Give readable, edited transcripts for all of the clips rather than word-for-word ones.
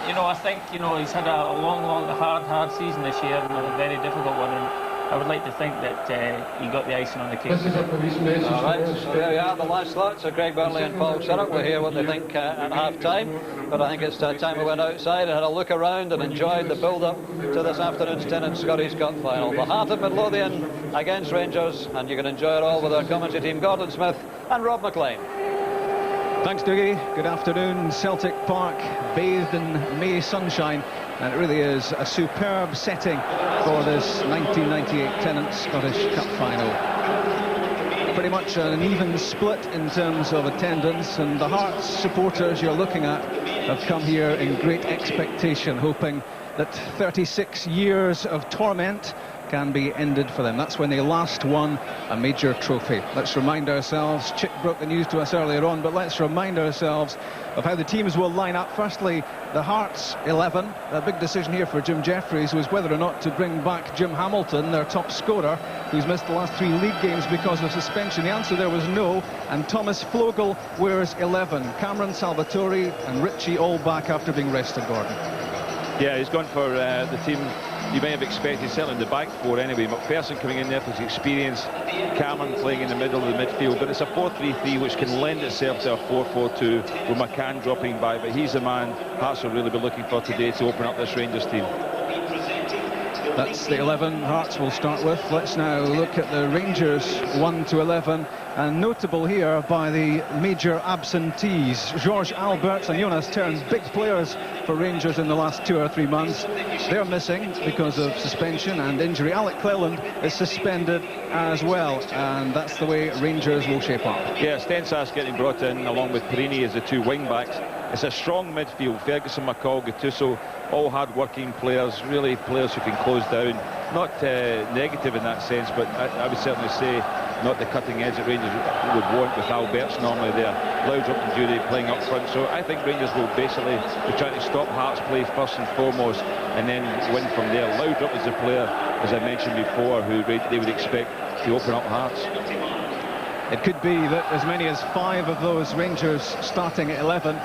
You know, I think, you know, he's had a long, hard season this year, and a very difficult one. And I would like to think that he got the icing on the cake. All right, so there you are, the last thoughts of Greg Burnley and Paul Sherritt. We'll hear what they think at half-time. But I think it's time we went outside and had a look around and enjoyed the build-up to this afternoon's Tennent Scottish Cup final. The Heart of Midlothian against Rangers, and you can enjoy it all with our commentary team, Gordon Smith and Rob McLean. Thanks, Dougie. Good afternoon. Celtic Park, bathed in May sunshine, and it really is a superb setting for this 1998 Tennent Scottish Cup final. Pretty much an even split in terms of attendance, and the Hearts supporters you're looking at have come here in great expectation, hoping that 36 years of torment can be ended for them. That's when they last won a major trophy. Let's remind ourselves, Chick broke the news to us earlier on, but let's remind ourselves of how the teams will line up. Firstly, the Hearts 11. A big decision here for Jim Jeffries was whether or not to bring back Jim Hamilton, their top scorer, who's missed the last 3 league games because of suspension. The answer there was no, and Thomas Flogel wears 11. Cameron Salvatore and Ritchie all back after being rested, Gordon. Yeah, he's gone for the team you may have expected, certainly in the back four anyway. McPherson coming in there for his experience, Cameron playing in the middle of the midfield, but it's a 4-3-3 which can lend itself to a 4-4-2 with McCann dropping by, but he's the man Hearts will really be looking for today to open up this Rangers team. That's the 11 Hearts will start with. Let's now look at the Rangers 1 to 11, and notable here by the major absentees. George Alberts and Jonas Terns, big players for Rangers in the last 2 or 3 months. They're missing because of suspension and injury. Alec Cleland is suspended as well, and that's the way Rangers will shape up. Yeah, Stensas getting brought in along with Perini as the 2 wing-backs. It's a strong midfield. Ferguson, McCall, Gattuso, all hard-working players, really players who can close down. Not negative in that sense, but I would certainly say not the cutting edge that Rangers would want with Alberts normally there. Laudrup and Dury playing up front, so I think Rangers will basically be trying to stop Hearts play first and foremost, and then win from there. Laudrup is the player, as I mentioned before, who they would expect to open up Hearts. It could be that as many as 5 of those Rangers starting at 11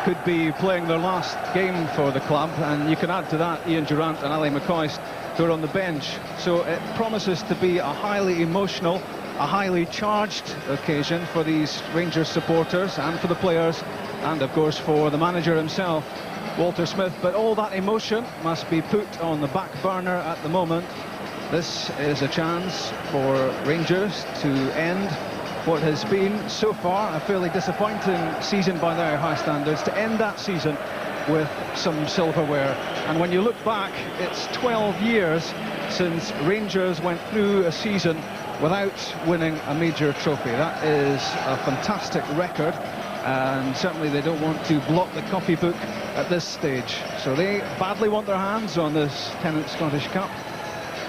could be playing their last game for the club, and you can add to that Ian Durrant and Ali McCoist, who are on the bench. So it promises to be a highly emotional, a highly charged occasion for these Rangers supporters and for the players, and of course for the manager himself, Walter Smith. But all that emotion must be put on the back burner at the moment. This is a chance for Rangers to end what has been so far a fairly disappointing season by their high standards, to end that season with some silverware. And when you look back, it's 12 years since Rangers went through a season without winning a major trophy. That is a fantastic record, and certainly they don't want to block the copybook at this stage. So they badly want their hands on this Tennent Scottish Cup.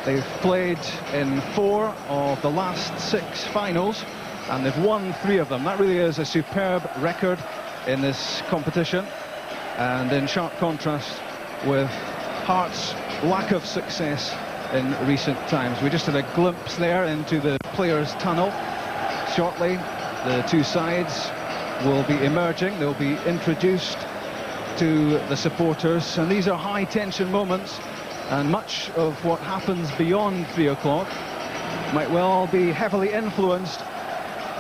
They've played in 4 of the last 6 finals, and they've won 3 of them. That really is a superb record in this competition, and in sharp contrast with Hearts' lack of success in recent times. We just had a glimpse there into the players' tunnel. Shortly, the 2 sides will be emerging. They'll be introduced to the supporters, and these are high-tension moments, and much of what happens beyond 3 o'clock might well be heavily influenced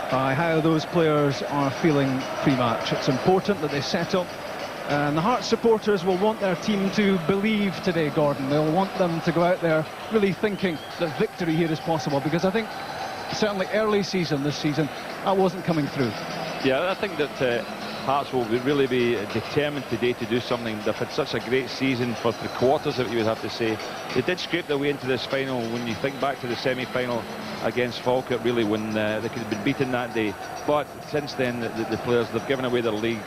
by how those players are feeling pre-match. It's important that they settle, and the Hearts supporters will want their team to believe today, Gordon. They'll want them to go out there really thinking that victory here is possible, because I think certainly early season this season that wasn't coming through. Yeah, I think that Hearts will really be determined today to do something. They've had such a great season for 3 quarters, that you would have to say. They did scrape their way into this final. When you think back to the semi-final against Falkirk, really, when they could have been beaten that day. But since then, the players, they've given away their league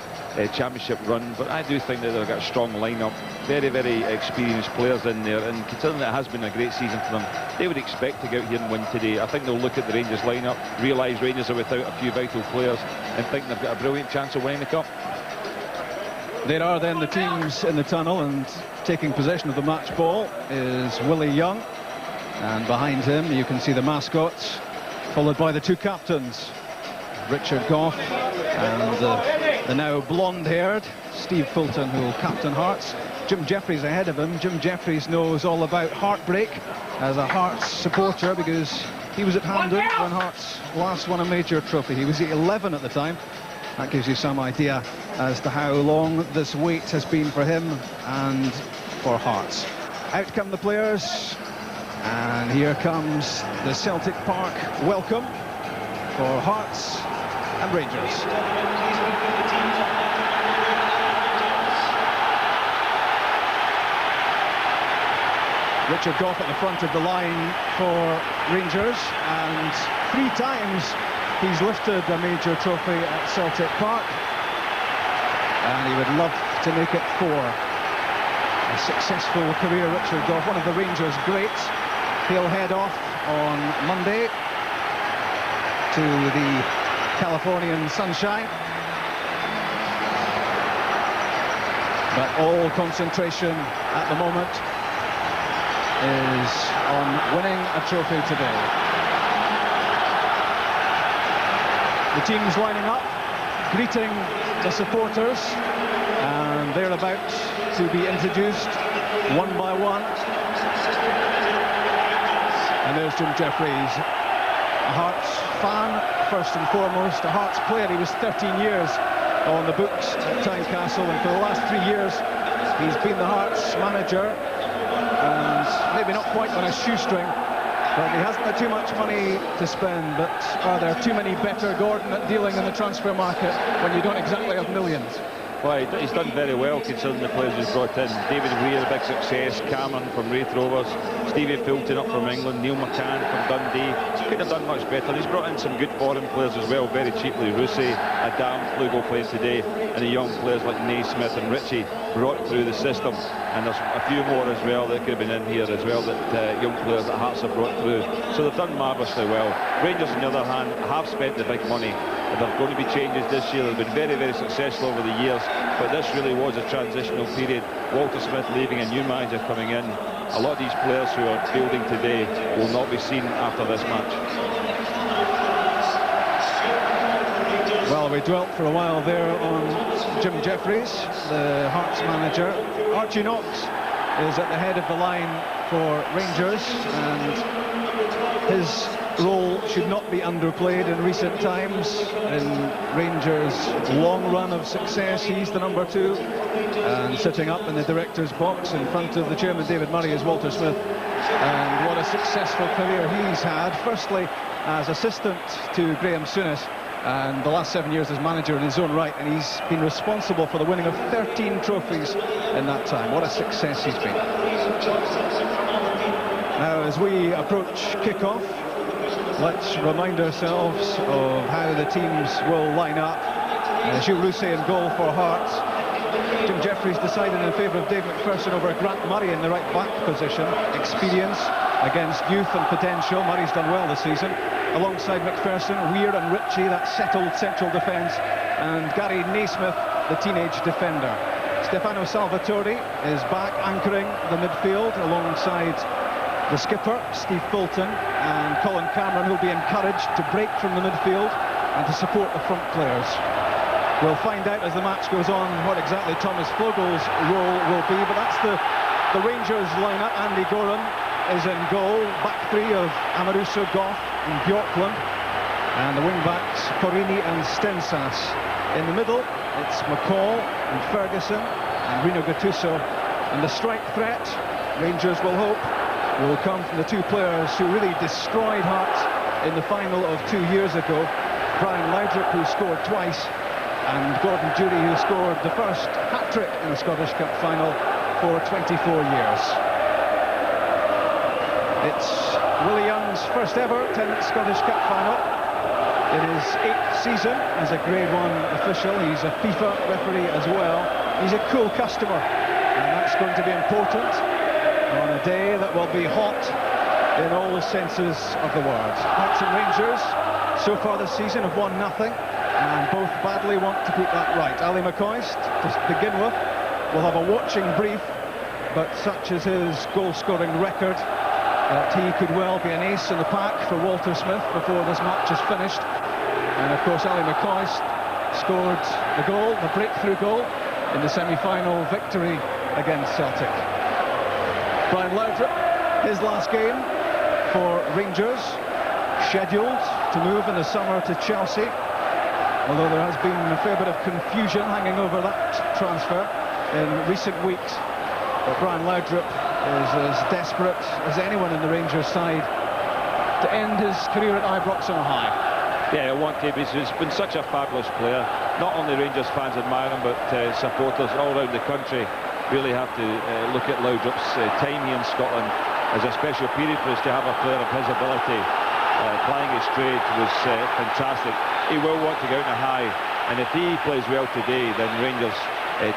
championship run. But I do think that they've got a strong lineup, very, very experienced players in there, and considering that it has been a great season for them, they would expect to go out here and win today. I think they'll look at the Rangers lineup, realise Rangers are without a few vital players, and think they've got a brilliant chance of winning the cup. There are then the teams in the tunnel, and taking possession of the match ball is Willie Young, and behind him you can see the mascots, followed by the 2 captains. Richard Gough and the now blonde-haired Steve Fulton, who will captain Hearts. Jim Jeffries ahead of him. Jim Jeffries knows all about heartbreak as a Hearts supporter, because he was at Hampden when Hearts last won a major trophy. He was 11 at the time. That gives you some idea as to how long this wait has been for him and for Hearts. Out come the players, and here comes the Celtic Park welcome for Hearts and Rangers. Richard Gough at the front of the line for Rangers, and 3 times he's lifted a major trophy at Celtic Park, and he would love to make it 4. A successful career, Richard Gough, one of the Rangers' greats. He'll head off on Monday to the Californian sunshine, but all concentration at the moment is on winning a trophy today. The team's lining up, greeting the supporters, and they're about to be introduced one by one. And there's Jim Jeffries, a Hearts fan first and foremost, a Hearts player. He was 13 years on the books at Tynecastle, and for the last 3 years he's been the Hearts manager, and maybe not quite on a shoestring, but he hasn't had too much money to spend. But are there too many better, Gordon, at dealing in the transfer market when you don't exactly have millions? Well, he's done very well considering the players he's brought in. David Weir, big success. Cameron from Wraith Rovers. Stevie Fulton up from England. Neil McCann from Dundee. Couldn't have done much better. He's brought in some good foreign players as well, very cheaply. Rusey, Adam, Flugo playing today, and the young players like Naismith and Ritchie brought through the system. And there's a few more as well that could have been in here as well, that young players that Hearts have brought through. So they've done marvellously well. Rangers, on the other hand, have spent the big money. There are going to be changes this year. They've been very, very successful over the years, but this really was a transitional period. Walter Smith leaving, a new manager coming in. A lot of these players who are fielding today will not be seen after this match. Well, we dwelt for a while there on Jim Jeffries, the Hearts manager. Archie Knox is at the head of the line for Rangers, and his role should not be underplayed in recent times. In Rangers' long run of success, he's the number 2, and sitting up in the director's box in front of the chairman David Murray is Walter Smith. And what a successful career he's had, firstly as assistant to Graham Souness, and the last 7 years as manager in his own right, and he's been responsible for the winning of 13 trophies in that time. What a success he's been. Now, as we approach kick-off, let's remind ourselves of how the teams will line up. Gilles Rousset in goal for Hearts. Jim Jeffries decided in favour of Dave McPherson over Grant Murray in the right back position. Experience against youth and potential. Murray's done well this season. Alongside McPherson, Weir and Ritchie, that settled central defence, and Gary Naismith, the teenage defender. Stefano Salvatore is back anchoring the midfield alongside the skipper, Steve Fulton, and Colin Cameron, who'll be encouraged to break from the midfield and to support the front players. We'll find out as the match goes on what exactly Thomas Flogel's role will be, but that's the Rangers lineup. Andy Goran is in goal, back 3 of Amoruso, Gough and Bjorklund, and the wing-backs Porrini and Stensas. In the middle, it's McCall and Ferguson and Rino Gattuso, and the strike threat, Rangers will hope, will come from the 2 players who really destroyed Hearts in the final of 2 years ago. Brian Laudrup, who scored twice, and Gordon Durie, who scored the first hat-trick in the Scottish Cup final for 24 years. It's Willie Young's first ever 10th Scottish Cup final. In his 8th season as a Grade 1 official, he's a FIFA referee as well. He's a cool customer, and that's going to be important on a day that will be hot in all the senses of the word. Hearts and Rangers, so far this season, have won nothing, and both badly want to put that right. Ali McCoist, to begin with, will have a watching brief, but such is his goal-scoring record that he could well be an ace in the pack for Walter Smith before this match is finished. And of course Ali McCoist scored the goal, the breakthrough goal, in the semi-final victory against Celtic. Brian Laudrup, his last game for Rangers, scheduled to move in the summer to Chelsea, although there has been a fair bit of confusion hanging over that transfer in recent weeks. But Brian Laudrup is as desperate as anyone in the Rangers side to end his career at Ibrox on a high. Yeah, I want to. He's been such a fabulous player. Not only Rangers fans admire him, but supporters all around the country really have to look at Laudrup's time here in Scotland as a special period for us to have a player of his ability. Playing his trade was fantastic. He will want to go out on a high, and if he plays well today, then Rangers'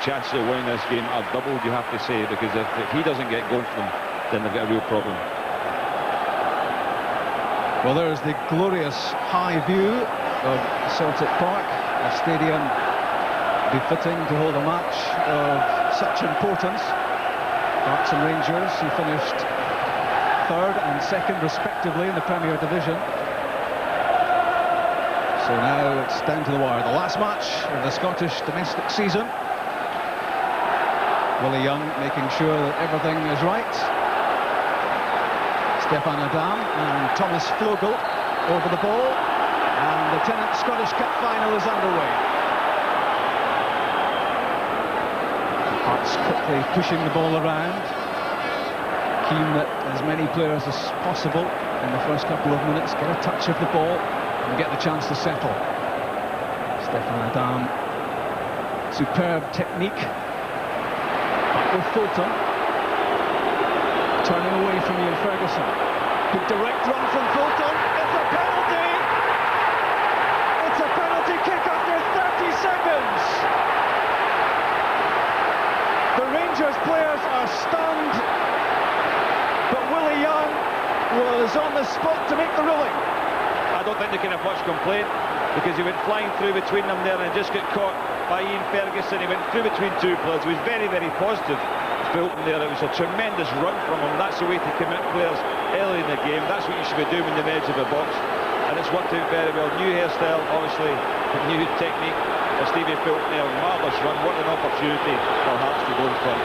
chances of winning this game are doubled, you have to say, because if he doesn't get going for them, then they've got a real problem. Well, there's the glorious high view of Celtic Park, a stadium befitting to hold a match of such importance. Hearts and Rangers, who finished third and second respectively in the Premier Division. So now it's down to the wire. The last match of the Scottish domestic season. Willie Young making sure that everything is right. Stefan Adam and Thomas Flogel over the ball, and the Tennent Scottish Cup final is underway. Hearts quickly pushing the ball around, keen that as many players as possible in the first couple of minutes get a touch of the ball and get the chance to settle. Stefan Adam, superb technique. Back with Fulton. Turning away from Ian Ferguson. Good direct run from Fulton. It's a penalty! It's a penalty kick after 30 seconds! The Rangers players are stunned, but Willie Young was on the spot to make the ruling. I don't think they can have much complaint, because he went flying through between them there and just got caught by Ian Ferguson. He went through between two players. He was very, very positive. Fulton there, it was a tremendous run from him. That's the way to commit players early in the game. That's what you should be doing in the edge of the box, and it's worked out very well. New hairstyle, obviously, new technique for Stevie Fulton there. Marvellous run. What an opportunity for Hearts to go in front.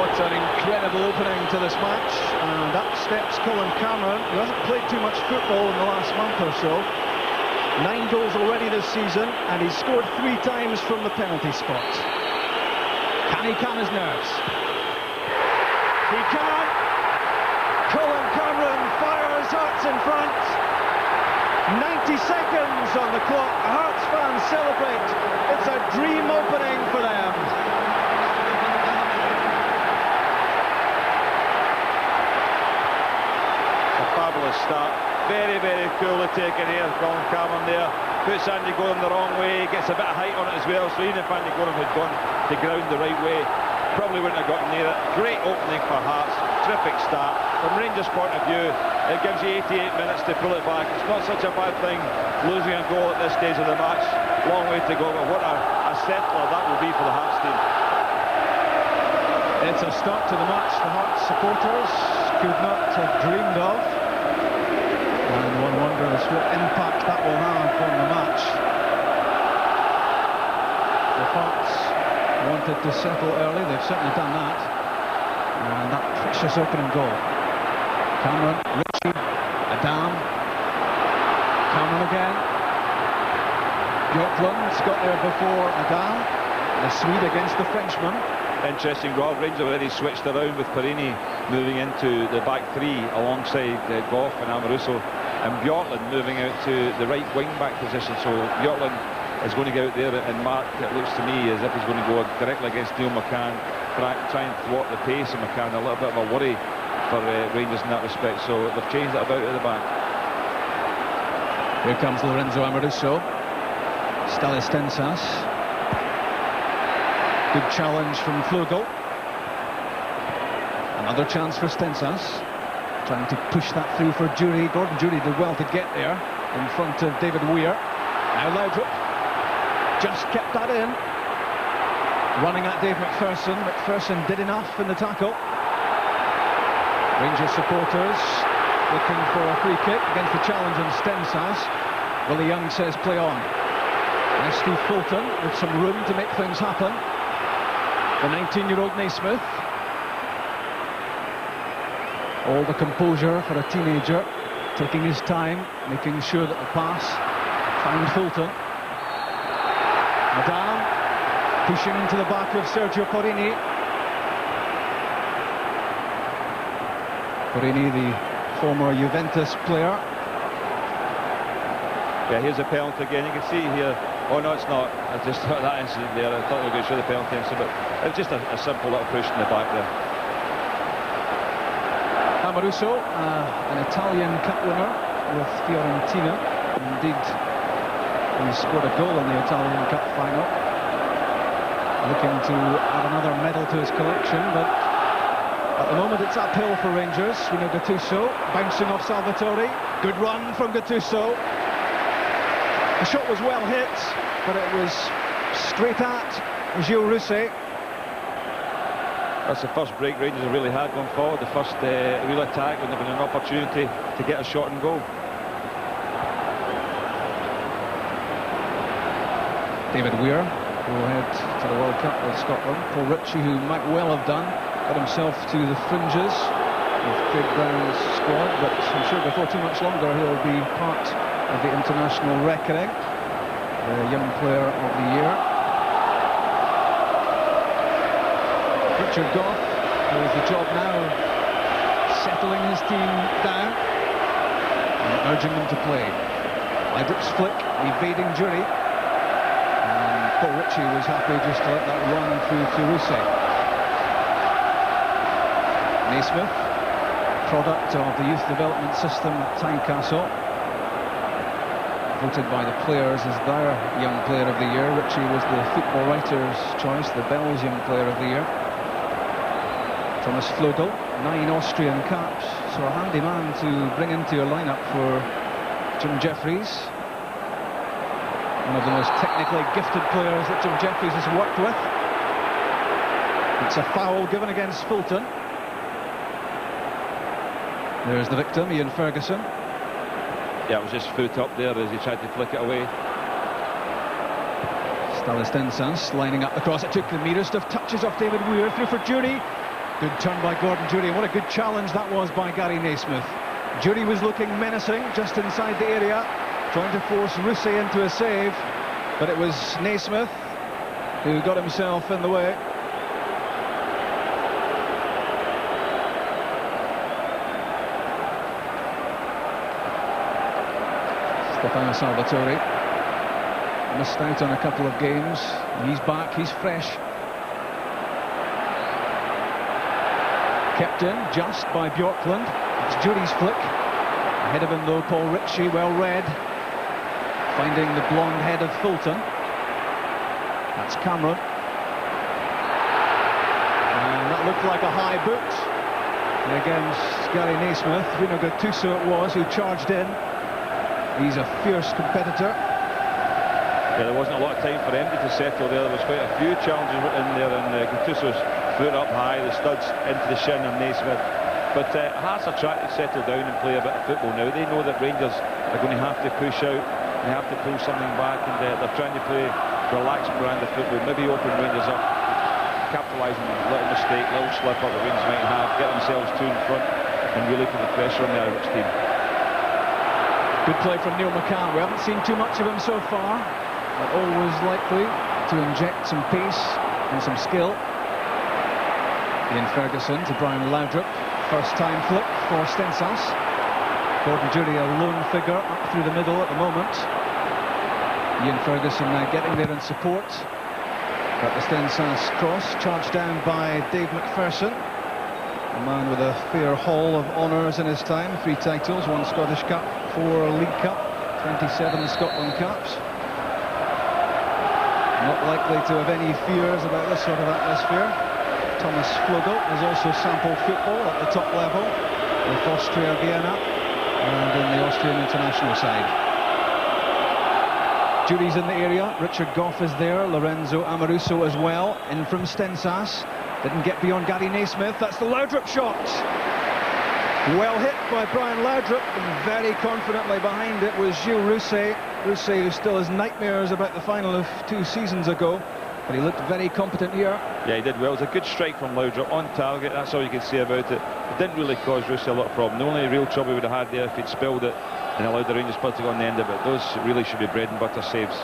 What an incredible opening to this match, and up steps Colin Cameron, who hasn't played too much football in the last month or so. 9 goals already this season, and he's scored 3 times from the penalty spot. Can he calm his nerves? He can! Colin Cameron fires Hearts in front. 90 seconds on the clock. Hearts fans celebrate. It's a dream opening for them. A fabulous start. Very, very coolly taken here. Colin Cameron there. Puts Andy Gorham the wrong way, gets a bit of height on it as well, so even if Andy Gorham had gone to ground the right way, probably wouldn't have gotten near it. Great opening for Hearts, terrific start. From Rangers' point of view, it gives you 88 minutes to pull it back. It's not such a bad thing losing a goal at this stage of the match. Long way to go, but what a settler that will be for the Hearts team. It's a start to the match the Hearts supporters could not have dreamed of. And one wonders what impact that will have on the match. The Hearts wanted to settle early, they've certainly done that. And that precious opening goal. Cameron, Ritchie, Adam, Cameron again. Bjorklund's got there before Adam. The Swede against the Frenchman. Interesting, Rob. Rangers already switched around with Perini moving into the back 3 alongside Gough and Amoruso, and Bjorklund moving out to the right wing-back position. So Bjorklund is going to go out there and mark, it looks to me, as if he's going to go directly against Neil McCann, try and thwart the pace of McCann. A little bit of a worry for Rangers in that respect, so they've changed it about at the back. Here comes Lorenzo Amoruso. Stalis Stensas. Good challenge from Flogel. Another chance for Stensas. Trying to push that through for Jury. Gordon Jury did well to get there in front of David Weir. Now Laudrup just kept that in. Running at Dave McPherson. McPherson did enough in the tackle. Rangers supporters looking for a free kick against the challenge on Stensas. Willie Young says play on. Now Steve Fulton with some room to make things happen. The 19-year-old Naismith. All the composure for a teenager, taking his time, making sure that the pass found Fulton. Madame pushing into the back of Sergio Porrini. Porrini, the former Juventus player. Yeah, here's a penalty again. You can see here. Oh no, it's not. I just thought that incident there. I thought they were going to show the penalty incident, but it was just a simple little push in the back there. Amoruso, an Italian Cup winner with Fiorentina. Indeed, he scored a goal in the Italian Cup final. Looking to add another medal to his collection, but at the moment it's uphill for Rangers. Rino Gattuso bouncing off Salvatore. Good run from Gattuso. The shot was well hit, but it was straight at Gilles Rousset. That's the first break Rangers have really had going forward. The first real attack when they've been an opportunity to get a shot and goal. David Weir, who will head to the World Cup with Scotland. Paul Ritchie, who might well have done, got himself to the fringes of Craig Brown's squad, but I'm sure before too much longer he'll be part of the international reckoning. The young player of the year. Richard Gough, who has the job now, settling his team down and urging them to play. Laudrup's flick, evading Jury. And Paul Ritchie was happy just to let that run through to Rousset. Naismith, product of the youth development system at Tynecastle. Voted by the players as their young player of the year. Ritchie was the football writer's choice, the Belgian player of the year. Thomas Flodel, 9 Austrian caps, so a handy man to bring into your lineup for Jim Jeffries. One of the most technically gifted players that Jim Jeffries has worked with. It's a foul given against Fulton. There's the victim, Ian Ferguson. Yeah, it was just foot up there as he tried to flick it away. Stalis Stensas lining up the cross. It took the merest of touches off David Weir, through for Jury. Good turn by Gordon Jury. What a good challenge that was by Gary Naismith. Jury was looking menacing just inside the area, trying to force Rousset into a save, but it was Naismith who got himself in the way. Stefano Salvatore missed out on a couple of games. He's back, he's fresh. Kept in just by Bjorklund. It's Jury's flick. Ahead of him though, Paul Ritchie, well read. Finding the blonde head of Fulton. That's Cameron. And that looked like a high boot against Gary Naismith. Rino Gattuso it was who charged in. He's a fierce competitor. Yeah, there wasn't a lot of time for Emdy to settle there. There was quite a few challenges in there, and Gattuso's threw it up high, the studs into the shin of Naismith. But Hearts are trying to settle down and play a bit of football now. They know that Rangers are going to have to push out, they have to pull something back, and they're trying to play a relaxed brand of football, maybe open Rangers up, capitalising on a little mistake, little slip up that Rangers might have, get themselves two in front, and really put the pressure on the Irish team. Good play from Neil McCann. We haven't seen too much of him so far, but always likely to inject some pace and some skill. Ian Ferguson to Brian Laudrup. First time flick for Stensas. Gordon Jury, a lone figure up through the middle at the moment. Ian Ferguson now getting there in support. But the Stensas cross charged down by Dave McPherson. A man with a fair haul of honours in his time. 3 titles, 1 Scottish Cup, 4 League Cup, 27 Scotland Cups. Not likely to have any fears about this sort of atmosphere. Thomas Flodel has also sampled football at the top level with Austria Vienna and in the Austrian international side. Jury's in the area, Richard Gough is there, Lorenzo Amoruso as well, in from Stensas. Didn't get beyond Gary Naismith. That's the Laudrup shot. Well hit by Brian Laudrup, and very confidently behind it was Gilles Rousset. Rusey, who still has nightmares about the final of 2 seasons ago, but he looked very competent here. Yeah, he did well. It was a good strike from Laudrup, on target, that's all you can say about it. It didn't really cause Rusey a lot of problem. The only real trouble he would have had there if he'd spilled it and allowed the Rangers player to go on the end of it. Those really should be bread and butter saves.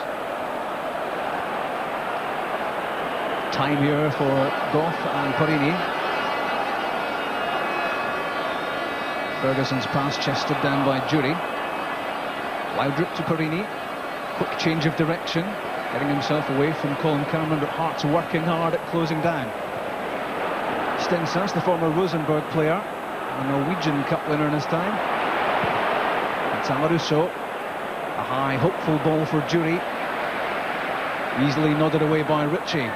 Time here for Gough and Porrini. Ferguson's pass chested down by Jury. Laudrup to Porrini. Quick change of direction, getting himself away from Colin Cameron, but Hearts working hard at closing down. Stensas, the former Rosenborg player, a Norwegian Cup winner in his time. It's Amaruso. A high, hopeful ball for Jury. Easily nodded away by Ritchie.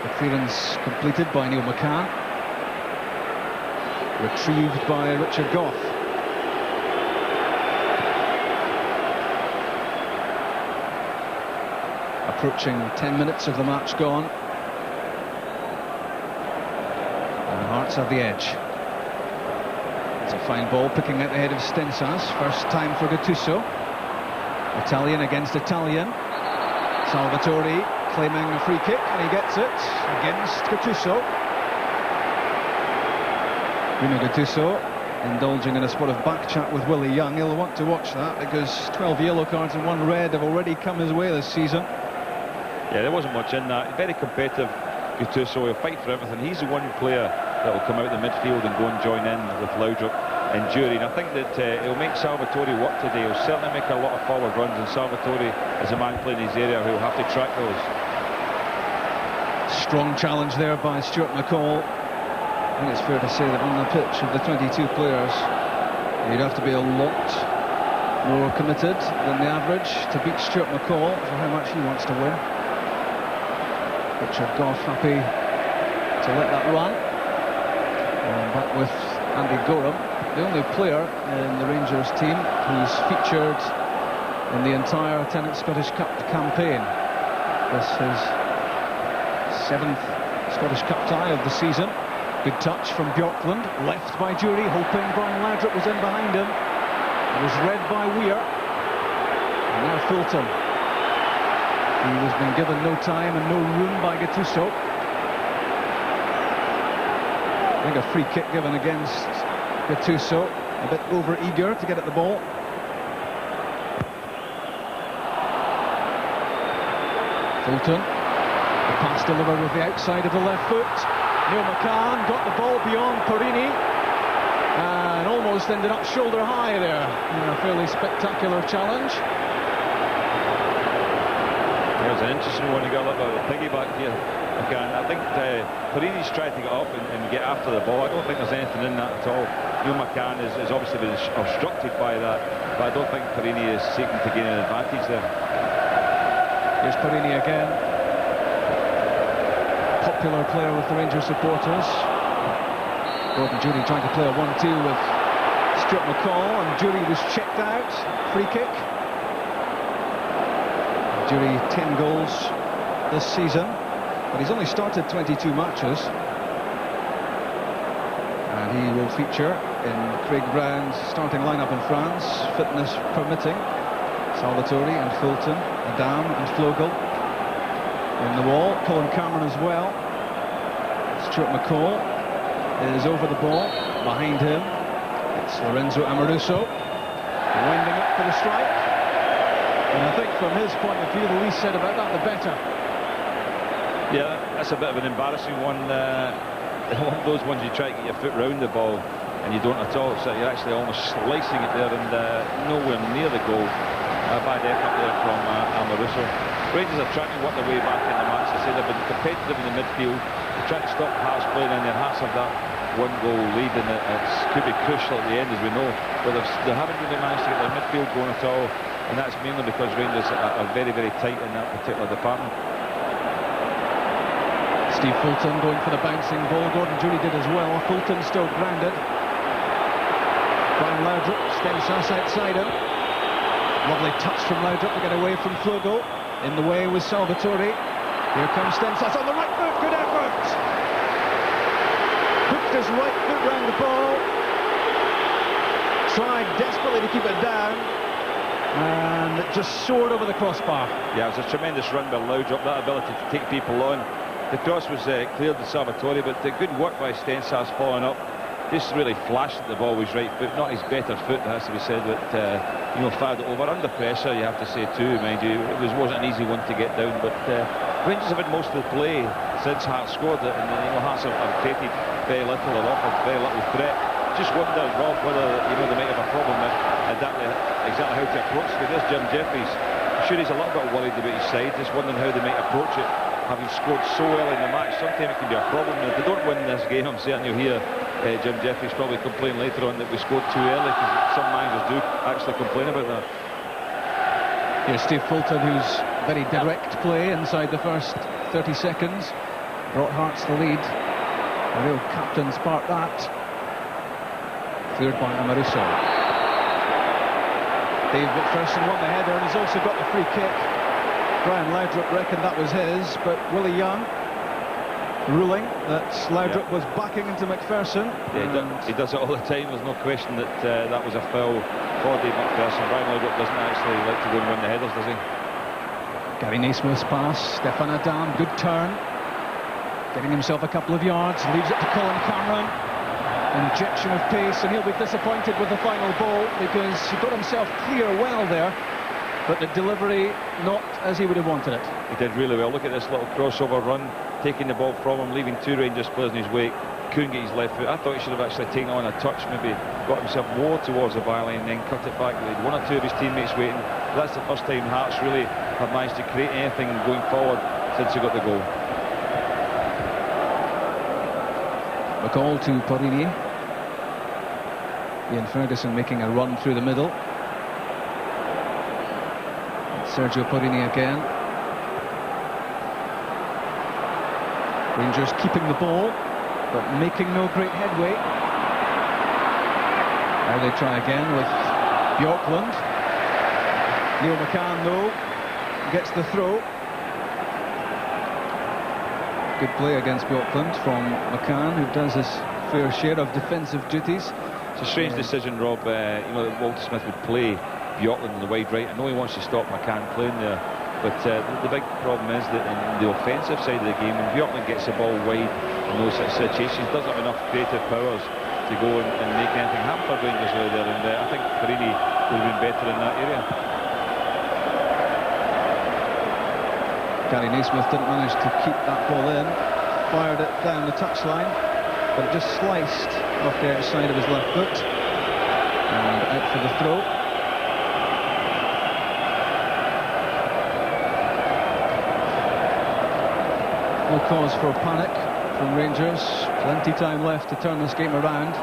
The clearance completed by Neil McCann. Retrieved by Richard Gough. Approaching 10 minutes of the match gone. And the Hearts have the edge. It's a fine ball, picking at the head of Stensas. First time for Gattuso. Italian against Italian. Salvatore claiming a free kick, and he gets it against Gattuso. Bruno Gattuso indulging in a spot of back chat with Willie Young. He'll want to watch that because 12 yellow cards and 1 red have already come his way this season. Yeah, there wasn't much in that. Very competitive Gattuso, he'll fight for everything. He's the one player that will come out the midfield and go and join in with Laudrup and Jury. And I think that he'll make Salvatore work today. He'll certainly make a lot of forward runs, and Salvatore is a man playing his area who'll have to track those. Strong challenge there by Stuart McCall. I think it's fair to say that on the pitch of the 22 players, you'd have to be a lot more committed than the average to beat Stuart McCall for how much he wants to win. Richard Gough happy to let that run. Back with Andy Gorham, the only player in the Rangers team who's featured in the entire Tennent Scottish Cup campaign. This is 7th Scottish Cup tie of the season. Good touch from Bjorklund, left by Jury, hoping Brian Laudrup was in behind him. It was read by Weir. And now Fulton. He has been given no time and no room by Gattuso. I think a free kick given against Gattuso. A bit over-eager to get at the ball. Fulton. The pass delivered with the outside of the left foot. Neil McCann got the ball beyond Porrini and almost ended up shoulder high there in a fairly spectacular challenge. There's an interesting one. You got a little bit of a piggyback here. Again, I think Porini's tried to get up and get after the ball. I don't think there's anything in that at all. Neil McCann has obviously been obstructed by that, but I don't think Porrini is seeking to gain an advantage there. Here's Porrini again. Popular player with the Rangers supporters. Gordon Jury trying to play a 1-2 with Stuart McCall, and Jury was checked out. Free kick. Jury 10 goals this season, but he's only started 22 matches. And he will feature in Craig Brown's starting lineup in France, fitness permitting. Salvatore and Fulton, Adam and Flogel in the wall. Colin Cameron as well. Stuart McCall is over the ball. Behind him, it's Lorenzo Amaruso, winding up for the strike. And I think from his point of view, the least said about that, the better. Yeah, that's a bit of an embarrassing one. One of those ones you try to get your foot round the ball and you don't at all. So you're actually almost slicing it there and nowhere near the goal. A bad effort there from Amaruso. Rangers are trying to work their way back in the match. They say they've been competitive in the midfield. They're trying to stop Hearts playing in their Hearts have that 1-goal lead, and it could be crucial at the end, as we know. But they haven't really managed to get their midfield going at all, and that's mainly because Rangers are very, very tight in that particular department. Steve Fulton going for the bouncing ball. Gordon Jury did as well. Fulton still grounded. Brian Laudrup, Stensas outside him. Lovely touch from Laudrup to get away from Flogel. In the way with Salvatore. Here comes Stensas on the right foot. Good effort. Hooked his right foot round the ball. Tried desperately to keep it down. And it just soared over the crossbar. Yeah, it was a tremendous run by Laudrup, that ability to take people on. The cross was cleared to Salvatore, but the good work by Stensas following up. Just really flashed at the ball with his right foot, not his better foot, that has to be said, but you know, fired it over under pressure, you have to say too, mind you. It wasn't an easy one to get down, but Rangers have had most of the play since Hearts scored it, and you know, Hearts have created very little or offered very little threat. Just wonder, Rob, whether you know they might have a problem with exactly how to approach it. There's Jim Jeffries. I'm sure he's a little bit worried about his side, just wondering how they might approach it. Having scored so early in the match, sometimes it can be a problem. And if they don't win this game, I'm certain you'll hear Jim Jeffries probably complain later on that we scored too early, because some managers do actually complain about that. Here's Steve Fulton, who's very direct play inside the first 30 seconds. Brought Hearts the lead. A real captain's part, that. Cleared by Amoruso. Dave McPherson won the header, and he's also got the free kick. Brian Laudrup reckoned that was his, but Willie Young ruling that Laudrup was backing into McPherson. Yeah, he does it all the time. There's no question that that was a foul for Dave McPherson. Brian Laudrup doesn't actually like to go and win the headers, does he? Gary Naismith's pass, Stefan Adam, good turn. Getting himself a couple of yards, leaves it to Colin Cameron. Injection of pace, and he'll be disappointed with the final ball because he got himself clear well there, but the delivery not as he would have wanted it. He did really well. Look at this little crossover run, taking the ball from him, leaving two Rangers players in his wake. Couldn't get his left foot. I thought he should have actually taken on a touch, maybe got himself more towards the byline and then cut it back. He had one or two of his teammates waiting. That's the first time Hearts really have managed to create anything going forward since he got the goal. McCall to Porrini. Ian Ferguson making a run through the middle. Sergio Porrini again. Rangers keeping the ball, but making no great headway. Now they try again with Bjorklund. Neil McCann, though, gets the throw. Good play against Bjorklund from McCann, who does his fair share of defensive duties. It's a strange decision, Rob. You know, that Walter Smith would play Bjorklund on the wide right. I know he wants to stop McCann playing there, but the big problem is that in the offensive side of the game, when Bjorklund gets the ball wide in those sort of situations, doesn't have enough creative powers to go and make anything happen for Rangers really there, and I think Porrini would have been better in that area. Gary Naismith didn't manage to keep that ball in, fired it down the touchline, but it just sliced off the outside of his left foot, and out for the throw. No cause for panic from Rangers, plenty time left to turn this game around.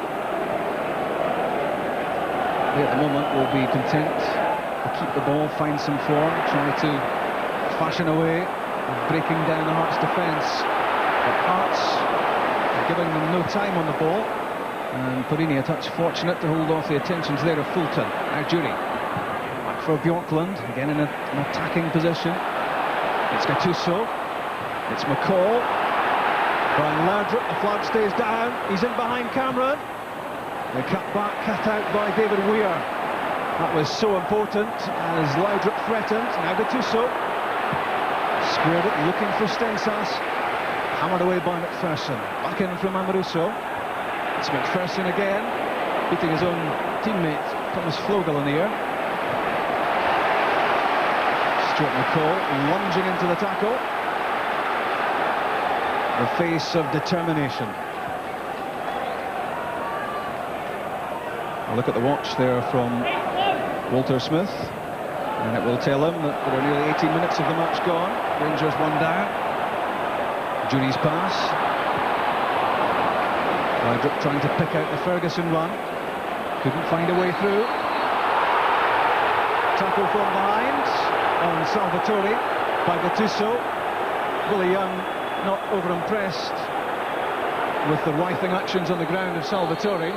They at the moment will be content to keep the ball, find some form, try to fashion away, breaking down the Hearts defence. But Hearts are giving them no time on the ball, and Porrini a touch fortunate to hold off the attentions there of Fulton. Now Jury, back for Bjorklund, again in an attacking position. It's Gattuso, it's McCall, Brian Laudrup, the flag stays down, he's in behind Cameron. The cut out by David Weir. That was so important as Laudrup threatened. Now Gattuso squared it, looking for Stensas. Hammered away by McPherson. Back in from Amoruso. It's McPherson again, beating his own teammate Thomas Flogel in the air. Stuart McCall lunging into the tackle. The face of determination. A look at the watch there from Walter Smith, and it will tell him that there are nearly 18 minutes of the match gone. Rangers one down. Jury's pass. Laudrup trying to pick out the Ferguson run. Couldn't find a way through. Tackle from behind on Salvatore by Gattuso. Willie Young not over-impressed with the writhing actions on the ground of Salvatore.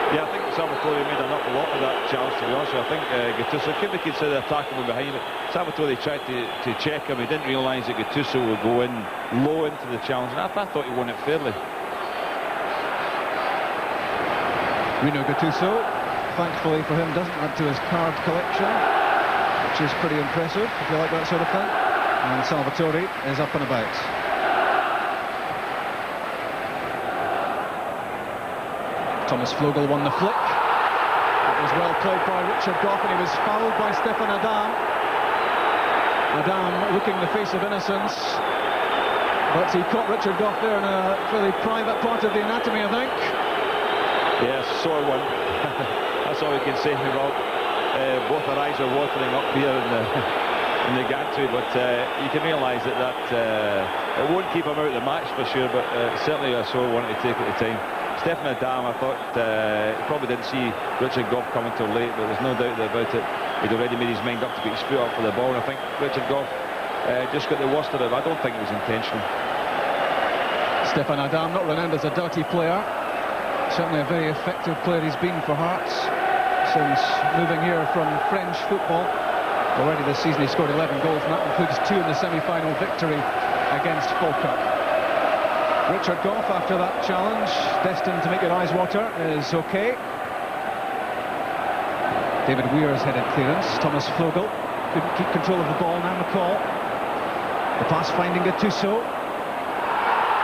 Yeah, I think Salvatore made an awful lot of that challenge, to be honest with you. I think Gattuso could be considered attacking from behind, but Salvatore tried to check him. He didn't realise that Gattuso would go in low into the challenge, and I thought he won it fairly. Rino Gattuso thankfully for him, doesn't add to his card collection, which is pretty impressive, if you like that sort of thing. And Salvatore is up and about. Thomas Flogel won the flick. It was well played by Richard Gough, and he was fouled by Stefan Adam. Adam looking the face of innocence, but he caught Richard Gough there in a fairly private part of the anatomy, I think. Yes, sore one. That's all we can say about both our eyes are watering up here in the gantry, but you can realise that it won't keep him out of the match for sure, but certainly a sore one to take at the time. Stefan Adam, I thought, he probably didn't see Richard Gough coming till late, but there's no doubt about it. He'd already made his mind up to get his foot up for the ball, and I think Richard Gough just got the worst of it. I don't think it was intentional. Stefan Adam, not renowned as a dirty player, certainly a very effective player he's been for Hearts since moving here from French football. Already this season he scored 11 goals, and that includes 2 in the semi-final victory against Falkirk. Richard Gough, after that challenge, destined to make your eyes water, is okay. David Weir's headed clearance. Thomas Flogel couldn't keep control of the ball. Now McCall. The pass finding Gattuso.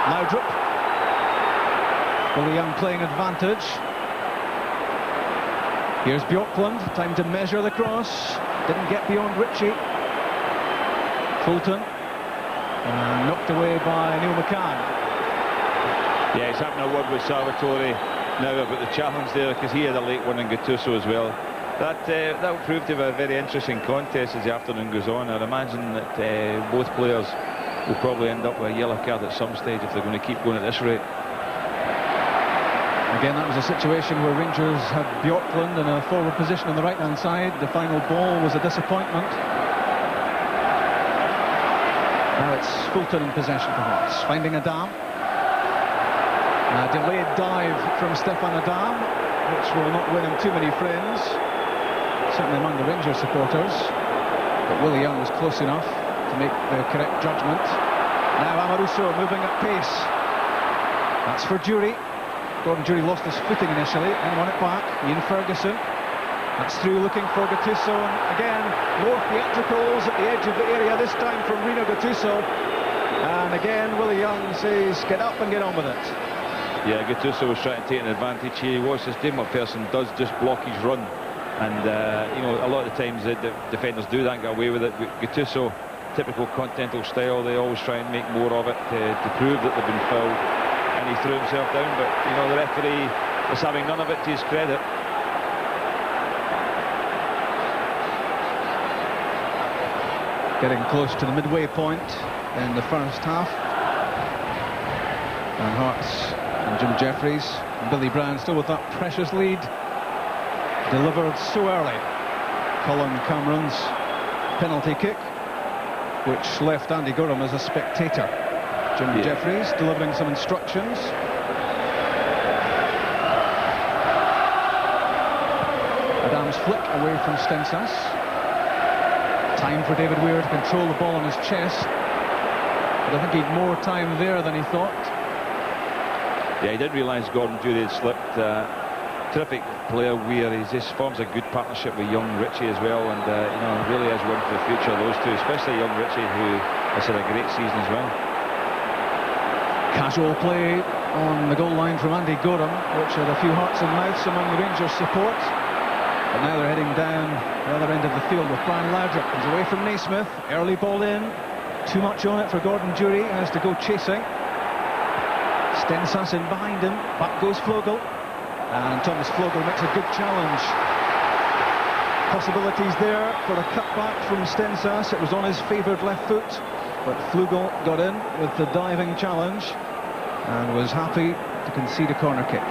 Laudrup. Willie Young playing advantage. Here's Bjorklund. Time to measure the cross. Didn't get beyond Ritchie. Fulton. And knocked away by Neil McCann. Yeah, he's having a word with Salvatore now about the challenge there, because he had a late one in Gattuso as well. That will prove to be a very interesting contest as the afternoon goes on. I'd imagine that both players will probably end up with a yellow card at some stage if they're going to keep going at this rate. Again, that was a situation where Rangers had Bjorklund in a forward position on the right-hand side. The final ball was a disappointment. Now it's Fulton in possession for Hearts, finding Adam. A delayed dive from Stefan Adam, which will not win him too many friends, certainly among the Rangers supporters. But Willie Young was close enough to make the correct judgment. Now Amoruso moving at pace. That's for Jury. Gordon Jury lost his footing initially and won it back. Ian Ferguson. That's through looking for Gattuso. And again, more theatricals at the edge of the area, this time from Rino Gattuso. And again, Willie Young says, get up and get on with it. Yeah, Gattuso was trying to take an advantage here. He was his Dave McPherson does just block his run, and you know, a lot of the times the defenders do that and get away with it. But Gattuso, typical continental style, they always try and make more of it to prove that they've been fouled, and he threw himself down. But you know, the referee was having none of it to his credit. Getting close to the midway point in the first half, and Hearts and Jim Jeffries and Billy Brown still with that precious lead, delivered so early. Colin Cameron's penalty kick, which left Andy Gorham as a spectator. Jim Jeffries delivering some instructions. Adam's flick away from Stensas. Time for David Weir to control the ball on his chest, but I think he'd more time there than he thought. Yeah, he didn't realise Gordon Jury had slipped. Terrific player Weir. He just forms a good partnership with young Ritchie as well, and you know, really is one for the future, those two, especially young Ritchie, who has had a great season as well. Casual play on the goal line from Andy Gorham, which had a few hearts and mouths among the Rangers support. But now they're heading down the other end of the field with Brian Laudrup. He's away from Naismith. Early ball in. Too much on it for Gordon Jury. Has to go chasing. Stensas in behind him. Back goes Flogel. And Thomas Flogel makes a good challenge. Possibilities there for a cutback from Stensas. It was on his favoured left foot, but Flogel got in with the diving challenge and was happy to concede a corner kick.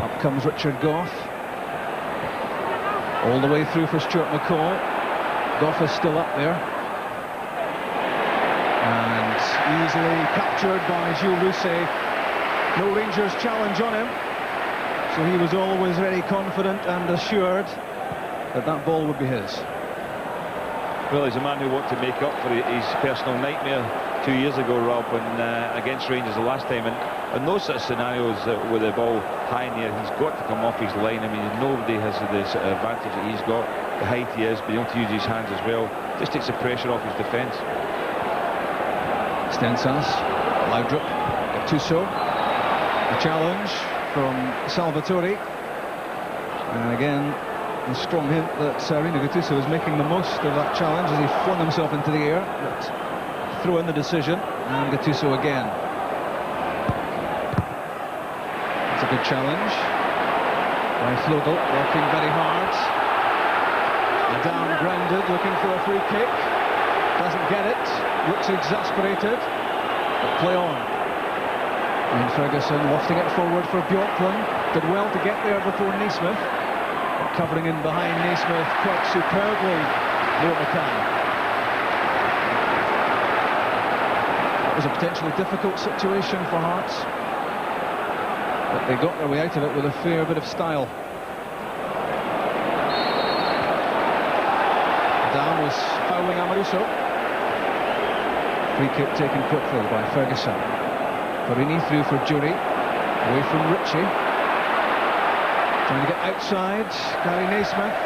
Up comes Richard Gough. All the way through for Stuart McCall. Gough is still up there. And easily captured by Gilles Rousset. No Rangers challenge on him. So he was always very confident and assured that that ball would be his. Well, he's a man who wants to make up for his personal nightmare 2 years ago, Rob, when against Rangers the last time, and in those sort of scenarios with the ball high in the air, he's got to come off his line. I mean, nobody has this advantage that he's got, the height he is, being able to use his hands as well. Just takes the pressure off his defence. Stensas, Laudrup, Gattuso, a challenge from Salvatore, and again a strong hint that Rino Gattuso is making the most of that challenge as he flung himself into the air, but throw in the decision, and Gattuso again. It's a good challenge by Flodel, working very hard. Down grounded, looking for a free kick, doesn't get it, looks exasperated, but play on. And Ferguson wafting it forward for Bjorklund, did well to get there before Naismith, but covering in behind Naismith quite superbly, Leo McCann. That was a potentially difficult situation for Hearts, but they got their way out of it with a fair bit of style. Down was fouling Amoruso. Free kick taken quickly by Ferguson. Farini through for Jury, away from Ritchie. Trying to get outside, Gary Naismith.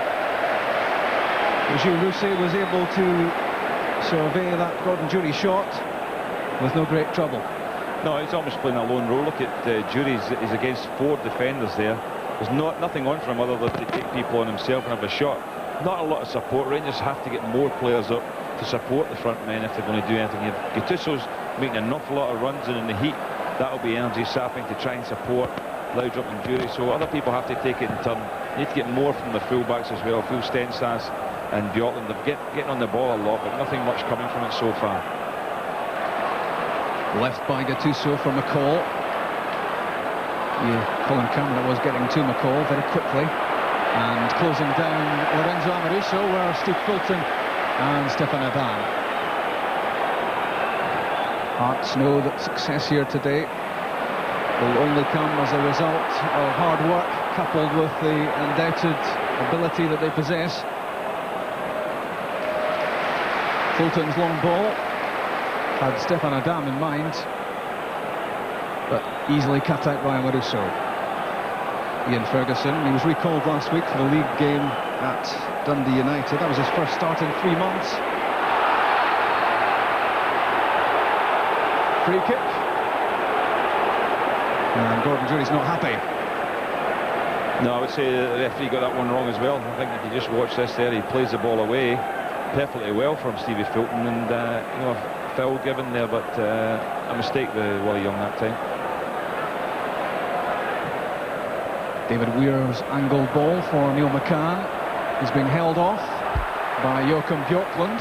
Gilles Rousset was able to survey that Gordon Jury shot with no great trouble. No, he's almost playing a lone role. Look at Jury, he's against 4 defenders there. There's nothing on for him other than to take people on himself and have a shot. Not a lot of support. Rangers have to get more players up to support the front men if they're going to do anything here. Gattuso's making an awful lot of runs, and in the heat that'll be energy sapping to try and support Laudrup and Jury, so other people have to take it in turn. You need to get more from the full-backs as well. Phil Stensas and Bjorklund, they're getting on the ball a lot, but nothing much coming from it so far. Left by Gattuso for McCall. Colin Cameron was getting to McCall very quickly, and closing down Lorenzo Amoruso were Steve Fulton and Stefan Adan. Hearts know that success here today will only come as a result of hard work coupled with the undoubted ability that they possess. Fulton's long ball had Stefan Adam in mind, but easily cut out by Amoruso. Ian Ferguson, he was recalled last week for the league game at Dundee United. That was his first start in 3 months. Free kick. And Gordon Jury's not happy. No, I would say the referee got that one wrong as well. I think if you just watch this there, he plays the ball away perfectly well from Stevie Fulton, and you know, a foul given there, but a mistake by Wally Young that time. David Weir's angled ball for Neil McCann. He's being held off by Joachim Bjorklund.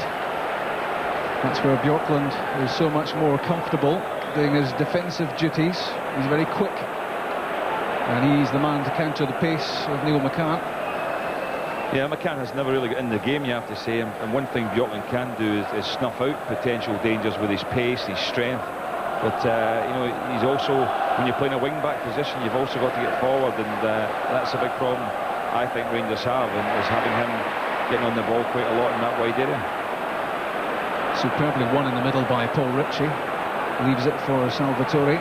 That's where Bjorklund is so much more comfortable doing his defensive duties. He's very quick, and he's the man to counter the pace of Neil McCann. Yeah, McCann has never really got in the game, you have to say, and one thing Bjorklund can do is snuff out potential dangers with his pace, his strength. But you know, he's also, when you're playing a wing-back position, you've also got to get forward, and that's a big problem I think Rangers have, and is having him getting on the ball quite a lot in that wide area. Superbly won in the middle by Paul Ritchie. Leaves it for Salvatore.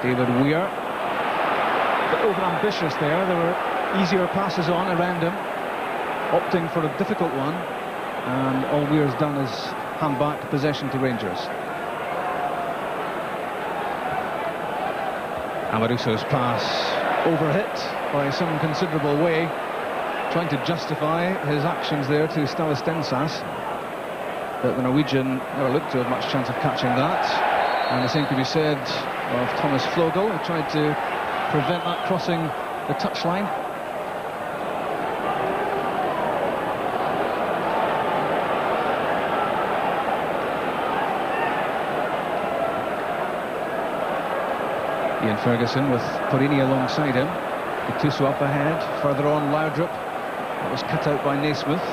David Weir. A bit over-ambitious there. There were easier passes on around him, opting for a difficult one, and all Weir's done is hand back possession to Rangers. Amoruso's pass overhit by some considerable way, trying to justify his actions there to Ståle Stensas, but the Norwegian never looked to have much chance of catching that. And the same could be said of Thomas Flodel, who tried to prevent that crossing the touchline. Ian Ferguson with Farini alongside him. Gattuso up ahead, further on Laudrup. That was cut out by Naismith.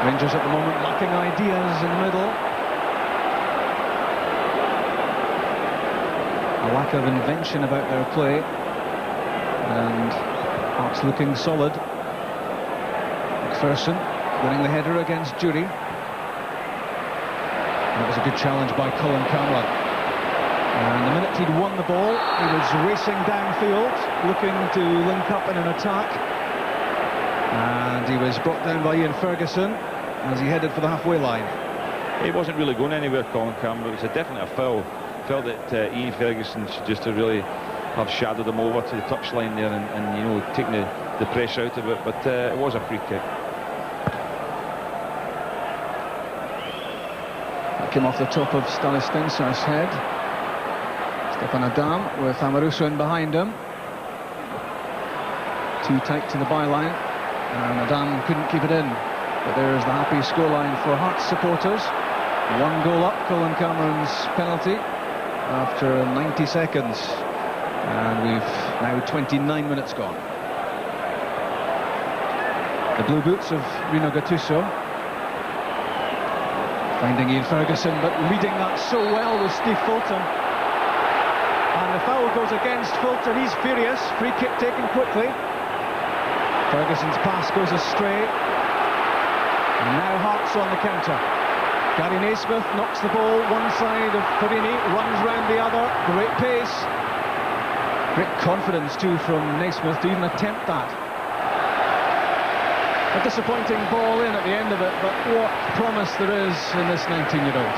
Rangers at the moment lacking ideas in the middle. A lack of invention about their play. And Hearts looking solid. McPherson winning the header against Jury. That was a good challenge by Colin Cameron. And the minute he'd won the ball, he was racing downfield, looking to link up in an attack. And he was brought down by Ian Ferguson as he headed for the halfway line. He wasn't really going anywhere, Colin Cameron. It was definitely a foul. Felt that Ian Ferguson should just really have shadowed him over to the touchline there and you know, taken the pressure out of it. But it was a free kick. That came off the top of Stanis Stensas' head. Stefan Adam with Amoruso in behind him. Too tight to the byline, and Adam couldn't keep it in. But there's the happy scoreline for Hearts supporters. 1 goal up, Colin Cameron's penalty after 90 seconds. And we've now 29 minutes gone. The blue boots of Rino Gattuso finding Ian Ferguson, but leading that so well was Steve Fulton. And the foul goes against Fulton. He's furious. Free kick taken quickly. Ferguson's pass goes astray. And now Hearts on the counter. Gary Naismith knocks the ball one side of Perini, runs round the other. Great pace. Great confidence too from Naismith to even attempt that. A disappointing ball in at the end of it, but what promise there is in this 19-year-old.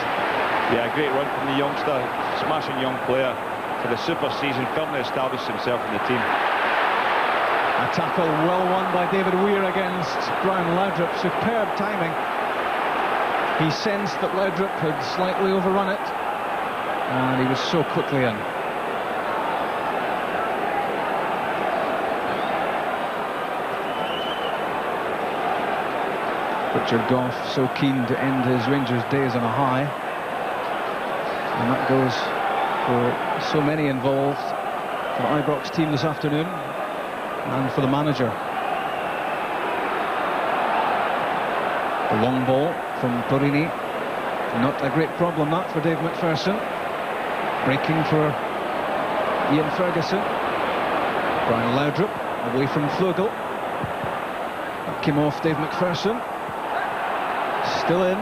Yeah, great run from the youngster, smashing young player for the super season, firmly established himself in the team. A tackle well won by David Weir against Brian Laudrup. Superb timing. He sensed that Laudrup had slightly overrun it, and he was so quickly in. Richard Gough so keen to end his Rangers days on a high, and that goes for so many involved, for the Ibrox team this afternoon and for the manager. The long ball from Perini, not a great problem that for Dave McPherson. Breaking for Ian Ferguson. Brian Laudrup away from Flugel. That came off Dave McPherson. Still in.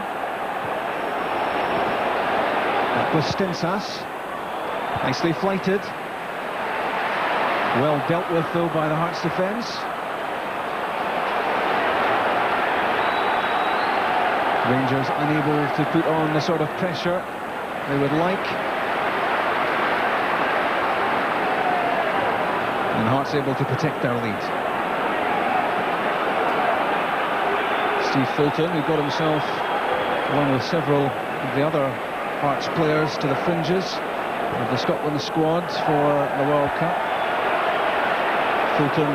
That was Stensas. Nicely flighted. Well dealt with though by the Hearts defence. Rangers unable to put on the sort of pressure they would like. And Hearts able to protect their lead. Steve Fulton, who got himself, along with several of the other Hearts players, to the fringes of the Scotland squad for the World Cup. Fulton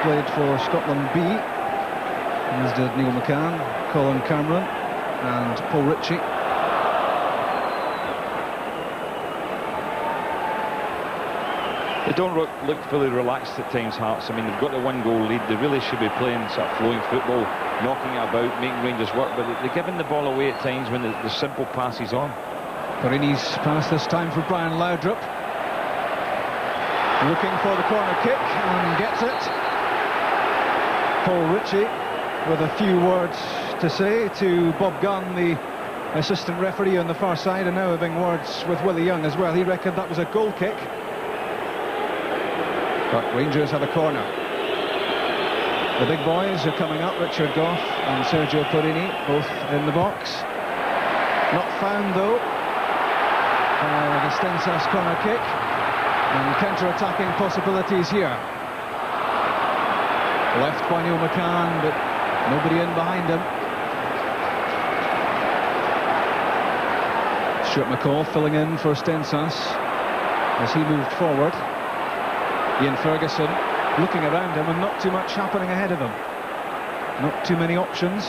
played for Scotland B, as did Neil McCann, Colin Cameron and Paul Ritchie. They don't look fully relaxed at times, Hearts. I mean, they've got the 1-goal lead. They really should be playing sort of flowing football, knocking it about, making Rangers work, but they're giving the ball away at times when the simple passes on. Perini's pass this time for Brian Laudrup. Looking for the corner kick and gets it. Paul Ritchie with a few words to say to Bob Gunn, the assistant referee on the far side, and now having words with Willie Young as well. He reckoned that was a goal kick. But Rangers have a corner. The big boys are coming up, Richard Gough and Sergio Perini, both in the box. Not found though. The Stensas corner kick. And counter-attacking possibilities here. Left by Neil McCann, but nobody in behind him. Stuart McCall filling in for Stensas as he moved forward. Ian Ferguson looking around him and not too much happening ahead of him. Not too many options.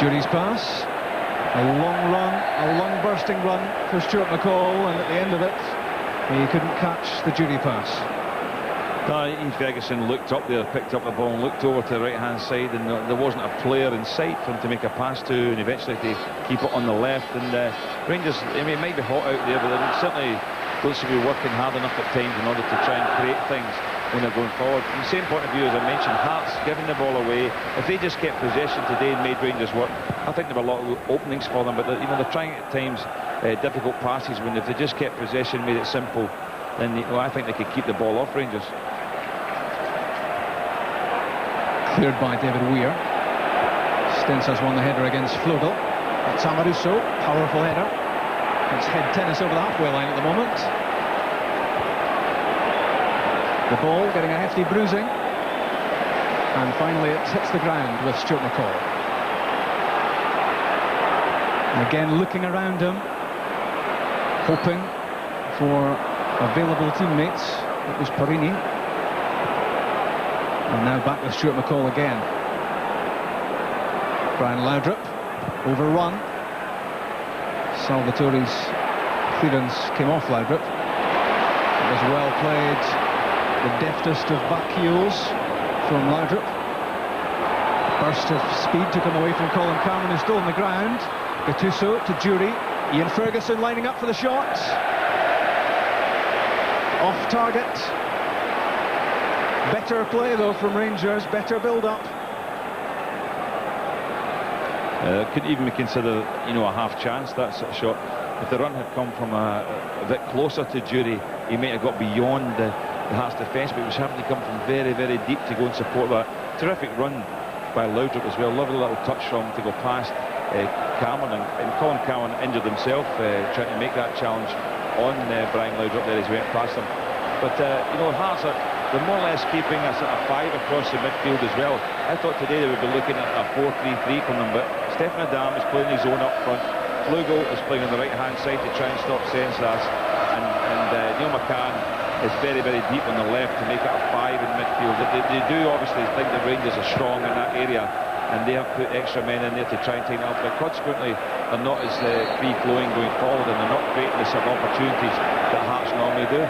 Jury's pass. A long run, a long bursting run for Stuart McCall, and at the end of it, he couldn't catch the Jury pass. Ian Ferguson looked up there, picked up the ball and looked over to the right-hand side, and there wasn't a player in sight for him to make a pass to, and eventually to keep it on the left. And Rangers, I mean, it might be hot out there, but they certainly don't seem to be working hard enough at times in order to try and create things. when they're going forward. From the same point of view as I mentioned, Hearts giving the ball away. If they just kept possession today and made Rangers work, I think there were a lot of openings for them, but they're trying at times difficult passes, when if they just kept possession, made it simple, then I think they could keep the ball off Rangers. Cleared by David Weir. Stens has won the header against Flugel. That's Amoruso, powerful header. It's head tennis over the halfway line at the moment. The ball getting a hefty bruising, and finally it hits the ground with Stuart McCall. And again looking around him, hoping for available teammates. It was Parini. And now back with Stuart McCall again. Brian Laudrup, overrun. Salvatore's clearance came off Laudrup. It was well played. The deftest of back heels from Laudrup. Burst of speed took him away from Colin Cameron, who's still on the ground. Gattuso to Jury. Ian Ferguson lining up for the shot. Off target. Better play though from Rangers, better build-up. Couldn't even consider, a half chance, that sort of shot. If the run had come from a bit closer to Jury, he might have got beyond the Hearts defence, but he was having to come from very, very deep to go and support that. Terrific run by Laudrup as well. Lovely little touch from him to go past Cameron, and Colin Cameron injured himself trying to make that challenge on Brian Laudrup there as he went past him. But Hearts they're more or less keeping a sort of 5 across the midfield as well. I thought today they would be looking at a 4-3-3 from them, but Stefan Adam is playing his own up front. Flugel is playing on the right-hand side to try and stop Sensas, and Neil McCann is very, very deep on the left to make it a 5 in midfield. They do obviously think the Rangers are strong in that area, and they have put extra men in there to try and take it up, but consequently they're not as free-flowing going forward, and they're not creating the sort of opportunities that Hearts normally do.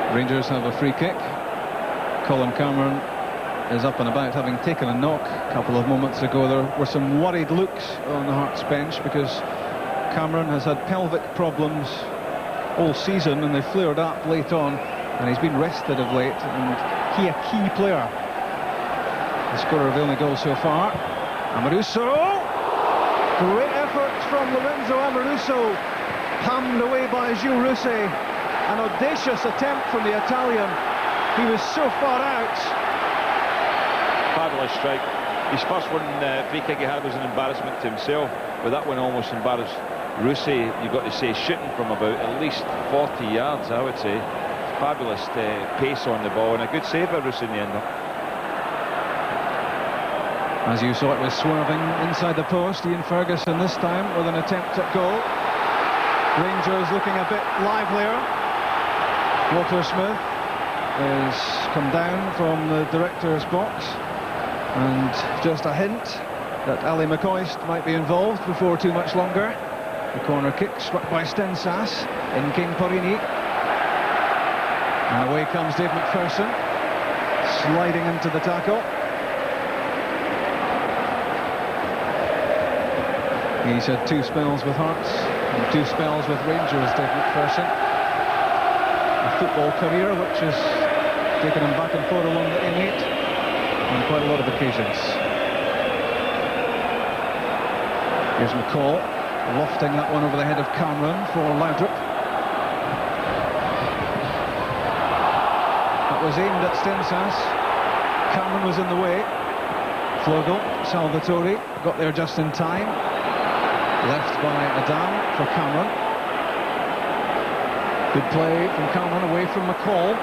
Rangers have a free kick. Colin Cameron is up and about, having taken a knock a couple of moments ago. There were some worried looks on the Hearts bench because Cameron has had pelvic problems all season, and they flared up late on, and he's been rested of late, and he a key player. The scorer of the only goal so far. Amoruso! Great effort from Lorenzo Amoruso, hammed away by Gilles Rousset. An audacious attempt from the Italian. He was so far out. Fabulous strike. His first one free kick he had was an embarrassment to himself, but that one almost embarrassed Rousset. You've got to say, shooting from about at least 40 yards, I would say. Fabulous pace on the ball, and a good save by Rousset in the end. As you saw, it was swerving inside the post. Ian Ferguson this time with an attempt at goal. Rangers looking a bit livelier. Walter Smith has come down from the director's box, and just a hint that Ali McCoist might be involved before too much longer. The corner kick struck by Stensas. In came Parini. And away comes Dave McPherson, sliding into the tackle. He's had 2 spells with Hearts and 2 spells with Rangers, Dave McPherson. A football career which has taken him back and forth along the M8 on quite a lot of occasions. Here's McCall, lofting that one over the head of Cameron for Laudrup. That was aimed at Stensas. Cameron was in the way. Flugel, Salvatore got there just in time. Left by Adam for Cameron. Good play from Cameron away from McCall.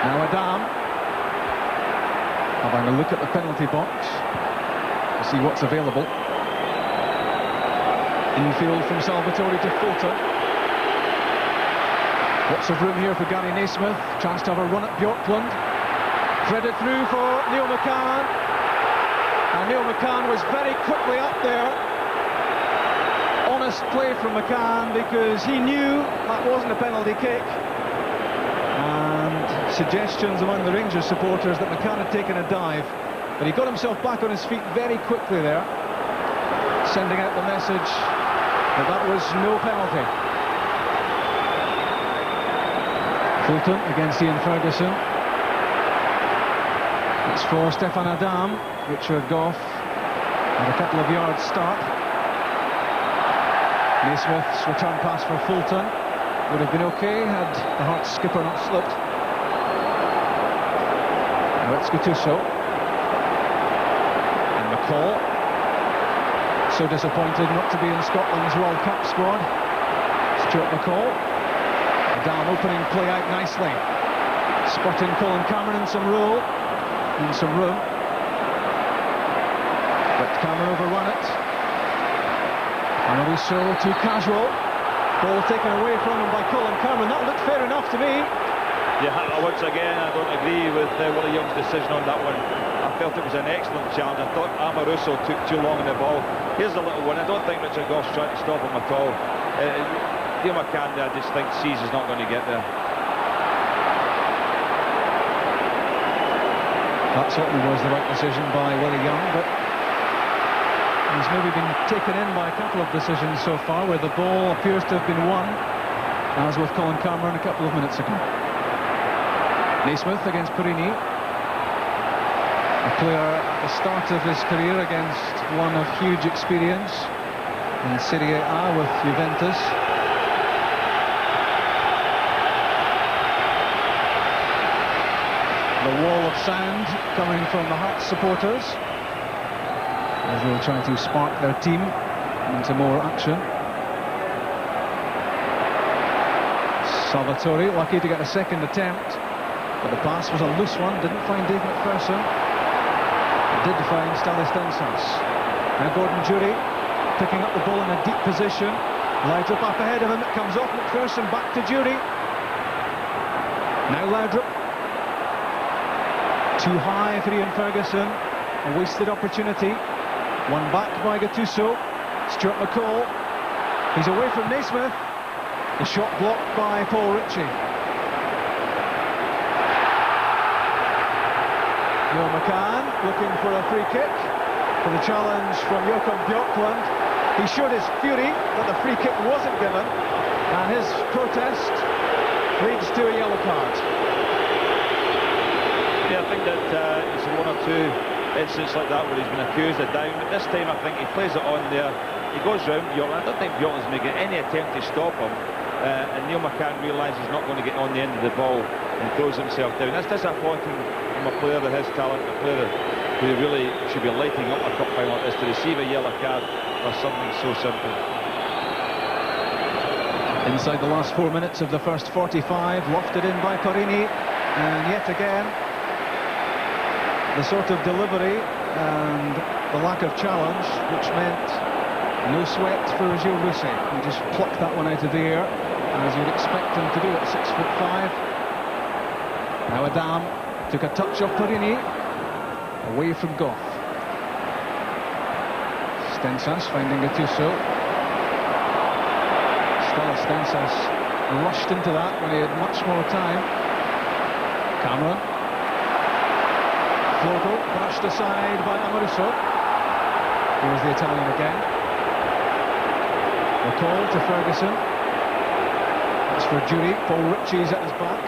Now Adam having a look at the penalty box to see what's available. Infield from Salvatore to Fulton. Lots of room here for Gary Naismith. Chance to have a run at Bjorklund. Threaded through for Neil McCann. And Neil McCann was very quickly up there. Honest play from McCann, because he knew that wasn't a penalty kick. And suggestions among the Rangers supporters that McCann had taken a dive. But he got himself back on his feet very quickly there, sending out the message that that was no penalty. Fulton against Ian Ferguson. It's for Stefan Adam. Richard Gough at a couple of yards start. Naismith's return pass for Fulton would have been okay had the Hearts skipper not slipped. Now it's Gattuso. And McCall. So disappointed not to be in Scotland's World Cup squad. Stuart McCall. Adam opening play out nicely. Spotting Colin Cameron in some room. But Cameron overrun it. Amoruso too casual. Ball taken away from him by Colin Cameron. That looked fair enough to me. Yeah, once again, I don't agree with Willie Young's decision on that one. I felt it was an excellent challenge. I thought Amoruso took too long on the ball. Here's a little one. I don't think Richard Gough's trying to stop him at all. Neil McCann, I just think sees he's not going to get there. That certainly was the right decision by Willie Young, but he's maybe been taken in by a couple of decisions so far where the ball appears to have been won, as with Colin Cameron a couple of minutes ago. Naismith against Perini. A player at the start of his career against one of huge experience in Serie A with Juventus. The wall of sound coming from the Hearts supporters as they'll try to spark their team into more action. Salvatore lucky to get a second attempt, but the pass was a loose one, didn't find Dave McPherson. It did find Stale Stensas. Now Gordon Jury picking up the ball in a deep position. Laudrup up ahead of him, it comes off McPherson, back to Jury. Now Laudrup. Too high for Ian Ferguson, a wasted opportunity. One back by Gattuso. Stuart McCall. He's away from Naismith. The shot blocked by Paul Ritchie. Neil McCann looking for a free kick for the challenge from Joachim Björklund. He showed his fury that the free kick wasn't given, and his protest leads to a yellow card. Yeah, I think that it's one or two incidents like that where he's been accused of down, but this time I think he plays it on there. He goes round Björklund. I don't think Björklund's making any attempt to stop him, and Neil McCann realises he's not going to get on the end of the ball and throws himself down. That's disappointing from a player of his talent, a player who really should be lighting up a cup final like this, to receive a yellow card for something so simple. Inside the last 4 minutes of the first 45, lofted in by Perini, and yet again the sort of delivery and the lack of challenge which meant no sweat for Gilles Rousset. He just plucked that one out of the air, as you'd expect him to do at 6'5". Now Adam took a touch off Perini, away from Gough. Stensas finding Gattuso. Still Stensas rushed into that when he had much more time. Cameron. Flogo brushed aside by Amoruso. Here's the Italian again. McCall to Ferguson. That's for Jury. Paul Ritchie's at his back.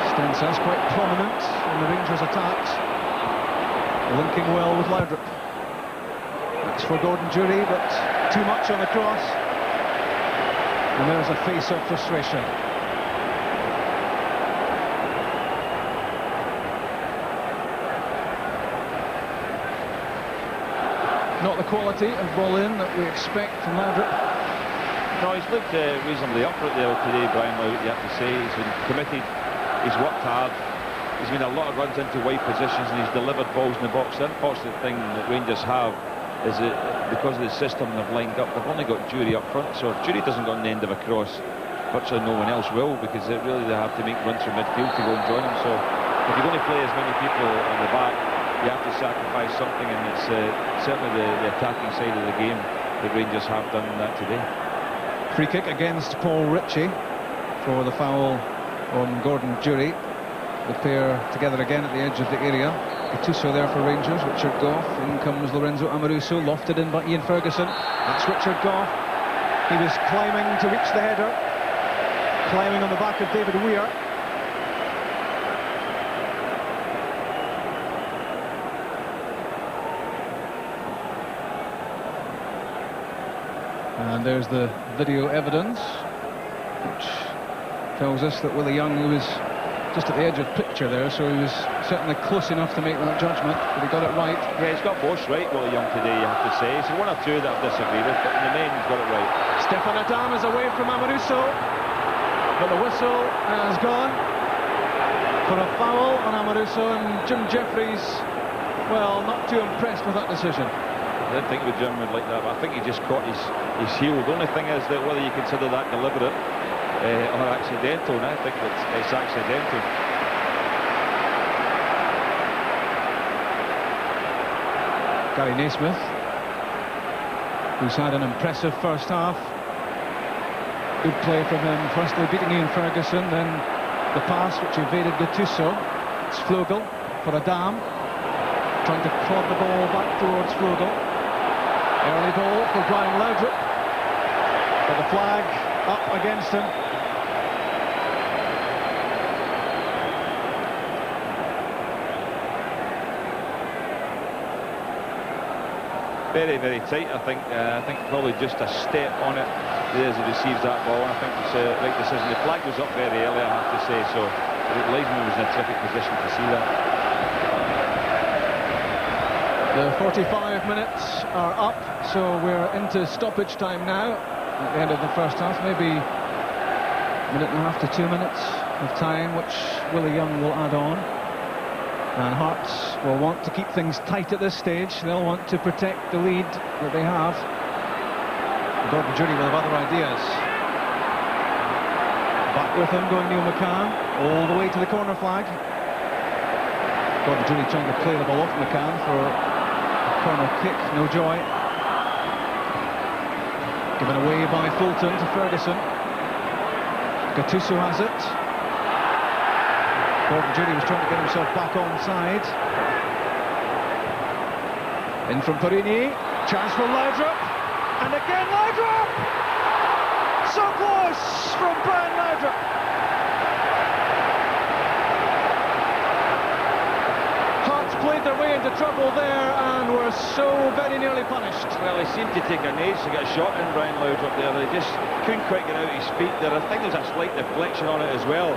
Stensas quite prominent in the Rangers' attacks, linking well with Laudrup. That's for Gordon Jury, but too much on the cross. And there's a face of frustration. Not the quality of ball in that we expect from Laudrup. No, he's looked reasonably upright there today, Brian Laudrup, you have to say. He's been committed, he's worked hard, he's made a lot of runs into wide positions, and he's delivered balls in the box. The unfortunate thing that Rangers have is that because of the system they've lined up, they've only got Jury up front, so if Jury doesn't go on the end of a cross, virtually no one else will, because they have to make runs from midfield to go and join him. So if you're going to play as many people on the back, you have to sacrifice something, and it's certainly the attacking side of the game that Rangers have done that today. Free kick against Paul Ritchie for the foul on Gordon Jury. The pair together again at the edge of the area. Gattuso there for Rangers. Richard Gough. In comes Lorenzo Amoruso, lofted in by Ian Ferguson. That's Richard Gough. He was climbing to reach the header, climbing on the back of David Weir. And there's the video evidence, which tells us that Willie Young, who was just at the edge of picture there, so he was certainly close enough to make that judgment, but he got it right. Yeah, he's got most right, Willie Young, today, you have to say. So one or two that I've disagreed with, but in the main, he's got it right. Stefan Adam is away from Amoruso, but the whistle has gone for a foul on Amoruso, and Jim Jeffries, well, not too impressed with that decision. I didn't think the Jim would like that, but I think he just caught his heel. The only thing is that whether you consider that deliberate or accidental, and I think it's accidental. Gary Naismith, who's had an impressive first half. Good play from him, firstly beating Ian Ferguson, then the pass which evaded Gattuso. It's Flugel for Adam, trying to prod the ball back towards Flugel. Early ball for Brian Laudrup, but the flag up against him. Very, very tight, I think. I think probably just a step on it as he receives that ball. And I think it's a right decision. The flag was up very early, I have to say, so Leisman was in a terrific position to see that. The 45 minutes are up, so we're into stoppage time now at the end of the first half. Maybe a minute and a half to 2 minutes of time, which Willie Young will add on. And Hearts will want to keep things tight at this stage. They'll want to protect the lead that they have. Gordon Jury will have other ideas. Back with him going Neil McCann, all the way to the corner flag. Gordon Jury trying to play the ball off McCann for a corner kick, no joy. Given away by Fulton to Ferguson. Gattuso has it. Gordon Jury was trying to get himself back onside. In from Perini, chance for Laudrup, and again Laudrup! So close from Brian Laudrup. Hearts played their way into trouble there and were so very nearly punished. Well, he seemed to take an ace to get a shot in Brian Laudrup there. They just couldn't quite get out his feet there. I think there's a slight deflection on it as well.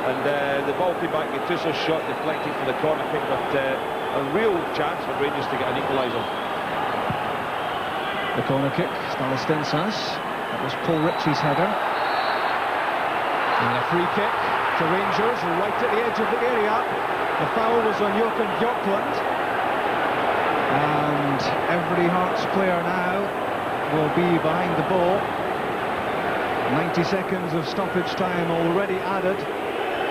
And the ball came back, Gattuso's shot deflected for the corner kick, but a real chance for Rangers to get an equaliser. The corner kick, Stanis Stensas. That was Paul Ritchie's header. And a free kick to Rangers, right at the edge of the area. The foul was on Joachim Björklund. And every Hearts player now will be behind the ball. 90 seconds of stoppage time already added.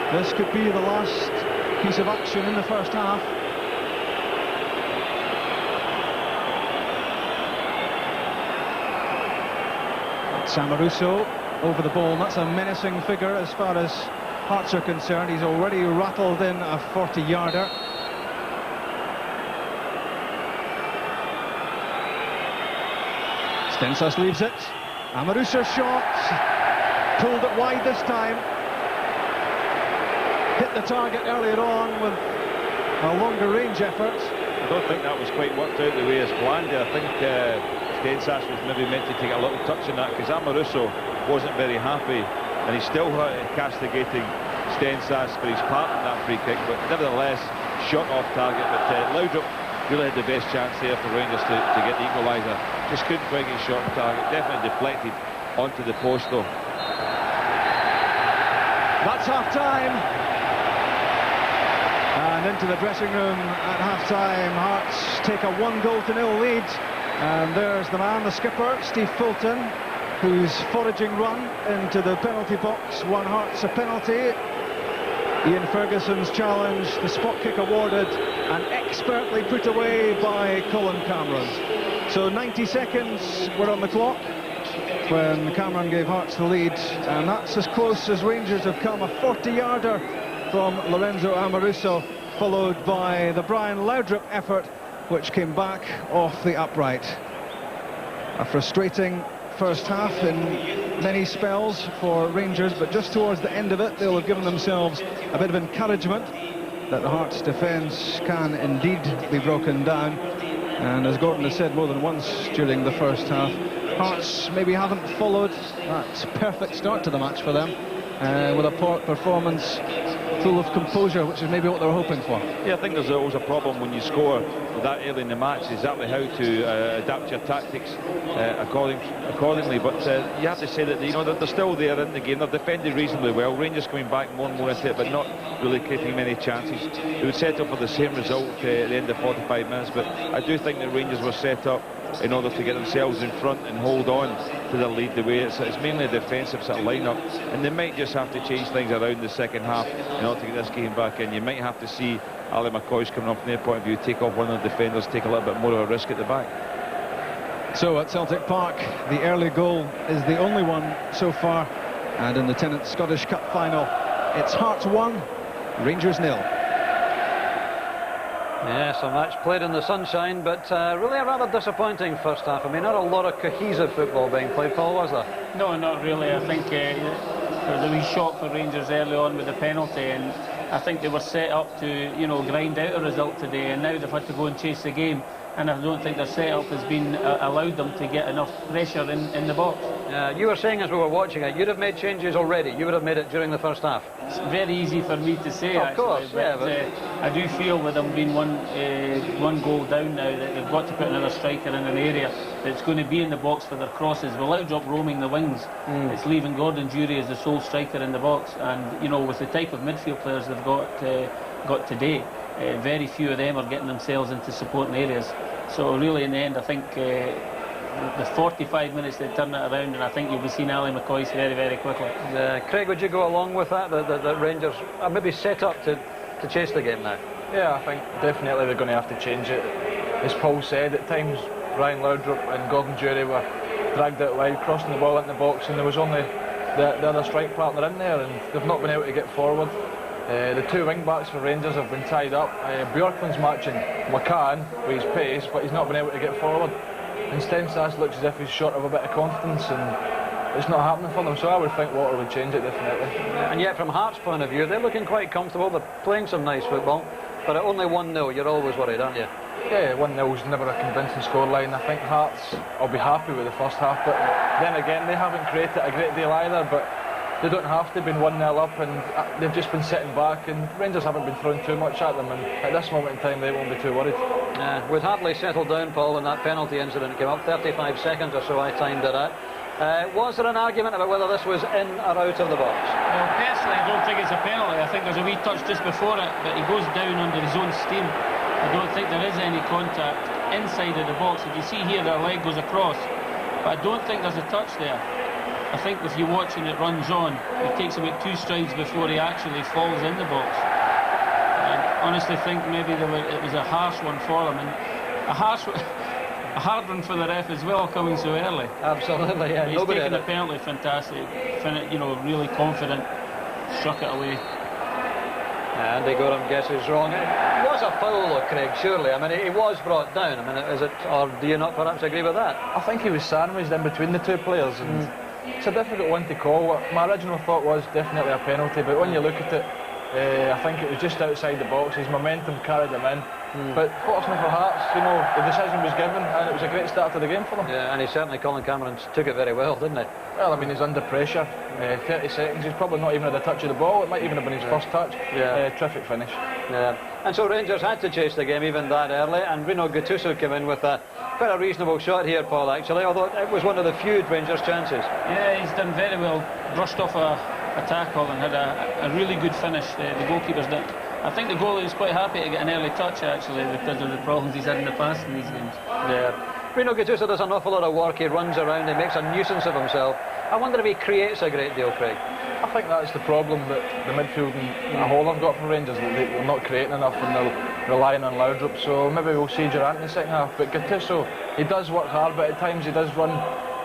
This could be the last piece of action in the first half. Amoruso over the ball, and that's a menacing figure as far as Hearts are concerned. He's already rattled in a 40-yarder. Stensas leaves it. Amoruso shot, pulled it wide this time. Hit the target earlier on with a longer range effort. I don't think that was quite worked out the way as planned. I think Stensas was maybe meant to take a little touch on that, because Amoruso wasn't very happy, and he's still castigating Stensas for his part in that free kick, but nevertheless shot off target. But Laudrup really had the best chance there for Rangers to get the equaliser. Just couldn't quite get shot on target. Definitely deflected onto the post though. That's half-time. And into the dressing room at half-time. Hearts take a 1-0 lead. And there's the man, the skipper, Steve Fulton, whose foraging run into the penalty box won Hearts a penalty. Ian Ferguson's challenge, the spot kick awarded, and expertly put away by Colin Cameron. So 90 seconds were on the clock when Cameron gave Hearts the lead, and that's as close as Rangers have come. A 40-yarder from Lorenzo Amoruso. followed by the Brian Laudrup effort, which came back off the upright. A frustrating first half in many spells for Rangers, but just towards the end of it they'll have given themselves a bit of encouragement that the Hearts' defence can indeed be broken down. And as Gordon has said more than once during the first half, Hearts maybe haven't followed that perfect start to the match for them, with a poor performance full of composure, which is maybe what they're hoping for. Yeah, I think there's always a problem when you score that early in the match, exactly how to adapt your tactics accordingly. But you have to say that, you know, they're still there in the game. They've defended reasonably well. Rangers coming back more and more into it, but not really creating many chances. They would set up for the same result at the end of 45 minutes, but I do think that Rangers were set up in order to get themselves in front and hold on to the lead the way it's mainly a defensive sort of line-up, and they might just have to change things around the second half in order to get this game back in. You might have to see Ali McCoist coming up from their point of view, take off one of the defenders, take a little bit more of a risk at the back. So at Celtic Park, the early goal is the only one so far, and in the Tennent Scottish Cup final, it's Hearts 1, Rangers 0. Yes, a match played in the sunshine, but really a rather disappointing first half. I mean, not a lot of cohesive football being played, Paul, was there? No, not really. I think there was a wee shock for Rangers early on with the penalty, and I think they were set up to, you know, grind out a result today, and now they've had to go and chase the game, and I don't think their set-up has been allowed them to get enough pressure in the box. You were saying as we were watching it, you'd have made changes already. You would have made it during the first half. It's very easy for me to say, of course, actually, but, yeah, I do feel with them being one goal down now that they've got to put another striker in an area that's going to be in the box for their crosses. Without drop roaming the wings, it's leaving Gordon Jury as the sole striker in the box, and you know, with the type of midfield players they've got today, very few of them are getting themselves into supporting areas. So really in the end I think the 45 minutes they turn it around, and I think you'll be seeing Ali McCoist very, very quickly. Craig, would you go along with that, that Rangers are maybe set up to chase the game now? Yeah, I think definitely they're going to have to change it. As Paul said, at times Brian Laudrup and Gordon Jury were dragged out wide, crossing the ball into the box, and there was only the other strike partner in there, and they've not been able to get forward. The two wing backs for Rangers have been tied up. Bjorklund's matching McCann with his pace, but he's not been able to get forward. And Stensas looks as if he's short of a bit of confidence, and it's not happening for them. So I would think Water would change it, definitely. And yet from Hearts' point of view, they're looking quite comfortable. They're playing some nice football, but at only 1-0, you're always worried, aren't you? Yeah, 1-0 is never a convincing scoreline. I think Hearts will be happy with the first half, but then again, they haven't created a great deal either. But they don't have to. Been 1-0 up, and they've just been sitting back, and Rangers haven't been throwing too much at them, and at this moment in time they won't be too worried. We'd hardly settled down, Paul, when that penalty incident came up. 35 seconds or so I timed it at. Was there an argument about whether this was in or out of the box? Well, personally I don't think it's a penalty. I think there's a wee touch just before it, but he goes down under his own steam. I don't think there is any contact inside of the box. If you see here, their leg goes across, but I don't think there's a touch there. I think if you're watching it runs on, he takes about 2 strides before he actually falls in the box. I honestly think maybe it was a harsh one for them, and a hard one for the ref as well, coming so early. Absolutely, yeah. He's taken the penalty, fantastic. You know, really confident, struck it away. Andy Gorham guesses wrong. It was a foul though, Craig, surely. I mean, he was brought down. I mean, is it, or do you not perhaps agree with that? I think he was sandwiched in between the two players, and it's a difficult one to call. My original thought was definitely a penalty, but when you look at it, I think it was just outside the box. His momentum carried him in. But fortunately for Hearts, you know, the decision was given, and it was a great start to the game for them. Yeah, and Colin Cameron took it very well, didn't he? Well, I mean, he's under pressure. 30 seconds, he's probably not even had a touch of the ball. It might even have been his first touch. Terrific finish. Yeah. And so Rangers had to chase the game even that early, and Rino Gattuso came in with quite a reasonable shot here, Paul, actually, although it was one of the few Rangers chances. Yeah, he's done very well. Brushed off a tackle and had a really good finish. The goalkeeper's done. I think the goalie was quite happy to get an early touch, actually, because of the problems he's had in the past in these games. Yeah. Rino Gattuso does an awful lot of work. He runs around, he makes a nuisance of himself. I wonder if he creates a great deal, Craig. I think that's the problem that the midfield and the whole have got for Rangers, that they're not creating enough and they're relying on Laudrup. So maybe we'll see Durant in the second half. But Gattuso, he does work hard, but at times he does run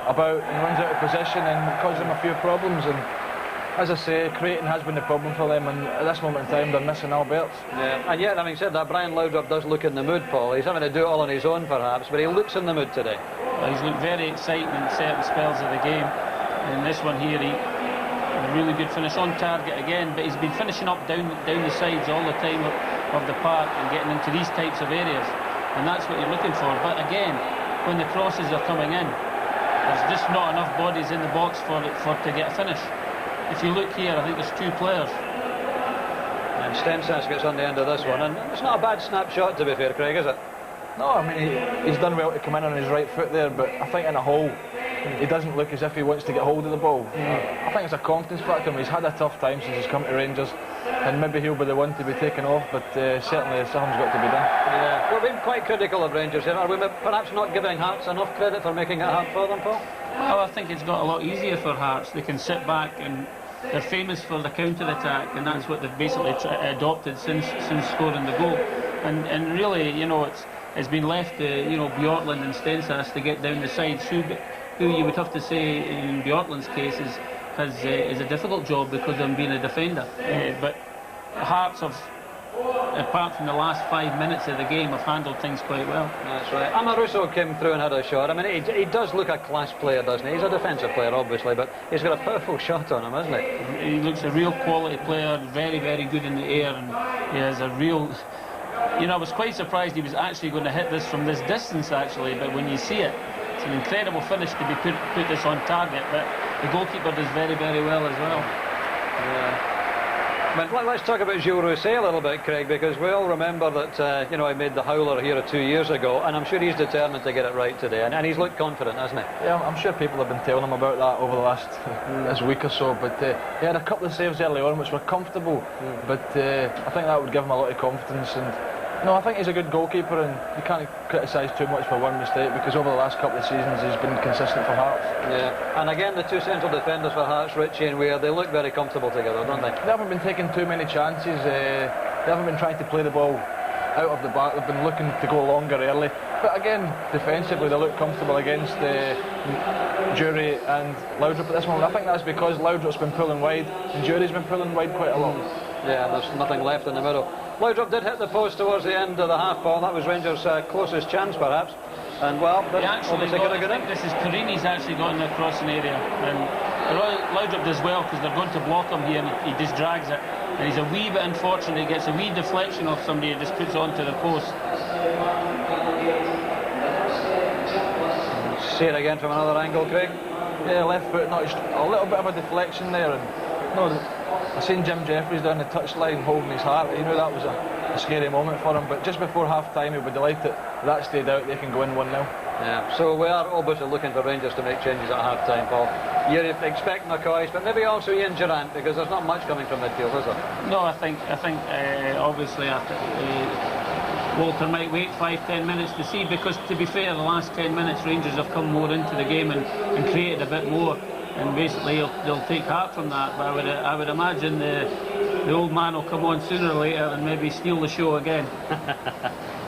about and runs out of position, and it causes him a few problems. And as I say, creating has been the problem for them, and at this moment in time they're missing Alberts. Yeah, and yet, having said that, Brian Laudrup does look in the mood, Paul. He's having to do it all on his own, perhaps, but he looks in the mood today. Well, he's looked very exciting in certain spells of the game. In this one here, a really good finish on target again, but he's been finishing up down the sides all the time of the park and getting into these types of areas, and that's what you're looking for. But again, when the crosses are coming in, there's just not enough bodies in the box for to get a finish. If you look here, I think there's 2 players. And Stensas gets on the end of this one, and it's not a bad snapshot, to be fair, Craig, is it? No, I mean, he's done well to come in on his right foot there, but I think in a hole, he doesn't look as if he wants to get hold of the ball. I think it's a confidence factor. He's had a tough time since he's come to Rangers, and maybe he'll be the one to be taken off, but certainly something's got to be done. Yeah, we've been quite critical of Rangers here. Are we perhaps not giving Hearts enough credit for making it hard for them, Paul? Well, I think it's got a lot easier for Hearts. They can sit back, and they're famous for the counter-attack, and that's what they've basically adopted since scoring the goal. And really, you know, it's been left to, you know, Bjorklund and Stensas to get down the sides, who you would have to say in Bjorklund's case is a difficult job because of him being a defender. But Hearts have, apart from the last 5 minutes of the game, have handled things quite well. That's right. Amaruso came through and had a shot. I mean, he does look a class player, doesn't he? He's a defensive player, obviously, but he's got a powerful shot on him, hasn't he? He looks a real quality player, very, very good in the air, and he has a real... You know, I was quite surprised he was actually going to hit this from this distance, actually, but when you see it, it's an incredible finish to be put this on target, but the goalkeeper does very, very well as well. Yeah. But let's talk about Gilles Rousset a little bit, Craig, because we all remember that, you know, he made the howler here 2 years ago, and I'm sure he's determined to get it right today, and he's looked confident, hasn't he? Yeah, I'm sure people have been telling him about that over the last this week or so, but he had a couple of saves early on which were comfortable, but I think that would give him a lot of confidence. And no, I think he's a good goalkeeper, and you can't criticise too much for one mistake, because over the last couple of seasons he's been consistent for Hearts. Yeah, and again the 2 central defenders for Hearts, Ritchie and Weir, they look very comfortable together, don't they? They haven't been taking too many chances, they haven't been trying to play the ball out of the back, they've been looking to go longer early. But again, defensively they look comfortable against Jury and Laudrup at this moment. I think that's because Laudrup's been pulling wide and Jury's been pulling wide quite a lot. Yeah, there's nothing left in the middle. Laudrup did hit the post towards the end of the half ball. That was Rangers' closest chance, perhaps. And well, I think this is Perini's actually got in the crossing area, and Laudrup does well because they're going to block him here, and he just drags it. And he's a wee bit unfortunate. He gets a wee deflection off somebody and just puts it onto the post. See it again from another angle, Craig. Yeah, left foot, not a little bit of a deflection there. And no, I seen Jim Jeffries down the touchline holding his heart. He knew that was a scary moment for him, but just before half-time he'll be delighted that stayed out. They can go in 1-0. Yeah, so we are obviously looking for Rangers to make changes at half-time, Paul. You're expecting McCoist, but maybe also Ian Durrant, because there's not much coming from midfield, is there? No, I think obviously Walter might wait 5-10 minutes to see, because to be fair, the last 10 minutes Rangers have come more into the game and created a bit more, and basically they'll take heart from that. But I would imagine the old man will come on sooner or later and maybe steal the show again.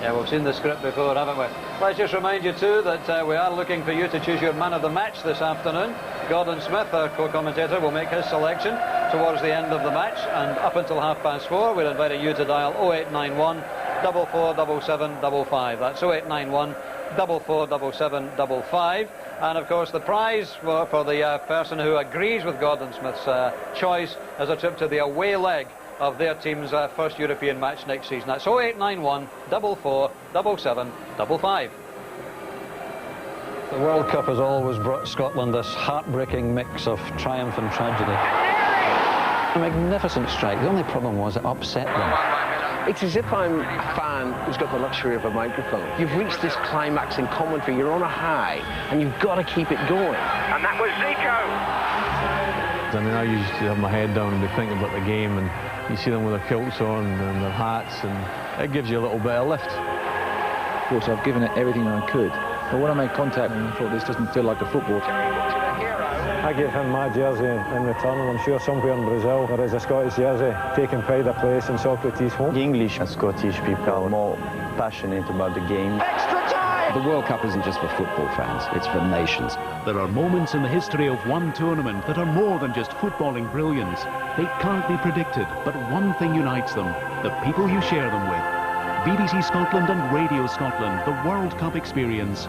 Yeah, we've seen the script before, haven't we? Let's just remind you too that we are looking for you to choose your man of the match this afternoon. Gordon Smith, our co-commentator, will make his selection towards the end of the match, and up until 4:30 we're inviting you to dial 0891 447755. That's 0891 447755. And of course the prize for the person who agrees with Gordon Smith's choice is a trip to the away leg of their team's first European match next season. That's 0891 447755. The World Cup has always brought Scotland this heartbreaking mix of triumph and tragedy. A magnificent strike. The only problem was it upset them. It's as if I'm a fan who's got the luxury of a microphone. You've reached this climax in commentary, you're on a high, and you've got to keep it going. And that was Zico! I mean, I used to have my head down and be thinking about the game, and you see them with their kilts on and their hats, and it gives you a little bit of lift. Of course, I've given it everything I could, but when I made contact, I thought this doesn't feel like a football. I gave him my jersey in return, and I'm sure somewhere in Brazil there is a Scottish jersey taking pride of place in Socrates' home. The English and Scottish people are more passionate about the game. Extra time! The World Cup isn't just for football fans, it's for nations. There are moments in the history of one tournament that are more than just footballing brilliance. They can't be predicted, but one thing unites them: the people you share them with. BBC Scotland and Radio Scotland, the World Cup experience.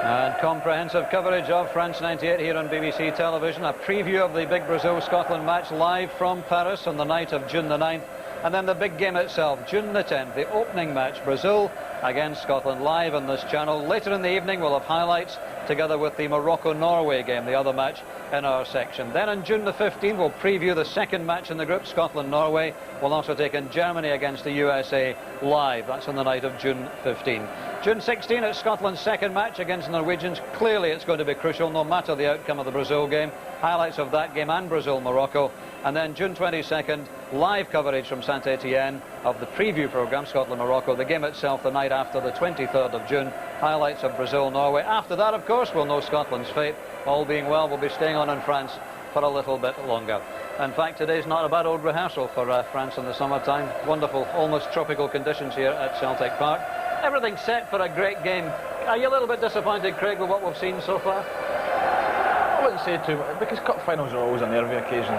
And comprehensive coverage of France 98 here on BBC television. A preview of the big Brazil-Scotland match live from Paris on the night of June the 9th. And then the big game itself, June the 10th, the opening match, Brazil against Scotland, live on this channel. Later in the evening we'll have highlights together with the Morocco-Norway game, the other match in our section. Then on June the 15th we'll preview the second match in the group, Scotland-Norway. We'll also take in Germany against the USA live. That's on the night of June 15. June 16, it's Scotland's second match against the Norwegians. Clearly it's going to be crucial no matter the outcome of the Brazil game. Highlights of that game and Brazil-Morocco. And then June 22nd, live coverage from Saint-Etienne of the preview programme, Scotland-Morocco. The game itself the night after, the 23rd of June. Highlights of Brazil-Norway. After that, of course, we'll know Scotland's fate. All being well, we'll be staying on in France for a little bit longer. In fact, today's not a bad old rehearsal for France in the summertime. Wonderful, almost tropical conditions here at Celtic Park. Everything's set for a great game. Are you a little bit disappointed, Craig, with what we've seen so far? I wouldn't say too much, because cup finals are always a nervy occasion.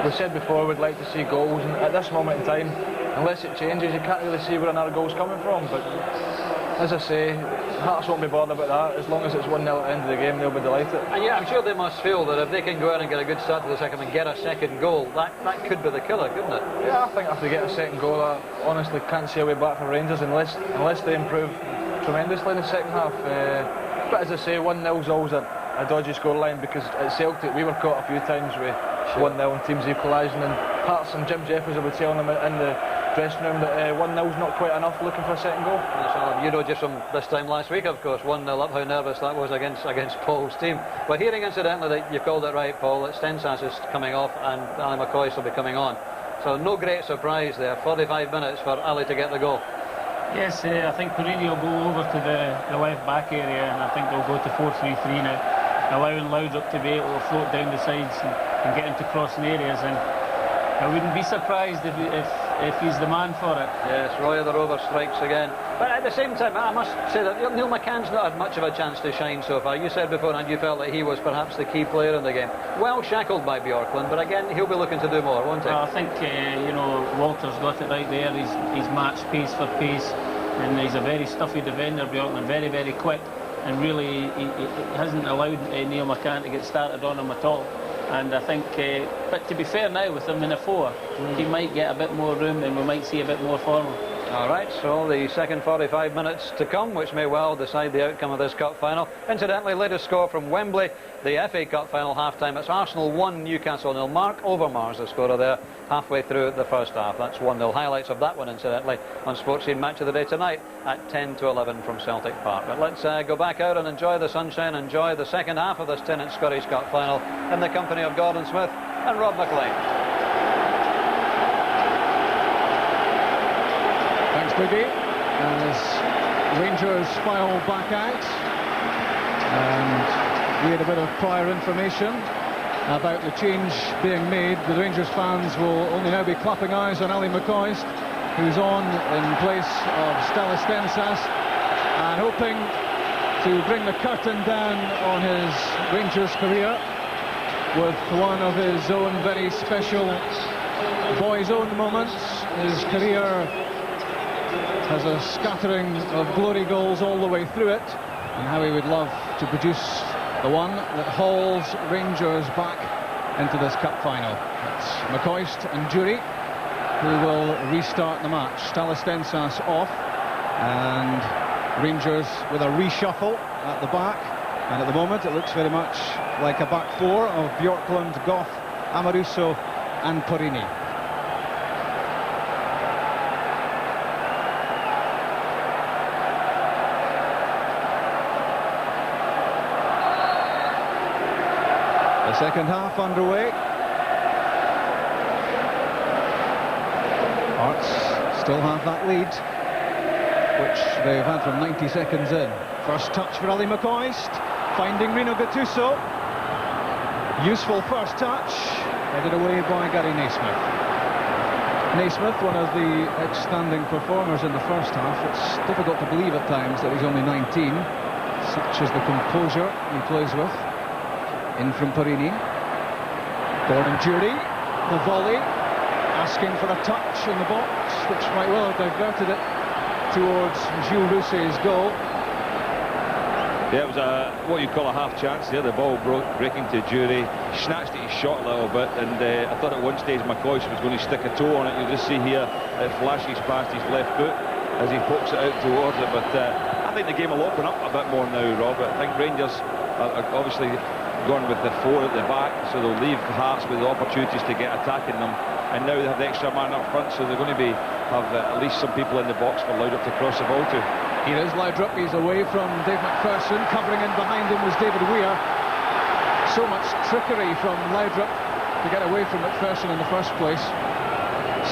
We said before we'd like to see goals, and at this moment in time, unless it changes, you can't really see where another goal's coming from. But as I say, Hearts won't be bothered about that. As long as it's 1-0 at the end of the game, they'll be delighted. And yeah, I'm sure they must feel that if they can go out and get a good start to the second and get a second goal, that could be the killer, couldn't it? Yeah, I think if they get a second goal, I honestly can't see a way back for Rangers unless they improve tremendously in the second half. But as I say, 1-0's always a dodgy scoreline, because at Celtic we were caught a few times with 1-0 and teams equalising, and Hearts and Jim Jeffers will be telling them in the dressing room that 1-0's not quite enough, looking for a second goal. You know, just from this time last week, of course, 1-0 up, how nervous that was against Paul's team. But hearing incidentally that you called it right, Paul, that Stensas is coming off and Ali McCoist will be coming on. So no great surprise there. 45 minutes for Ali to get the goal. Yes, I think Perini will go over to the left back area, and I think they'll go to 4-3-3 now, allowing Laudrup to be able to float down the sides and get into crossing areas. And I wouldn't be surprised if he's the man for it. Yes, Roy of the Rovers strikes again. But at the same time, I must say that Neil McCann's not had much of a chance to shine so far. You said before, and you felt that he was perhaps the key player in the game. Well shackled by Bjorklund, but again, he'll be looking to do more, won't he? Well, I think, you know, Walter's got it right there. He's matched pace for pace, and he's a very stuffy defender, Bjorklund, very, very quick. And really, he hasn't allowed Neil McCann to get started on him at all. And I think, but to be fair now, with him in a 4, he might get a bit more room and we might see a bit more form. All right, so the second 45 minutes to come, which may well decide the outcome of this cup final. Incidentally, latest score from Wembley, the FA Cup final half-time. It's Arsenal 1, Newcastle 0. Mark Overmars, the scorer there, halfway through the first half. That's 1-0. Highlights of that one, incidentally, on Sports Scene Match of the Day tonight at 10 to 11 from Celtic Park. But let's go back out and enjoy the sunshine, enjoy the second half of this Tennent Scottish Cup final in the company of Gordon Smith and Rob McLean. Thanks, Biggie. As Rangers file back out, and we had a bit of prior information about the change being made. The Rangers fans will only now be clapping eyes on Ali McCoist, who's on in place of Stella Stensas, and hoping to bring the curtain down on his Rangers career with one of his own very special boy's own moments. His career has a scattering of glory goals all the way through it, and how he would love to produce the one that hauls Rangers back into this cup final. It's McCoist and Jury who will restart the match. Stella Stensas off, and Rangers with a reshuffle at the back, and at the moment it looks very much like a back 4 of Bjorklund, Goff, Amoruso and Perini. Second half underway. Hearts still have that lead, which they've had from 90 seconds in. First touch for Ali McCoist, finding Rino Gattuso. Useful first touch, headed away by Gary Naismith. Naismith, one of the outstanding performers in the first half. It's difficult to believe at times that he's only 19. Such is the composure he plays with. In from Perini. Gordon Jury, the volley, asking for a touch in the box, which might well have diverted it towards Gilles Rousset's goal. Yeah, it was what you call a half chance there. The ball breaking to Jury, snatched at his shot a little bit, and I thought at one stage McCoist was going to stick a toe on it. You'll just see here it flashes past his left foot as he pokes it out towards it. But I think the game will open up a bit more now, Rob. I think Rangers are obviously gone with the 4 at the back, so they'll leave Hearts with the opportunities to get attacking them. And now they have the extra man up front, so they're going to have at least some people in the box for Laudrup to cross the ball to. Here is Laudrup, he's away from Dave McPherson, covering in behind him was David Weir. So much trickery from Laudrup to get away from McPherson in the first place.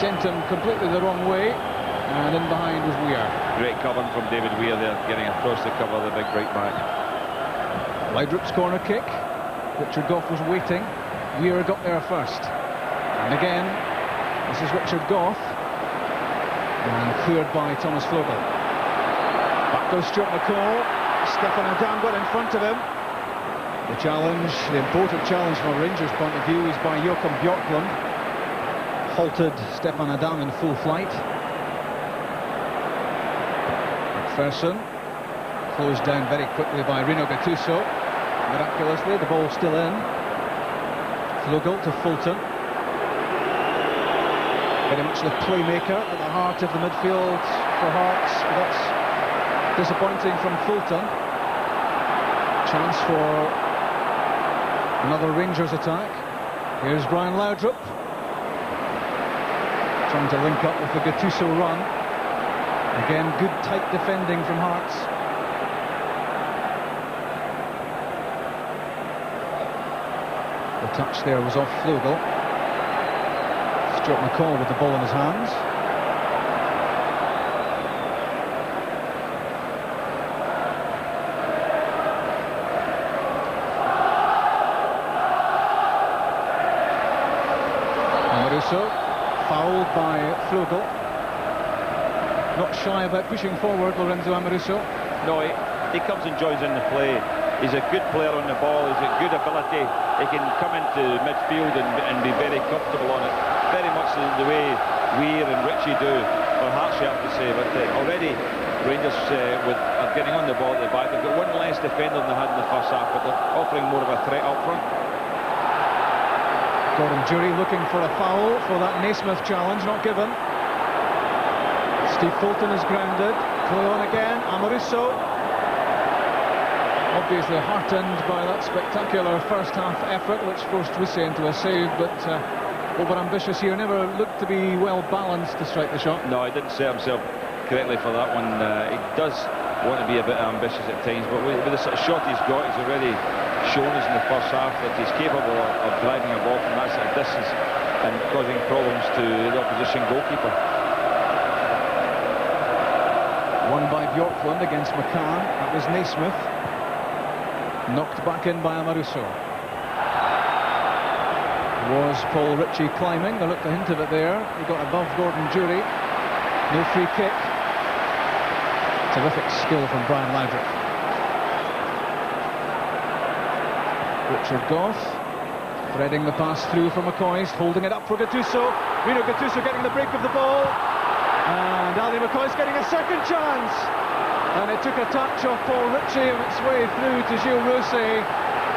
Sent him completely the wrong way, and in behind was Weir. Great covering from David Weir there, getting across the cover of the big right back. Laudrup's corner kick. Richard Gough was waiting. Weir got there first. And again, this is Richard Gough. And cleared by Thomas Vogel. Back goes Stuart McCall. Stefan Adam got in front of him. The challenge, the important challenge from a Rangers point of view, is by Joachim Bjorklund. Halted Stefan Adam in full flight. McPherson closed down very quickly by Rino Gattuso. Miraculously, the ball still in. Vogel to Fulton. Very much the playmaker at the heart of the midfield for Hearts. But that's disappointing from Fulton. Chance for another Rangers attack. Here's Brian Laudrup. Trying to link up with the Gattuso run. Again, good tight defending from Hearts. The touch there was off Vogel. Stuart McCall with the ball in his hands. Amoruso, fouled by Vogel. Not shy about pushing forward, Lorenzo Amoruso. No, he comes and joins in the play. He's a good player on the ball. He's a good ability. He can come into midfield and be very comfortable on it. Very much the way Weir and Ritchie do. For Hearts, you have to say. But already Rangers are getting on the ball at the back. They've got one less defender than they had in the first half, but they're offering more of a threat up front. Gordon Jury looking for a foul for that Naismith challenge, not given. Steve Fulton is grounded. Play on again. Amoruso. Obviously heartened by that spectacular first half effort, which forced Rousset into a save, but over-ambitious here, never looked to be well balanced to strike the shot. No, he didn't set himself correctly for that one. He does want to be a bit ambitious at times, but with the sort of shot he's got, he's already shown us in the first half that he's capable of driving a ball from that sort of distance and causing problems to the opposition goalkeeper. Won by Bjorklund against McCann. That was Naismith. Knocked back in by Amoruso. Was Paul Ritchie climbing? There looked a hint of it there. He got above Gordon Jury. No free kick. Terrific skill from Brian Laudrup. Richard Gough threading the pass through for McCoist, holding it up for Gattuso. Rino Gattuso getting the break of the ball. And Ali McCoist getting a second chance. And it took a touch off Paul Ritchie on its way through to Gilles Rousset.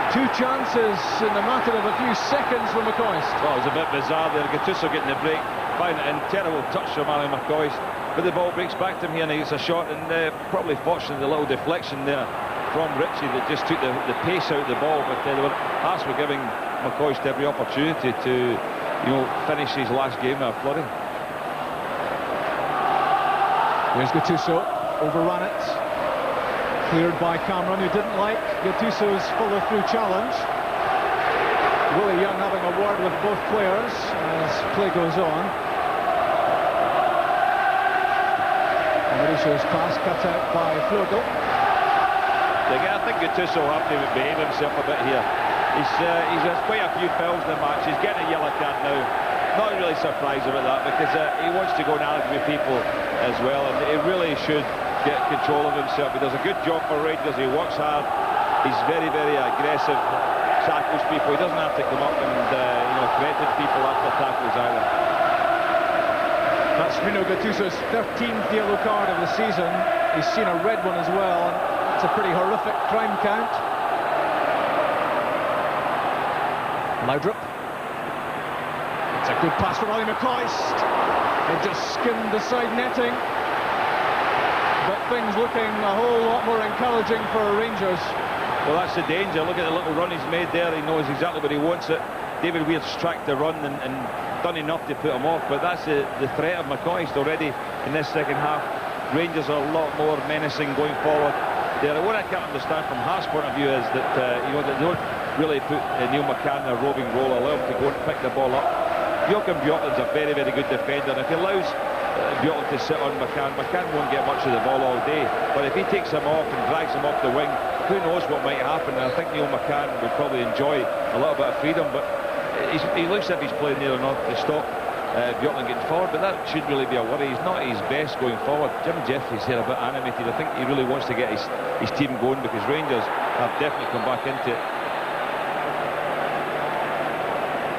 Two chances in the matter of a few seconds for McCoist. Well, it was a bit bizarre there. Gattuso getting the break. Fine and terrible touch from Ali McCoist. But the ball breaks back to him here and he gets a shot. And probably fortunately the little deflection there from Ritchie that just took the pace out of the ball. But Hearts were giving McCoist every opportunity to, finish his last game at Flooding. Here's Gattuso. Overrun it. Cleared by Cameron, who didn't like Gattuso's follow-through challenge. Willie Young having a word with both players as play goes on. Amoruso's pass cut out by Vogel. I think Gattuso will have to behave himself a bit here. He's had quite a few fouls in the match. He's getting a yellow card now. not really surprised about that, because he wants to go and argue with people as well, and he really should get control of himself. He does a good job for Rangers. He works hard. He's very, very aggressive. Tackles people. He doesn't have to come up and threaten people after tackles either. That's Rino Gattuso's 13th yellow card of the season. He's seen a red one as well. It's a pretty horrific crime count. Laudrup. It's a good pass from Ali McCoist. It just skimmed the side netting. But things looking a whole lot more encouraging for Rangers. Well, that's the danger. Look at the little run he's made there. He knows exactly where he wants it. David Weir's tracked the run and done enough to put him off, but that's the threat of McCoist already in this second half. Rangers are a lot more menacing going forward there. What I can't understand from Hearts' point of view is that they don't really put Neil McCann in a roving role, allow him to go and pick the ball up. Joachim Bjorkland's a very, very good defender, and if he allows Bjorkland to sit on McCann won't get much of the ball all day, but if he takes him off and drags him off the wing, who knows what might happen. And I think Neil McCann would probably enjoy a little bit of freedom, but he looks as if he's playing near enough to stop Bjorkland getting forward, but that shouldn't really be a worry. He's not at his best going forward. Jim Jeffries here a bit animated. I think he really wants to get his team going, because Rangers have definitely come back into it.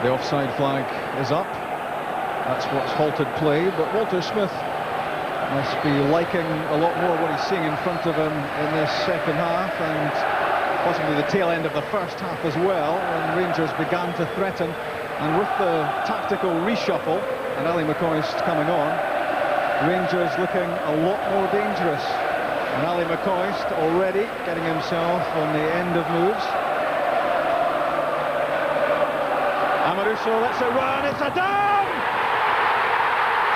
The offside flag is up. That's what's halted play, but Walter Smith must be liking a lot more what he's seeing in front of him in this second half, and possibly the tail end of the first half as well, when Rangers began to threaten. And with the tactical reshuffle and Ali McCoist coming on, Rangers looking a lot more dangerous. And Ali McCoist already getting himself on the end of moves. Amoruso lets it run, it's Adam!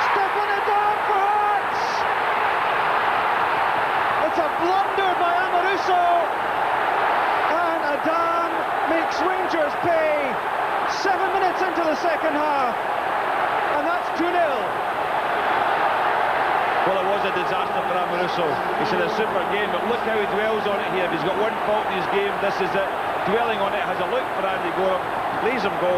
Stefan Adam for Hearts! It's a blunder by Amoruso, and Adam makes Rangers pay 7 minutes into the second half, and that's 2-0. Well, it was a disaster for Amoruso. He's had a super game, but look how he dwells on it here. He's got one fault in his game, this is it. Dwelling on it, has a look for Andy Gorham, leaves him go.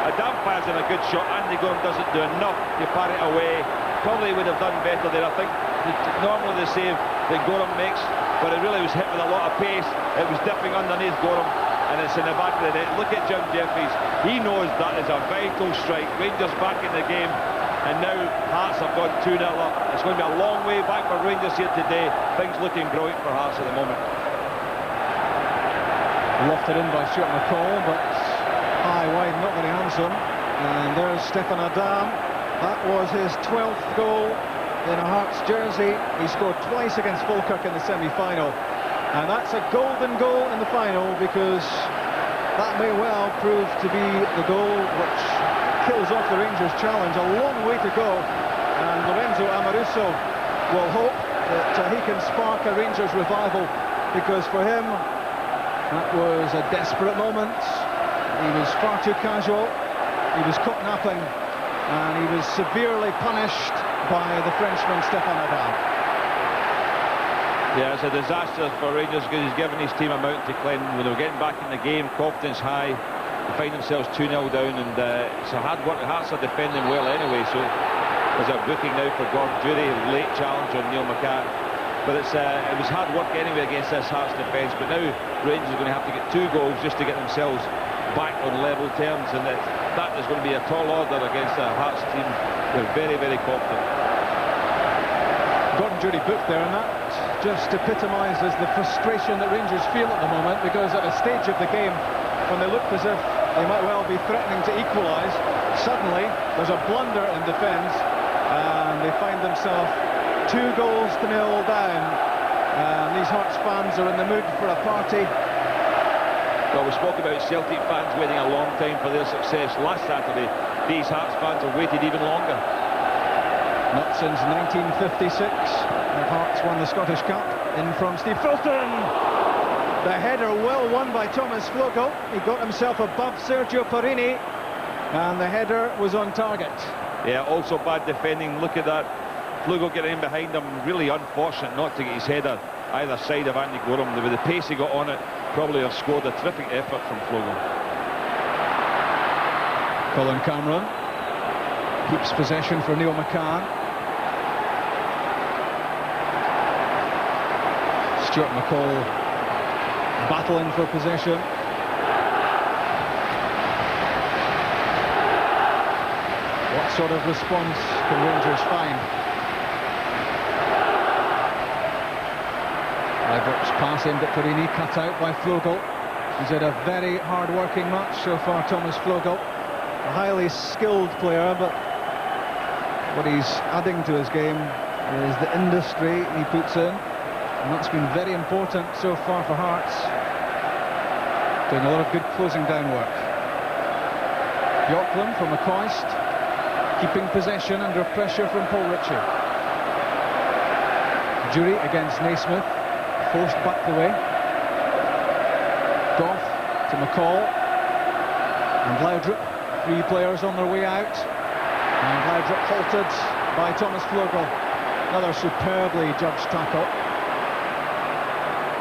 Adam fires in a good shot. Andy Gorham doesn't do enough to pat it away. Probably would have done better there. I think normally the save that Gorham makes, but it really was hit with a lot of pace. It was dipping underneath Gorham, and it's in the back of the net. Look at Jim Jeffries. He knows that is a vital strike. Rangers back in the game, and now Hearts have gone 2-0 up. It's going to be a long way back for Rangers here today. Things looking brilliant for Hearts at the moment. Lofted in by Stuart McCall, but high, wide, not very handsome. And there's Stefan Adam. That was his 12th goal in a Hearts jersey. He scored twice against Falkirk in the semi-final. And that's a golden goal in the final, because that may well prove to be the goal which kills off the Rangers challenge. A long way to go. And Lorenzo Amoruso will hope that he can spark a Rangers revival, because for him, that was a desperate moment. He was far too casual, he was caught napping, and he was severely punished by the Frenchman Stefan Adam. Yeah, it's a disaster for Rangers, because he's given his team a mountain to climb. When they were getting back in the game, confidence high, they find themselves 2-0 down, and it's a hard work. The Hearts are defending well anyway, so there's a booking now for Gordon Durie, late challenge on Neil McCann. But it was hard work anyway against this Hearts defence, but now Rangers are going to have to get 2 goals just to get themselves back on level terms, and that is going to be a tall order against a Hearts team. They're very, very confident. Gordon Durie booked there, and that just epitomises the frustration that Rangers feel at the moment, because at a stage of the game when they looked as if they might well be threatening to equalise, suddenly there's a blunder in defence, and they find themselves 2 goals to 0 down, and these Hearts fans are in the mood for a party. Well, we spoke about Celtic fans waiting a long time for their success last Saturday. These Hearts fans have waited even longer. Not since 1956 when Hearts won the Scottish Cup. In from Steve Fulton. The header well won by Thomas Flogo. He got himself above Sergio Parini, and the header was on target. Yeah, also bad defending. Look at that. Flogo getting in behind him, really unfortunate not to get his header either side of Andy Gorham. With the pace he got on it, probably have scored a terrific effort from Flogo. Colin Cameron Keeps possession for Neil McCann. Stuart McCall battling for possession. What sort of response can Rangers find? Ibrox pass aimed at Perini, cut out by Flogel. He's had a very hard-working match so far, Thomas Flogel. A highly skilled player, but what he's adding to his game is the industry he puts in, and that's been very important so far for Hearts. Doing a lot of good closing down work. Bjorklund for McCoist, keeping possession under pressure from Paul Ritchie. Jury against Naismith, forced back the way. Goff to McCall and Laudrup, 3 players on their way out, and Laudrup halted by Thomas Flogel. Another superbly judged tackle.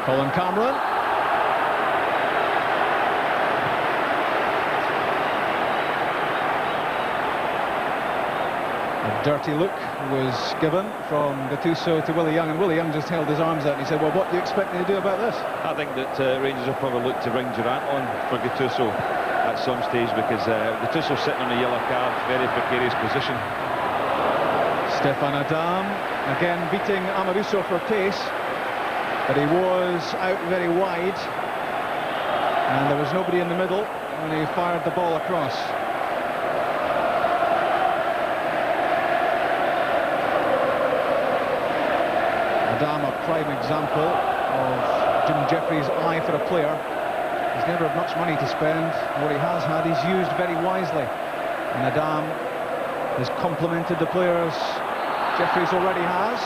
Colin Cameron. A dirty look was given from Gattuso to Willie Young, and Willie Young just held his arms out and he said, well, what do you expect me to do about this? I think that Rangers will probably look to bring Durant on for Gattuso at some stage, because Gattuso's sitting on a yellow card, very precarious position. Stefan Adam again beating Amoruso for pace, but he was out very wide and there was nobody in the middle when he fired the ball across. Adam, a prime example of Jim Jeffries' eye for a player. He's never had much money to spend. What he has had, he's used very wisely. And Adam has complemented the players Jeffries already has.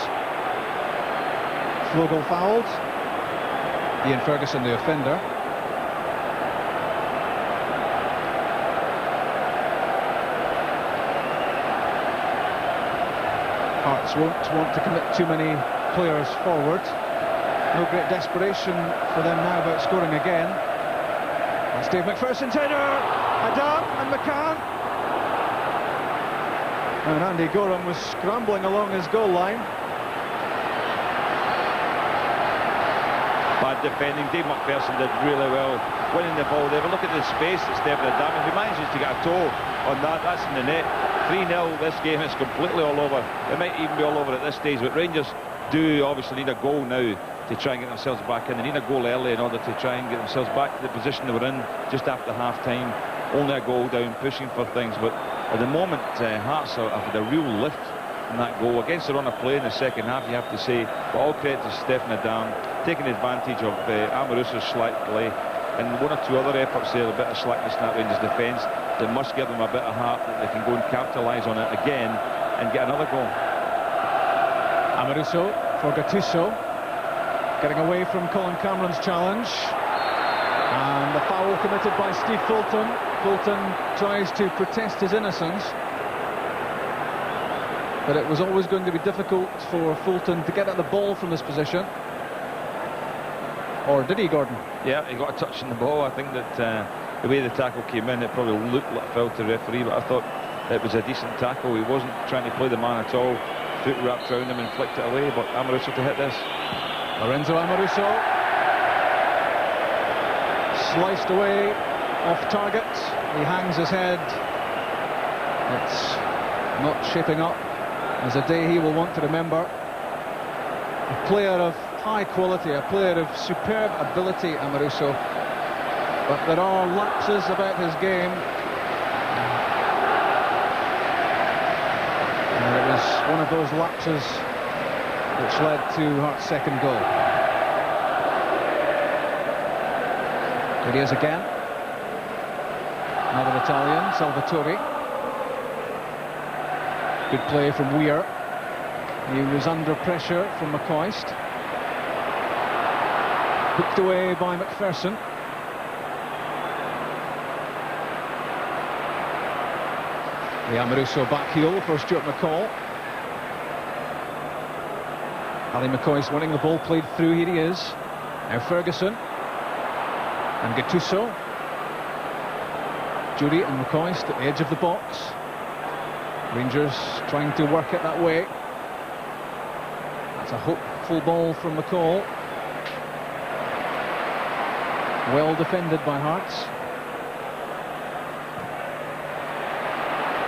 Flogel fouled. Ian Ferguson, the offender. Hearts won't want to commit too many players forward. No great desperation for them now about scoring again. That's Dave McPherson's header. Adam and McCann. And Andy Gorham was scrambling along his goal line. Bad defending. Dave McPherson did really well winning the ball there. But look at the space that Stephen Adam, if he manages to get a toe on that, that's in the net. 3-0, this game is completely all over. It might even be all over at this stage, but Rangers do obviously need a goal now to try and get themselves back in. They need a goal early in order to try and get themselves back to the position they were in just after half-time. Only a goal down, pushing for things, but at the moment Hearts have had a real lift in that goal. Against the run of play in the second half, you have to say, but all credit to Stefan Adam, taking advantage of Amoruso's slack play, and 1 or 2 other efforts there, a bit of slackness in that Rangers defence that must give them a bit of heart that they can go and capitalise on it again and get another goal. Amoruso for Gattuso, getting away from Colin Cameron's challenge, and the foul committed by Steve Fulton. Fulton tries to protest his innocence, but it was always going to be difficult for Fulton to get at the ball from this position. Or did he, Gordon? Yeah, he got a touch on the ball. I think that the way the tackle came in, it probably looked like a foul to the referee, but I thought it was a decent tackle. He wasn't trying to play the man at all. Foot wrapped around him and flicked it away, but Amoruso to hit this. Lorenzo Amoruso sliced away off target. He hangs his head. It's not shaping up as a day he will want to remember. A player of high quality, a player of superb ability, Amoruso, but there are lapses about his game, and it was one of those lapses which led to Hearts' second goal. Here he is again. Another Italian, Salvatore. Good play from Weir. He was under pressure from McCoist. Hooked away by McPherson. The Amoruso back heel for Stuart McCall. Ali McCoist winning the ball, played through. Here he is. Now Ferguson and Gattuso. Jury and McCoist at the edge of the box. Rangers trying to work it that way. That's a hopeful ball from McCall. Well defended by Hearts.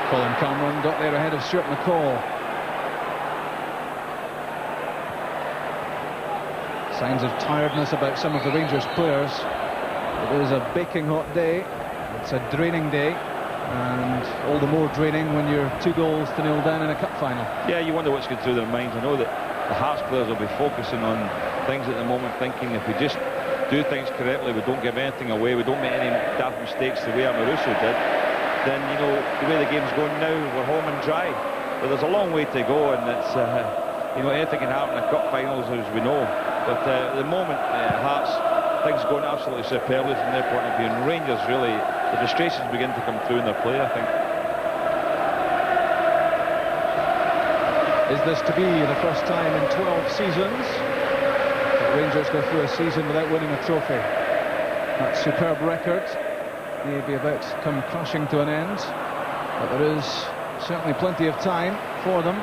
Colin Cameron got there ahead of Stuart McCall. Signs of tiredness about some of the Rangers players. It is a baking hot day. It's a draining day, and all the more draining when you're 2 goals to 0 down in a cup final. Yeah, you wonder what's going through their minds. I know that the Hearts players will be focusing on things at the moment, thinking if we just do things correctly, we don't give anything away, we don't make any daft mistakes the way Amoruso did, then, you know, the way the game's going now, we're home and dry. But there's a long way to go, and it's, you know, anything can happen in cup finals, as we know. But at the moment, Hearts, things going absolutely superbly from their point of view, and Rangers really, the frustrations begin to come through in their play, I think. Is this to be the first time in 12 seasons that Rangers go through a season without winning a trophy? That superb record may be about to come crashing to an end, but there is certainly plenty of time for them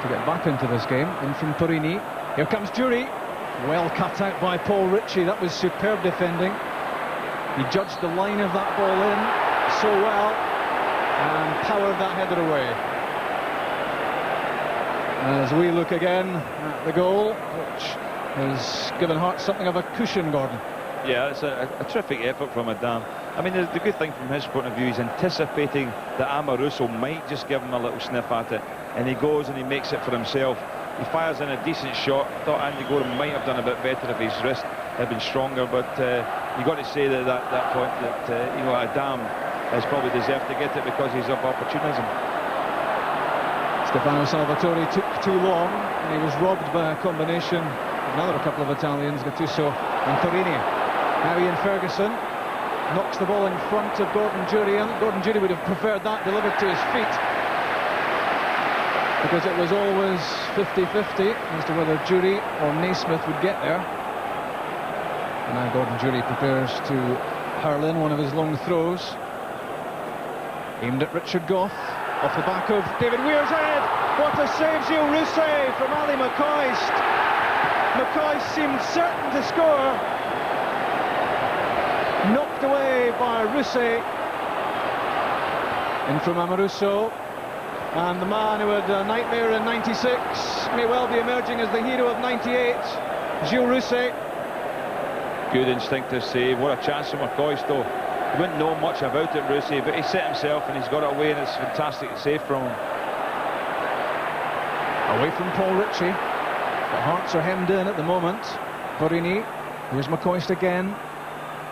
to get back into this game. In from Porini. Here comes Jury. Well cut out by Paul Ritchie. That was superb defending. He judged the line of that ball in so well and powered that header away. As we look again at the goal, which has given Hearts something of a cushion, Gordon. Yeah, it's a terrific effort from Adam. I mean, the good thing from his point of view, he's anticipating that Amoruso might just give him a little sniff at it, and he goes and he makes it for himself. He fires in a decent shot. Thought Andy Gordon might have done a bit better if his wrist had been stronger, but you got to say that at that point that you know, Adam has probably deserved to get it because he's of opportunism. Stefano Salvatore took too long, and he was robbed by a combination of another couple of Italians, Gattuso and Porini. Now Ian Ferguson knocks the ball in front of Gordon Jury, and Gordon Jury would have preferred that delivered to his feet, because it was always 50-50 as to whether Jury or Naismith would get there. And now Gordon Jury prepares to hurl in one of his long throws, aimed at Richard Gough, off the back of David Weir's head. What a save, Gilles Rousset from Ali McCoist. McCoist seemed certain to score, knocked away by Rousset. In from Amoruso, and the man who had a nightmare in '96 may well be emerging as the hero of '98, Gilles Rousset. Good instinctive save. What a chance for McCoist, though. He wouldn't know much about it, Rousset, but he set himself and he's got it away, and it's a fantastic save from him. Away from Paul Ritchie. The Hearts are hemmed in at the moment. Porini. Here's McCoist again.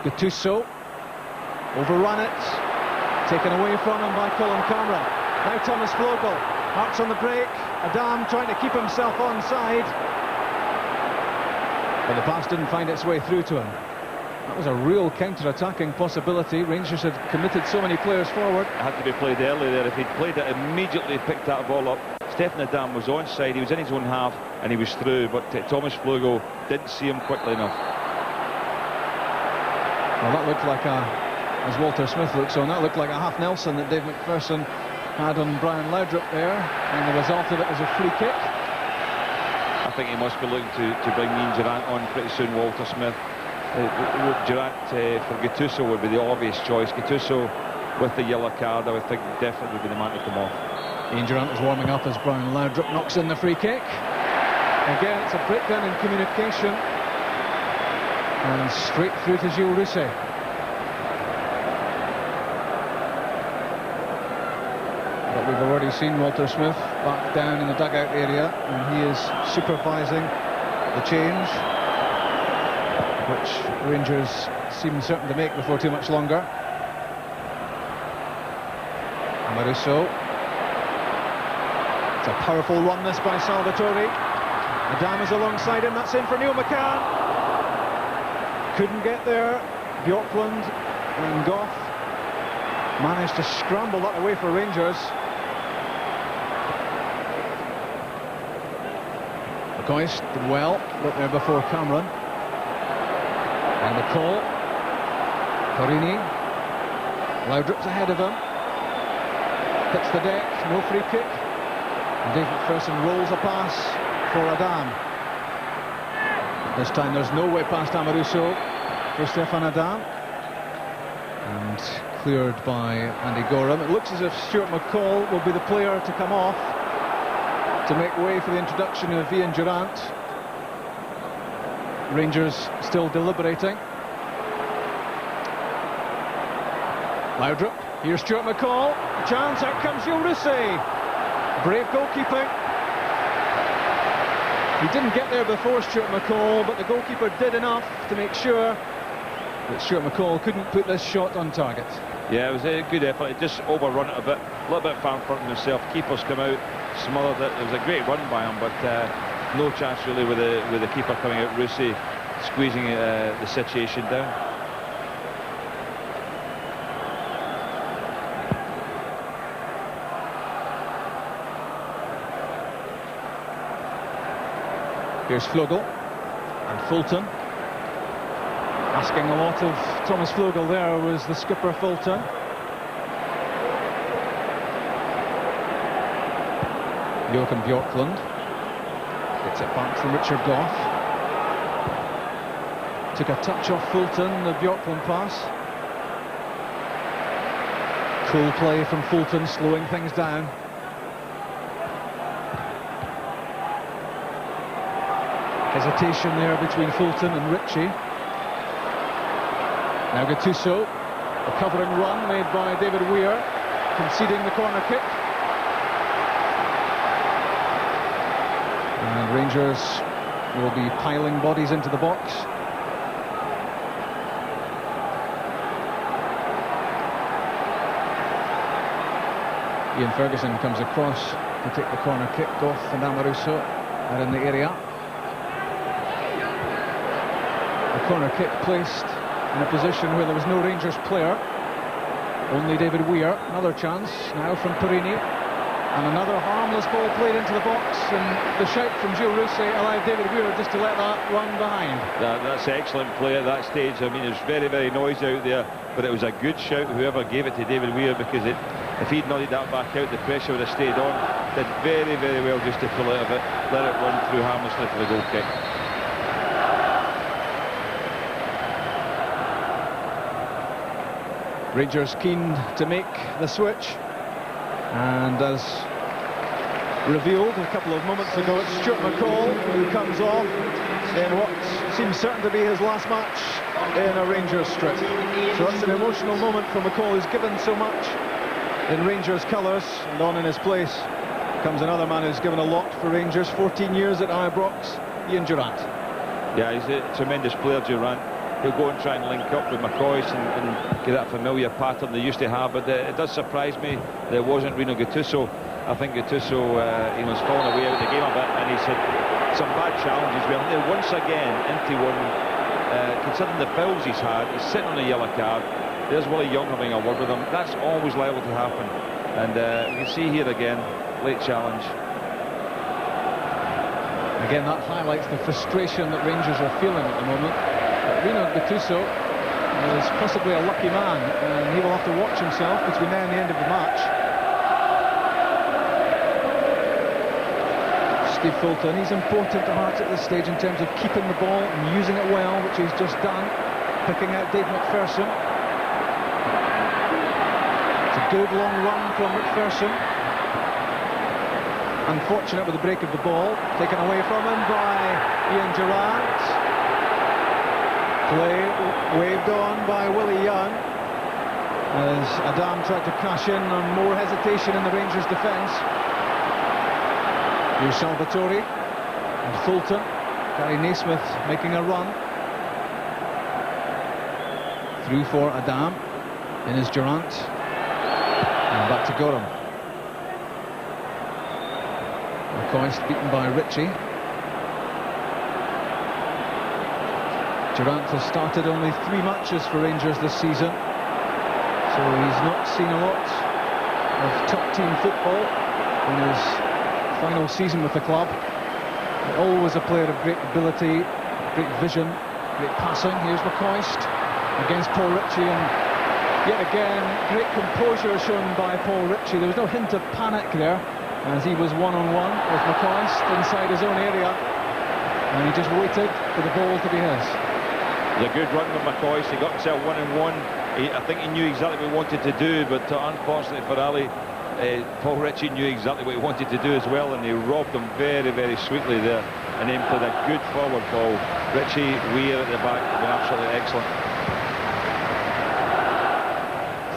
Gattuso. Overrun it. Taken away from him by Colin Cameron. Now Thomas Vogel. Hearts on the break. Adam trying to keep himself onside. But the pass didn't find its way through to him. That was a real counter-attacking possibility. Rangers had committed so many players forward. It had to be played early there. If he'd played it immediately, picked that ball up, Stefan Adam was onside. He was in his own half and he was through, but Thomas Vogel didn't see him quickly enough. Well, that looked like as Walter Smith looks on, that looked like a half Nelson that Dave McPherson had on Brian Laudrup there, and the result of it was a free kick. I think he must be looking to bring Ian Durrant on pretty soon, Walter Smith. Durrant for Gattuso would be the obvious choice. Gattuso with the yellow card, I would think definitely would be the man to come off. Ian Durrant is warming up as Brian Laudrup knocks in the free kick. Again, it's a breakdown in communication, and straight through to Gilles Rousset. But we've already seen Walter Smith back down in the dugout area, and he is supervising the change, which Rangers seem certain to make before too much longer. Amoruso. It's a powerful run this by Salvatore. Adam is alongside him. That's in for Neil McCann. Couldn't get there. Bjorklund and Gough managed to scramble that away for Rangers. McCoist did well, got there before Cameron. And the call. Porini. Laudrup's ahead of him. hits the deck, no free kick. And Dave McPherson rolls a pass for Adam. This time there's no way past Amoruso for Stefan Adam. And cleared by Andy Gorham. It looks as if Stuart McCall will be the player to come off to make way for the introduction of Ian Durrant. Rangers still deliberating. Laudrup, here's Stuart McCall. A chance, out comes Gilles Rousset. Brave goalkeeping. He didn't get there before Stuart McCall, but the goalkeeper did enough to make sure that Stuart McCall couldn't put this shot on target. Yeah, it was a good effort. It just overrun it a little bit far in front of himself. Keeper's come out, smothered it. It was a great run by him, but no chance really with the keeper coming out. Rousset squeezing the situation down. Here's Flugel and Fulton. Asking a lot of Thomas Flugel there was the skipper Fulton. Joachim Bjorklund gets it back from Richard Gough. Took a touch off Fulton, the Bjorklund pass. Cool play from Fulton, slowing things down. Hesitation there between Fulton and Ritchie. Now Gattuso, a covering run made by David Weir, conceding the corner kick. And Rangers will be piling bodies into the box. Ian Ferguson comes across to take the corner kick. Gough and Amoruso are in the area. The corner kick placed in a position where there was no Rangers player, only David Weir. Another chance now from Perini, and another harmless ball played into the box, and the shout from Gilles Rousset allowed David Weir just to let that run behind. That's excellent play at that stage. I mean, there's very, very noisy out there, but it was a good shout, whoever gave it to David Weir, because if he'd nodded that back out, the pressure would have stayed on. Did very, very well just to pull out of it, let it run through harmlessly for the goal kick. Rangers keen to make the switch, and as revealed a couple of moments ago, it's Stuart McCall who comes off in what seems certain to be his last match in a Rangers strip. So that's an emotional moment for McCall, who's given so much in Rangers colours, and on in his place comes another man who's given a lot for Rangers. 14 years at Ibrox, Ian Durrant. Yeah, he's a tremendous player, Durrant. He'll go and try and link up with McCoist and get that familiar pattern they used to have, but it does surprise me that it wasn't Rino Gattuso. I think Gattuso he was falling away out of the game a bit, and he's had some bad challenges. We're once again into one, considering the fouls he's had. He's sitting on a yellow card. There's Willie Young having a word with him. That's always liable to happen, and you can see here again, late challenge. Again, that highlights the frustration that Rangers are feeling at the moment. But Rino Gattuso is possibly a lucky man, and he will have to watch himself between now and the end of the match. Steve Fulton, he's important to Hearts at this stage in terms of keeping the ball and using it well, which he's just done, picking out Dave McPherson. It's a good long run from McPherson. Unfortunate with the break of the ball, taken away from him by Ian Durrant. Play waved on by Willie Young as Adam tried to cash in on more hesitation in the Rangers defence. Here's Salvatore and Fulton. Gary Naismith making a run. Through for Adam. In is Durrant. And back to Gorham. McCoist beaten by Ritchie. Durrant has started only 3 matches for Rangers this season, so he's not seen a lot of top-team football in his final season with the club. But always a player of great ability, great vision, great passing. Here's McCoist against Paul Ritchie, and Yet again, great composure shown by Paul Ritchie. There was no hint of panic there, as he was one-on-one with McCoist inside his own area, and he just waited for the ball to be his. It was a good run with McCoist. He got himself 1-on-1. I think he knew exactly what he wanted to do, but unfortunately for Ali, Paul Ritchie knew exactly what he wanted to do as well, and he robbed him very, very sweetly there, and then played a good forward ball. Ritchie, Weir at the back have been absolutely excellent.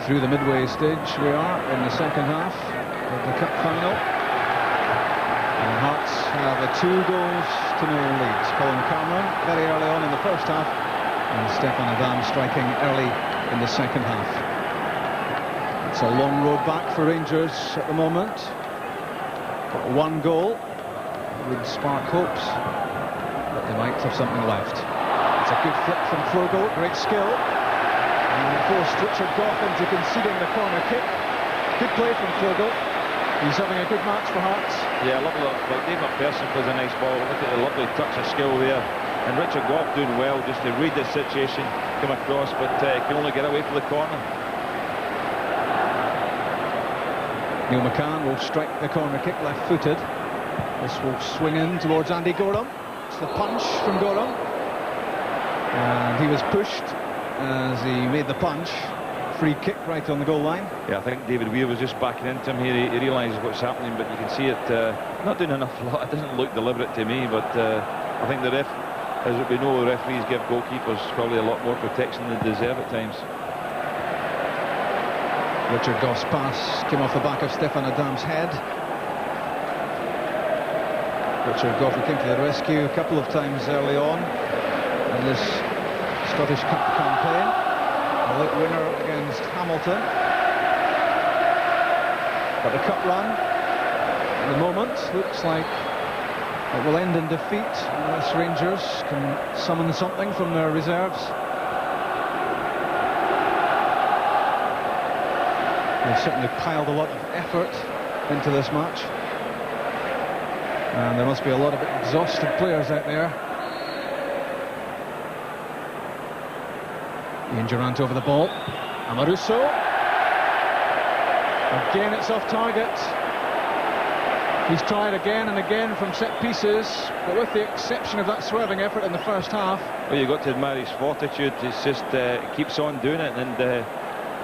Through the midway stage we are in the second half of the cup final, and Hearts have a 2-0 lead. Colin Cameron very early on in the first half, and Stefan Adam striking early in the second half. It's a long road back for Rangers at the moment, but one goal would spark hopes that they might have something left. It's a good flick from Flogel, great skill, and forced Richard Gough into conceding the corner kick. Good play from Flogel. He's having a good match for Hearts. Yeah, lovely. Like Dave McPherson plays a nice ball. Look at the lovely touch of skill there. And Richard Gough doing well just to read the situation, come across, but can only get away from the corner. Neil McCann will strike the corner kick left-footed. This will swing in towards Andy Gorham. It's the punch from Gorham. And he was pushed as he made the punch. Free kick right on the goal line. Yeah, I think David Weir was just backing into him here. He realises what's happening, but you can see it not doing enough. It doesn't look deliberate to me, but I think the ref, as we know, the referees give goalkeepers probably a lot more protection than they deserve at times. Richard Gough's pass came off the back of Stefan Adam's head. Richard Gough came to the rescue a couple of times early on in this Scottish Cup campaign. A late winner against Hamilton. But the cup run at the moment looks like it will end in defeat unless Rangers can summon something from their reserves. They've certainly piled a lot of effort into this match, and there must be a lot of exhausted players out there. Ian Durrant over the ball. Amoruso. Again it's off target. He's tried again and again from set pieces, but with the exception of that swerving effort in the first half. Well, you've got to admire his fortitude. It's just keeps on doing it, and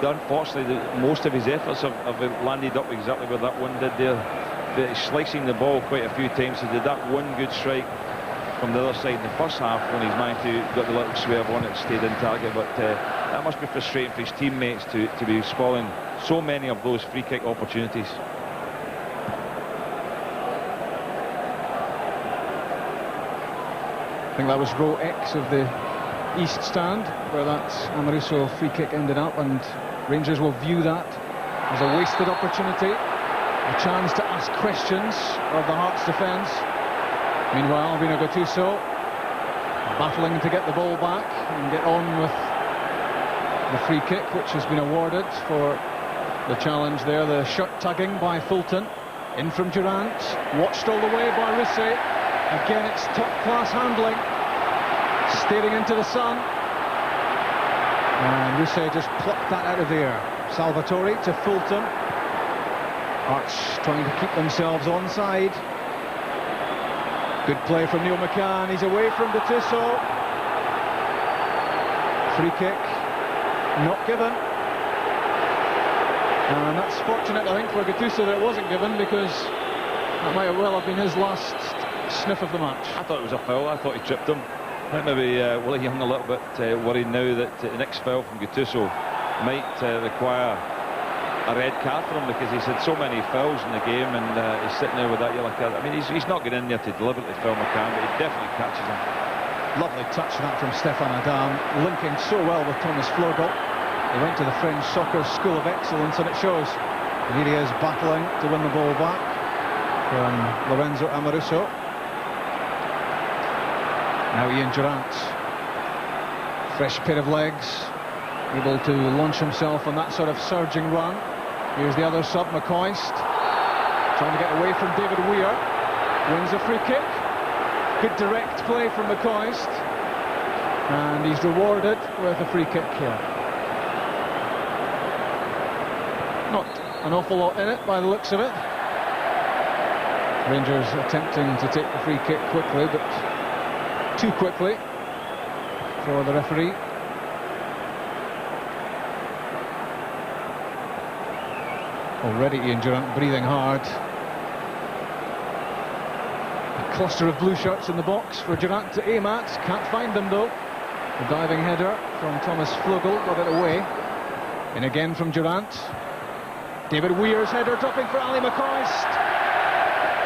unfortunately most of his efforts have landed up exactly where that one did there. Slicing the ball quite a few times. He did that one good strike from the other side in the first half when he's managed to got the little swerve on it, stayed in target, but that must be frustrating for his teammates to be spoiling so many of those free kick opportunities. I think that was row X of the East stand where that Amoruso free kick ended up, and Rangers will view that as a wasted opportunity, a chance to ask questions of the Hearts defence. Meanwhile, Rino Gattuso battling to get the ball back and get on with the free kick, which has been awarded for the challenge there. The shirt tugging by Fulton. In from Durrant, watched all the way by Risse. Again, it's top-class handling. Staring into the sun. And Risse just plucked that out of the air. Salvatore to Fulton. Hearts trying to keep themselves onside. Good play from Neil McCann. He's away from Gattuso. Free kick not given. And that's fortunate, I think, for Gattuso that it wasn't given, because that might well have been his last sniff of the match. I thought it was a foul. I thought he tripped him. I think maybe Willie Young a little bit worried now that the next foul from Gattuso might require a red card for him, because he's had so many fouls in the game, and he's sitting there with that yellow card. I mean, he's not getting in there to deliberately foul McCann, but he definitely catches him. Lovely touch that from Stefan Adam, linking so well with Thomas Flogel. He went to the French Soccer School of Excellence, and it shows. And here he is battling to win the ball back from Lorenzo Amoruso. Now Ian Durrant, fresh pair of legs, able to launch himself on that sort of surging run. Here's the other sub, McCoist, trying to get away from David Weir. Wins a free kick. Good direct play from McCoist, and he's rewarded with a free kick here. an awful lot in it by the looks of it. Rangers attempting to take the free kick quickly, but too quickly for the referee. Already Ian Durrant breathing hard. A cluster of blue shirts in the box for Durrant to aim at. Can't find them though. The diving header from Thomas Flugel got it away. And again from Durrant. David Weir's header dropping for Ali McCoist.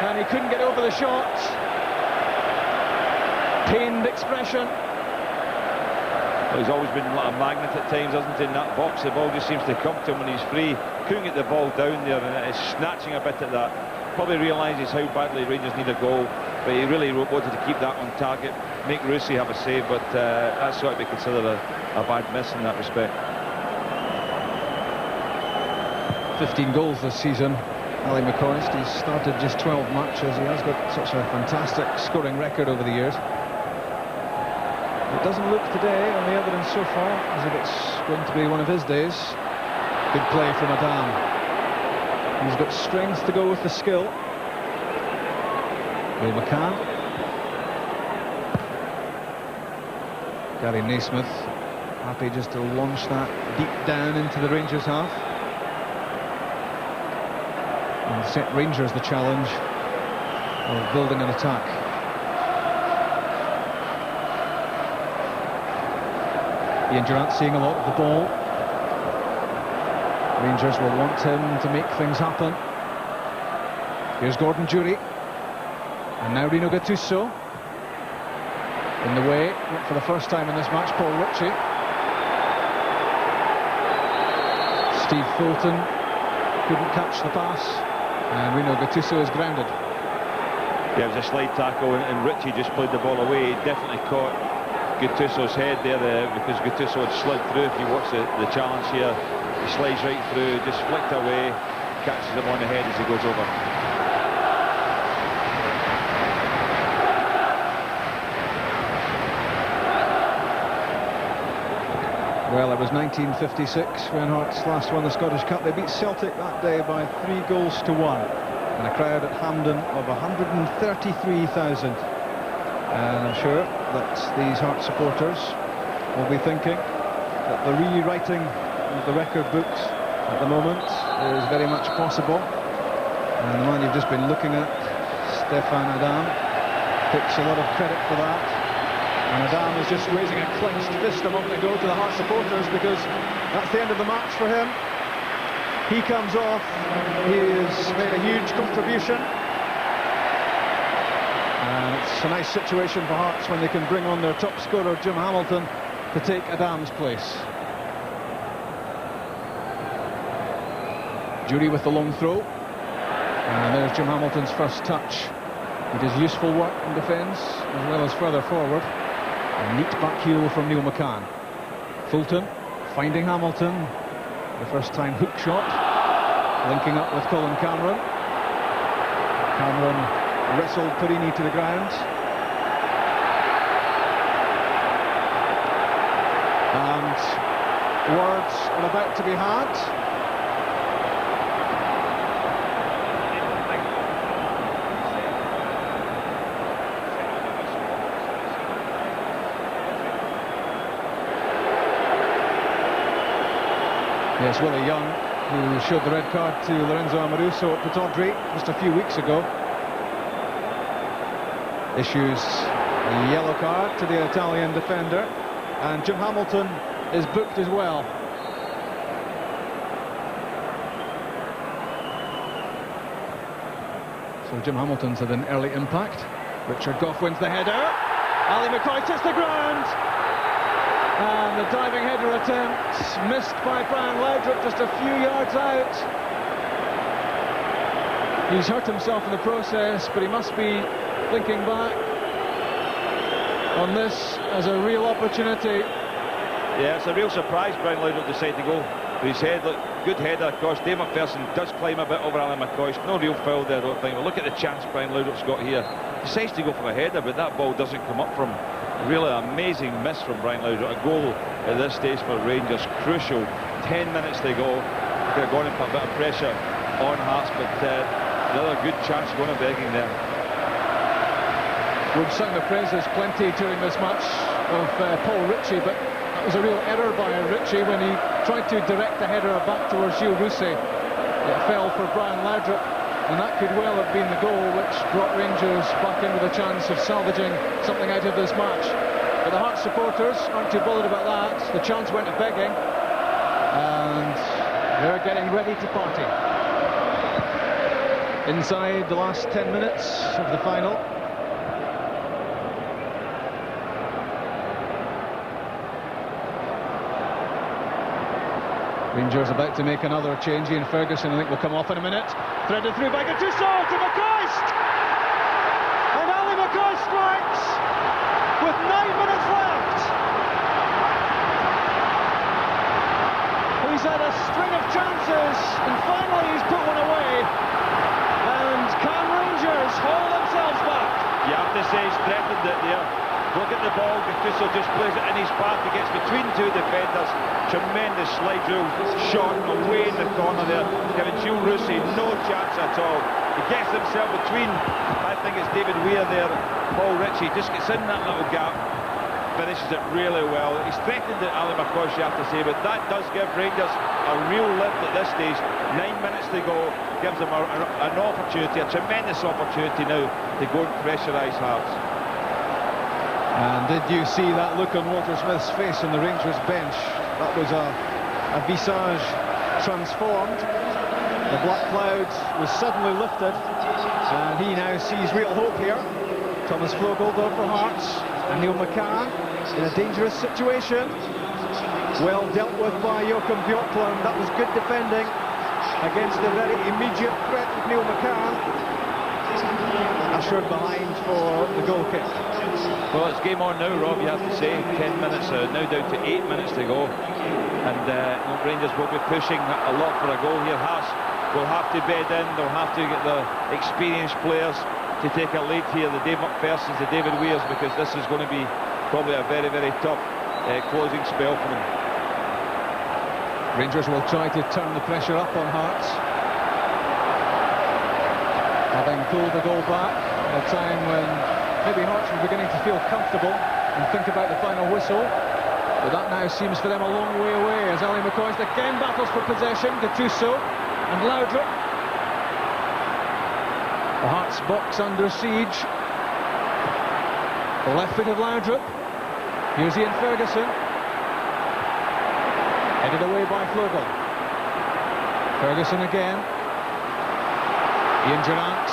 And he couldn't get over the shot. Pained expression. Well, he's always been like a magnet at times, hasn't he, in that box? The ball just seems to come to him when he's free. Couldn't get the ball down there, and it's snatching a bit at that. Probably realises how badly Rangers need a goal, but he really wanted to keep that on target, make Rusey have a save, but that's got to be considered a bad miss in that respect. 15 goals this season, Ali McCoist. He's started just 12 matches. He has got such a fantastic scoring record over the years. It doesn't look today, on the evidence so far, as if it's going to be one of his days. Good play from Adam. He's got strength to go with the skill. Will McCann. Gary Naismith happy just to launch that deep down into the Rangers half. And set Rangers the challenge of building an attack. Ian Durrant seeing a lot of the ball. Rangers will want him to make things happen. Here's Gordon Durie. And now Rino Gattuso. In the way, not for the first time in this match, Paul Ritchie. Steve Fulton couldn't catch the pass. And Rino Gattuso is grounded. Yeah, it was a slide tackle, and Ritchie just played the ball away. He definitely caught Gattuso's head there because Gattuso had slid through. If you watch the challenge here, he slides right through, just flicked away, catches him on the head as he goes over. Well, it was 1956 when Hearts last won the Scottish Cup. They beat Celtic that day by 3 goals to 1, and a crowd at Hampden of 133,000. And I'm sure that these Hearts supporters will be thinking that the rewriting of the record books at the moment is very much possible. And the man you've just been looking at, Stefan Adam, takes a lot of credit for that. And Adam is just raising a clenched fist a moment ago to the Hearts supporters, because that's the end of the match for him. He comes off, he has made a huge contribution. And it's a nice situation for Hearts when they can bring on their top scorer, Jim Hamilton, to take Adam's place. Durie with the long throw. And there's Jim Hamilton's first touch. He does useful work in defence, as well as further forward. A neat back heel from Neil McCann. Fulton finding Hamilton. The first time hook shot. Linking up with Colin Cameron. Cameron wrestled Perini to the ground. And words are about to be had. Yes, Willie Young, who showed the red card to Lorenzo Amoruso at Pittodrie just a few weeks ago, issues a yellow card to the Italian defender, and Jim Hamilton is booked as well. So Jim Hamilton's had an early impact. Richard Gough wins the header. Ali McCoist hits the ground. And the diving header attempt missed by Brian Laudrup just a few yards out. He's hurt himself in the process, but he must be thinking back on this as a real opportunity. Yeah, it's a real surprise Brian Laudrup decided to go with his head. Look, good header, of course. Dave McPherson does climb a bit over Ali McCoist. No real foul there, I don't think. But look at the chance Brian Laudrup's got here. He decides to go for a header, but that ball doesn't come up from him. Really amazing miss from Brian Laudrup. A goal at this stage for Rangers, crucial. 10 minutes to go. could have gone and put a bit of pressure on Hearts, but another good chance going to Begging there. We've sung the praises plenty during this match of Paul Ritchie, but that was a real error by Ritchie when he tried to direct the header back towards Gilles Rousset. It fell for Brian Laudrup, and that could well have been the goal which brought Rangers back in with a chance of salvaging something out of this match. But the Hearts supporters aren't too bothered about that. The chance went to Begging, and they're getting ready to party. Inside the last 10 minutes of the final. Rangers about to make another change. Ian Ferguson, I think, will come off in a minute. Threaded through by Gattuso to McCoist! And Ali McCoist strikes with 9 minutes left. He's had a string of chances, and finally he's put one away. And can Rangers haul themselves back? You have to say he's threatened it there. Look at the ball, Gattuso just plays it in his path, he gets between two defenders. Tremendous slide rule shot away in the corner there, giving Gilles Rousset no chance at all. He gets himself between, I think it's David Weir there, Paul Ritchie, just gets in that little gap, finishes it really well. He's threatened it, Ali McCoist, you have to say, but that does give Rangers a real lift at this stage. 9 minutes to go, gives them an opportunity, a tremendous opportunity now to go and pressurise Hearts. And did you see that look on Walter Smith's face on the Rangers bench? That was a visage transformed. The black cloud was suddenly lifted, and he now sees real hope here. Thomas Vogel for Hearts, and Neil McCann in a dangerous situation. Well dealt with by Joachim Björklund. That was good defending against the very immediate threat of Neil McCann. Ushered behind for the goal kick. Well, it's game on now, Rob, you have to say. 10 minutes, now down to 8 minutes to go. And Rangers will be pushing a lot for a goal here. Hearts will have to bed in, they'll have to get the experienced players to take a lead here, the Dave McPhersons, the David Weirs, because this is going to be probably a very, very tough closing spell for them. Rangers will try to turn the pressure up on Hearts, having pulled the goal back at a time when maybe Hearts were beginning to feel comfortable and think about the final whistle. But that now seems for them a long way away as Ali McCoist again battles for possession. Gattuso and Laudrup. The Hearts box under siege. The left foot of Laudrup. Here's Ian Ferguson. Headed away by Vogel. Ferguson again. Ian Durrant.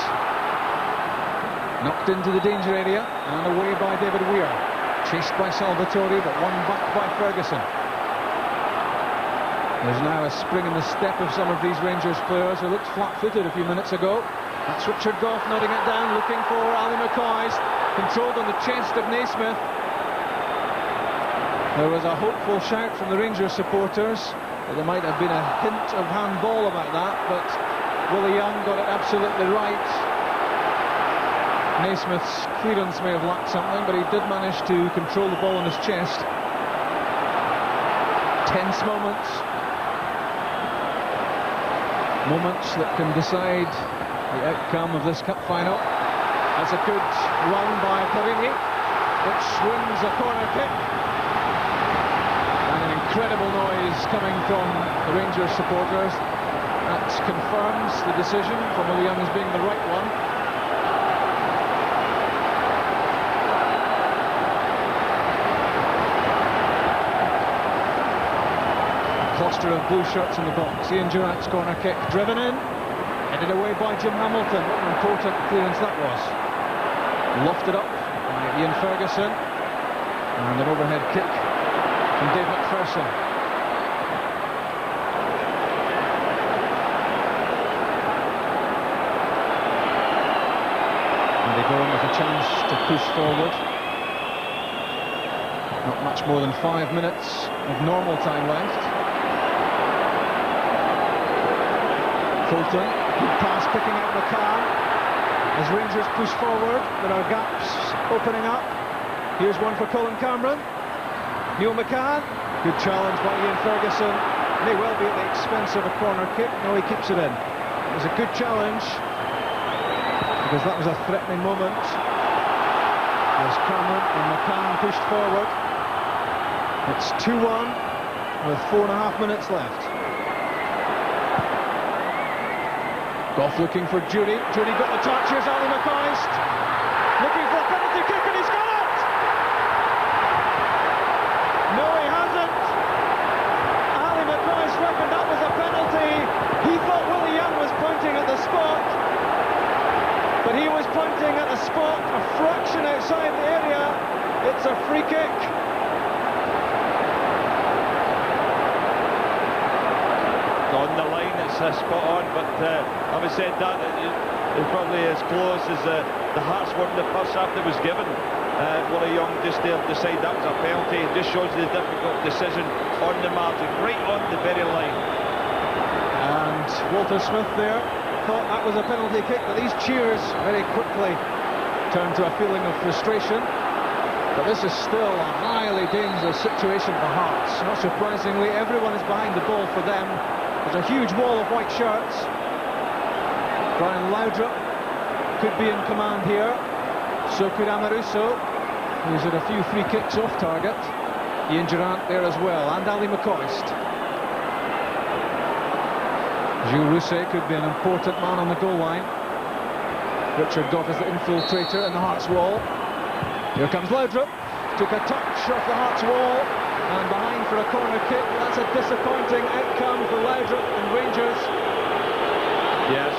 Knocked into the danger area and away by David Weir. Chased by Salvatore, but won back by Ferguson. There's now a spring in the step of some of these Rangers players who looked flat-footed a few minutes ago. That's Richard Gough nodding it down, looking for Ali McCoist. Controlled on the chest of Naismith. There was a hopeful shout from the Rangers supporters that there might have been a hint of handball about that, but Willie Young got it absolutely right. Naismith's clearance may have lacked something, but he did manage to control the ball on his chest. Tense moments. Moments that can decide the outcome of this cup final. That's a good run by Carini, which wins a corner kick. And an incredible noise coming from the Rangers supporters. That confirms the decision from Willie Young as being the right one. Cluster of blue shirts in the box. Ian Durrant's corner kick driven in, headed away by Jim Hamilton. What an important clearance that was. Lofted up by Ian Ferguson, and an overhead kick from Dave McPherson. And they go in with a chance to push forward. Not much more than 5 minutes of normal time left. Fulton, good pass picking out McCann. As Rangers push forward, there are gaps opening up. Here's one for Colin Cameron. Neil McCann, good challenge by Ian Ferguson. May well be at the expense of a corner kick. No, he keeps it in. It was a good challenge, because that was a threatening moment. As Cameron and McCann pushed forward. It's 2-1 with 4.5 minutes left. Goff looking for Judy. Judy got the touch. Here's Ali McCoist looking for a penalty kick, and he's got it! No, he hasn't. Ali McCoist reckoned that was a penalty. He thought Willie Young was pointing at the spot, but he was pointing at the spot a fraction outside the area. It's a free kick. On the line, it's spot on, but having said that, it's probably as close as the Hearts were in the first half that was given. Willie Young just there decided that was a penalty. It just shows the difficult decision on the margin, right on the very line. And Walter Smith there thought that was a penalty kick, but these cheers very quickly turned to a feeling of frustration. But this is still a highly dangerous situation for Hearts. Not surprisingly, everyone is behind the ball for them. There's a huge wall of white shirts. Brian Laudrup could be in command here. So could Amoruso, who's had a few free kicks off target. Ian Durrant there as well, and Ali McCoist. Gilles Rousset could be an important man on the goal line. Richard Goff is the infiltrator in the Hearts wall. Here comes Laudrup. Took a touch off the Hearts wall. And behind for a corner kick. That's a disappointing outcome for Laudrup and Rangers. Yes,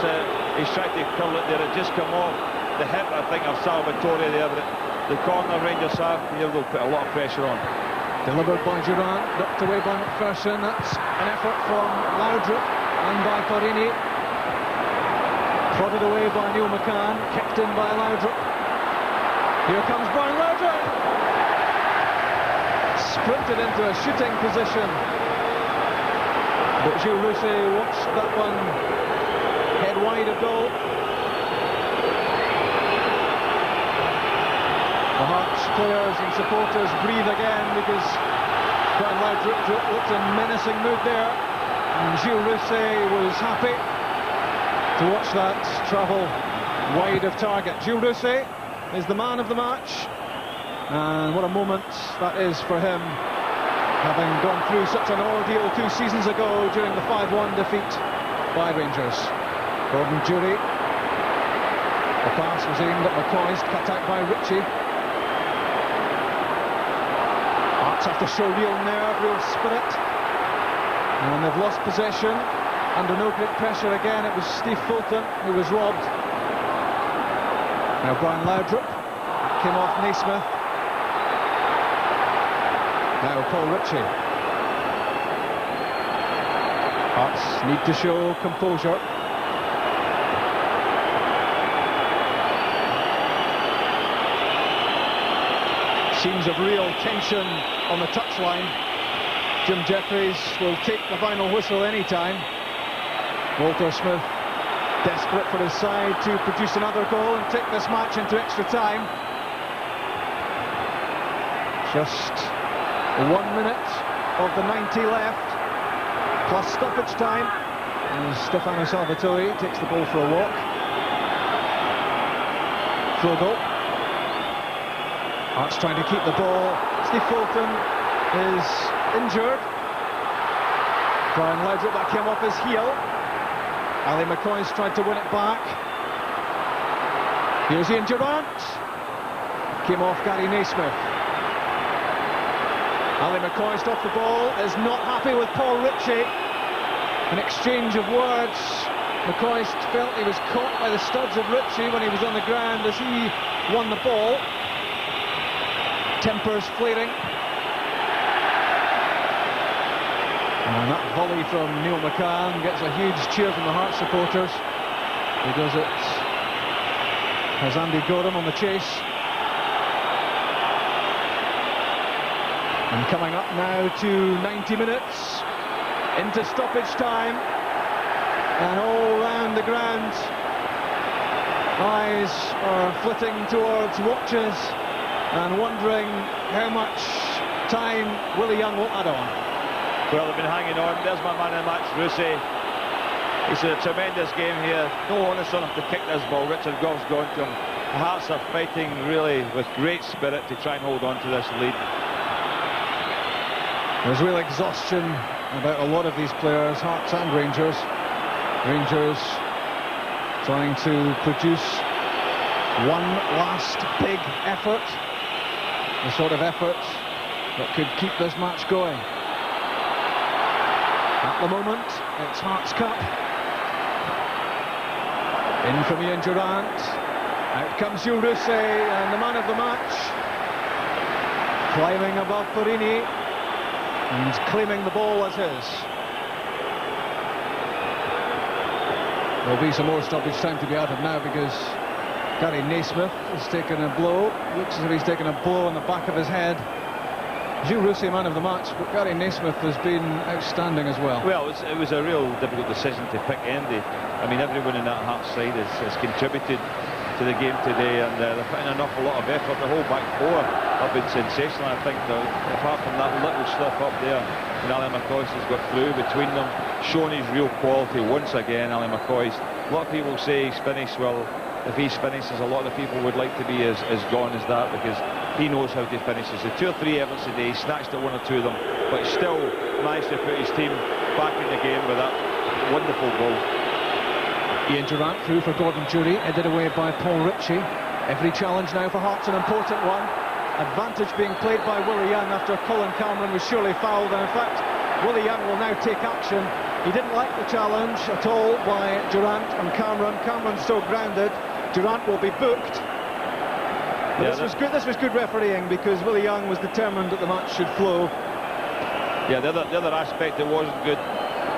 he's tried to curl it there. It just come off the hip, I think, of Salvatore there. But the corner Rangers have here will put a lot of pressure on. Delivered by Durrant, knocked away by McPherson. That's an effort from Laudrup and by Parini. Prodded away by Neil McCann, kicked in by Laudrup. Here comes Brian Laudrup. Sprinted into a shooting position, but Gilles Rousset watched that one head wide of goal. The Hearts players and supporters breathe again, because Brian Laudrup looked in menacing mood there, and Gilles Rousset was happy to watch that travel wide of target. Gilles Rousset is the man of the match. And what a moment that is for him, having gone through such an ordeal 2 seasons ago during the 5-1 defeat by Rangers. Gordon Jury. The pass was aimed at McCoist, cut out by Ritchie. Hearts have to show real nerve, real spirit. And they've lost possession. Under no great pressure again, it was Steve Fulton who was robbed. Now Brian Laudrup came off Naismith. Now Paul Ritchie. Hearts need to show composure. Scenes of real tension on the touchline. Jim Jeffries will take the final whistle anytime. Walter Smith desperate for his side to produce another goal and take this match into extra time. Just 1 minute of the 90 left, plus stoppage time, and Stefano Salvatore takes the ball for a walk. Frogel. Hearts trying to keep the ball. Steve Fulton is injured. Brian Laudrup, that came off his heel. Ali McCoist tried to win it back. Here's Ian Durrant. Came off Gary Naismith. Ali McCoist off the ball, is not happy with Paul Ritchie. An exchange of words. McCoist felt he was caught by the studs of Ritchie when he was on the ground as he won the ball. Tempers flaring. And that volley from Neil McCann gets a huge cheer from the Hearts supporters. He does it as Andy Gorham on the chase. And coming up now to 90 minutes, into stoppage time, and all round the ground, eyes are flitting towards watches and wondering how much time Willie Young will add on. Well, they've been hanging on. There's my man in the match, Rusey. It's a tremendous game here. No onus on him to kick this ball. Richard Goff's gone to him. The Hearts are fighting really with great spirit to try and hold on to this lead. There's real exhaustion about a lot of these players, Hearts and Rangers. Rangers trying to produce one last big effort, the sort of effort that could keep this match going. At the moment, it's Hearts Cup. In from Ian Durrant. Out comes Jules Rousset, and the man of the match. Climbing above Porrini and claiming the ball as his. There'll be some more stoppage time to be added now because Gary Naismith has taken a blow. Looks as if he's taken a blow on the back of his head. Jules Rousset, man of the match, but Gary Naismith has been outstanding as well. Well, it was a real difficult decision to pick Andy. I mean, everyone in that Hearts side has contributed to the game today, and they're putting an awful lot of effort. The whole back four have been sensational, I think, apart from that little slip up there. And Ali McCoist has got through between them, showing his real quality once again, Ali McCoist. A lot of people say he's finished. Well, if he's finished, as a lot of people would like to be as gone as that, because he knows how to finish. There's 2 or 3 efforts a day, he snatched at 1 or 2 of them, but still managed to put his team back in the game with that wonderful goal. Ian Durrant through for Gordon Jury, headed away by Paul Ritchie. Every challenge now for Hearts, an important one. Advantage being played by Willie Young after Colin Cameron was surely fouled, and in fact Willie Young will now take action. He didn't like the challenge at all by Durrant and Cameron. Cameron's still grounded. Durrant will be booked. Yeah, this was good refereeing, because Willie Young was determined that the match should flow. Yeah, the other aspect that wasn't good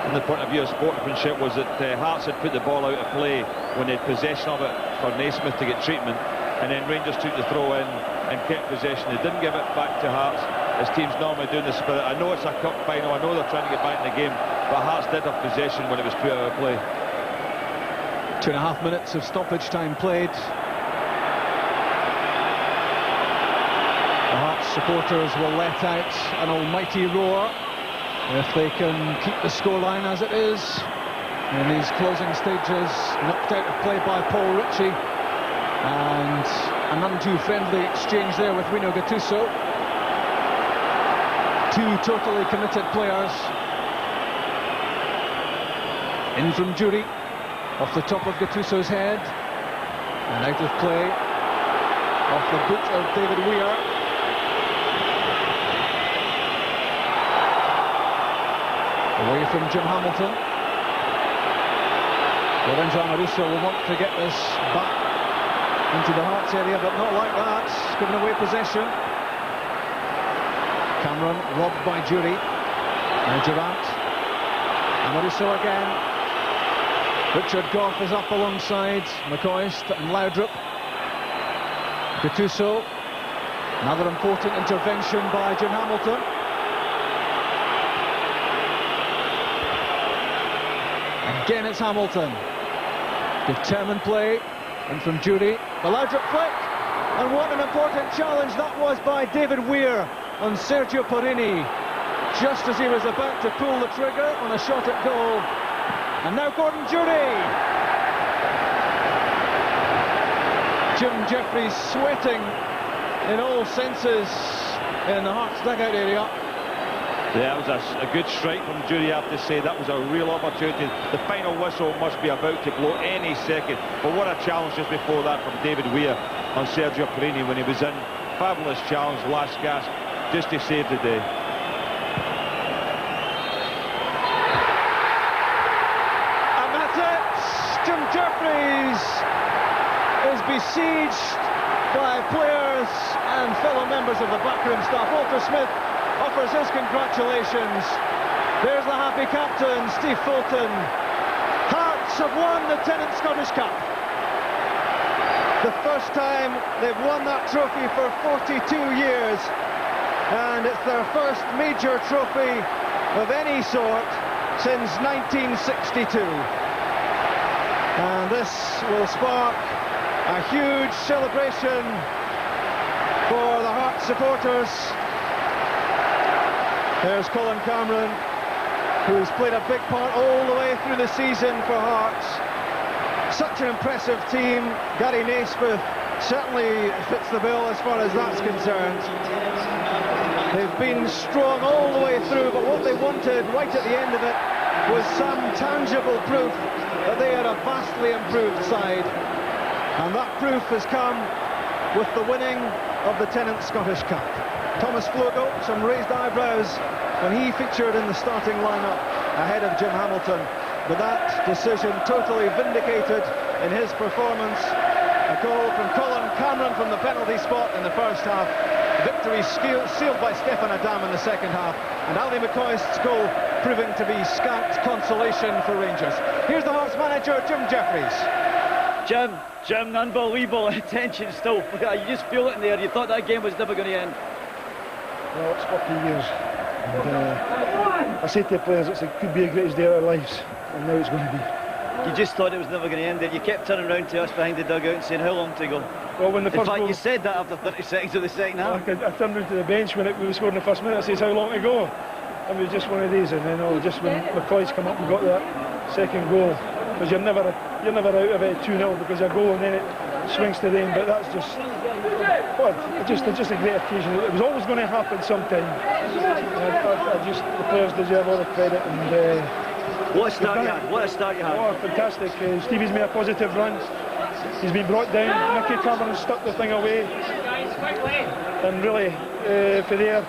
from the point of view of sportsmanship was that Hearts had put the ball out of play when they had possession of it for Naismith to get treatment, and then Rangers took the throw in and kept possession. They didn't give it back to Hearts, as teams normally do in the spirit. I know it's a cup final, I know they're trying to get back in the game, but Hearts did have possession when it was put out of play. 2.5 minutes of stoppage time played. The Hearts supporters will let out an almighty roar if they can keep the scoreline as it is in these closing stages. Knocked out of play by Paul Ritchie, and a none too friendly exchange there with Rino Gattuso. 2 totally committed players. In from Jury, off the top of Gattuso's head, and out of play off the boot of David Weir. Away from Jim Hamilton. Lorenzo Amoruso will want to get this back into the Hearts area, but not like that. Giving away possession. Cameron robbed by Jury. Now Durrant. Amoruso again. Richard Goff is up alongside McCoist and Laudrup. Gattuso. Another important intervention by Jim Hamilton. Again it's Hamilton. Determined play. And from Jury, the Laudrup flick. And what an important challenge that was by David Weir on Sergio Porrini, just as he was about to pull the trigger on a shot at goal. And now Gordon Jury. Jim Jeffries sweating in all senses in the Hearts dugout area. Yeah, it was a good strike from Jury, I have to say. That was a real opportunity. The final whistle must be about to blow any second. But what a challenge just before that from David Weir on Sergio Porrini when he was in. Fabulous challenge, last gasp, just to save the day. And that's it! Jim Jeffries is besieged by players and fellow members of the backroom staff. Walter Smith offers his congratulations. There's the happy captain, Steve Fulton. Hearts have won the 10th Scottish Cup. The first time they've won that trophy for 42 years. And it's their first major trophy of any sort since 1962. And this will spark a huge celebration for the Hearts supporters. There's Colin Cameron who's played a big part all the way through the season for Hearts. Such an impressive team. Gary Naismith certainly fits the bill as far as that's concerned. They've been strong all the way through, but what they wanted right at the end of it was some tangible proof that they are a vastly improved side. And that proof has come with the winning of the Tennent Scottish Cup. Thomas Flogo, some raised eyebrows when he featured in the starting lineup ahead of Jim Hamilton. But that decision totally vindicated in his performance. A goal from Colin Cameron from the penalty spot in the first half. Victory sealed by Stefan Adam in the second half. And Ali McCoist's goal proving to be scant consolation for Rangers. Here's the Hearts manager, Jim Jeffries. Jim, unbelievable attention still. You just feel it in there. You thought that game was never going to end. Well, it's 40 years. And, I said to the players, it could be the greatest day of our lives. And now it's going to be. You just thought it was never going to end there. You kept turning around to us behind the dugout and saying, how long to go? Well, when the first in fact, goal, you said that after 30 seconds of the second half. I turned round to the bench when we scored in the first minute. I says, how long to go? And it was just one of these. And then just when McCoy's come up and got that second goal, because you're never out of it 2-0 because a goal and then it swings to them. But that's just a great occasion. It was always going to happen sometime. The players deserve all the credit. And what a start you had. What a start you had. Oh, fantastic. Stevie's made a positive run. He's been brought down. Mickey Cameron stuck the thing away. And really, for there,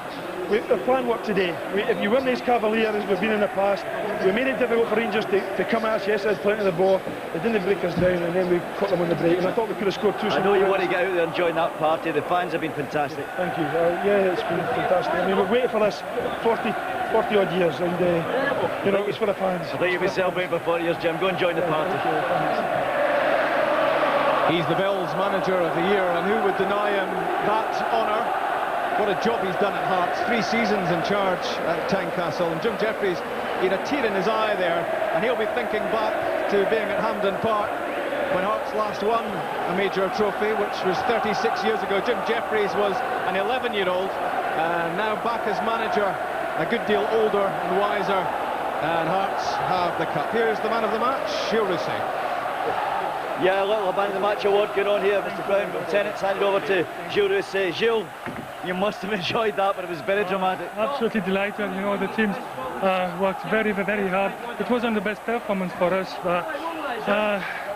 the plan worked today. If you weren't as cavalier as we've been in the past, we made it difficult for Rangers to come at us. Yes, they had plenty of the ball. They didn't break us down, and then we caught them on the break. And I thought we could have scored two. I know you want to get out there and join that party. The fans have been fantastic. Thank you. Yeah, it's been fantastic. I mean, we've waited for this 40 odd years, and you know, it's for the fans. I think you've been celebrating for 40 years, Jim. Go and join the party. He's the Bills manager of the year, and who would deny him that honour? What a job he's done at Hearts. 3 seasons in charge at Tynecastle, and Jim Jeffries, he had a tear in his eye there, and he'll be thinking back to being at Hampden Park when Hearts last won a major trophy, which was 36 years ago. Jim Jeffries was an 11-year-old, and now back as manager, a good deal older and wiser, and Hearts have the cup. Here's the man of the match, Gilles Rousset. Yeah, a little man of the match award going on here. Mr. Brown from Tennent's handed over to Gilles Rousset. Gilles, you must have enjoyed that, but it was very dramatic. Absolutely delighted. You know, the teams worked very, very hard. It wasn't the best performance for us, but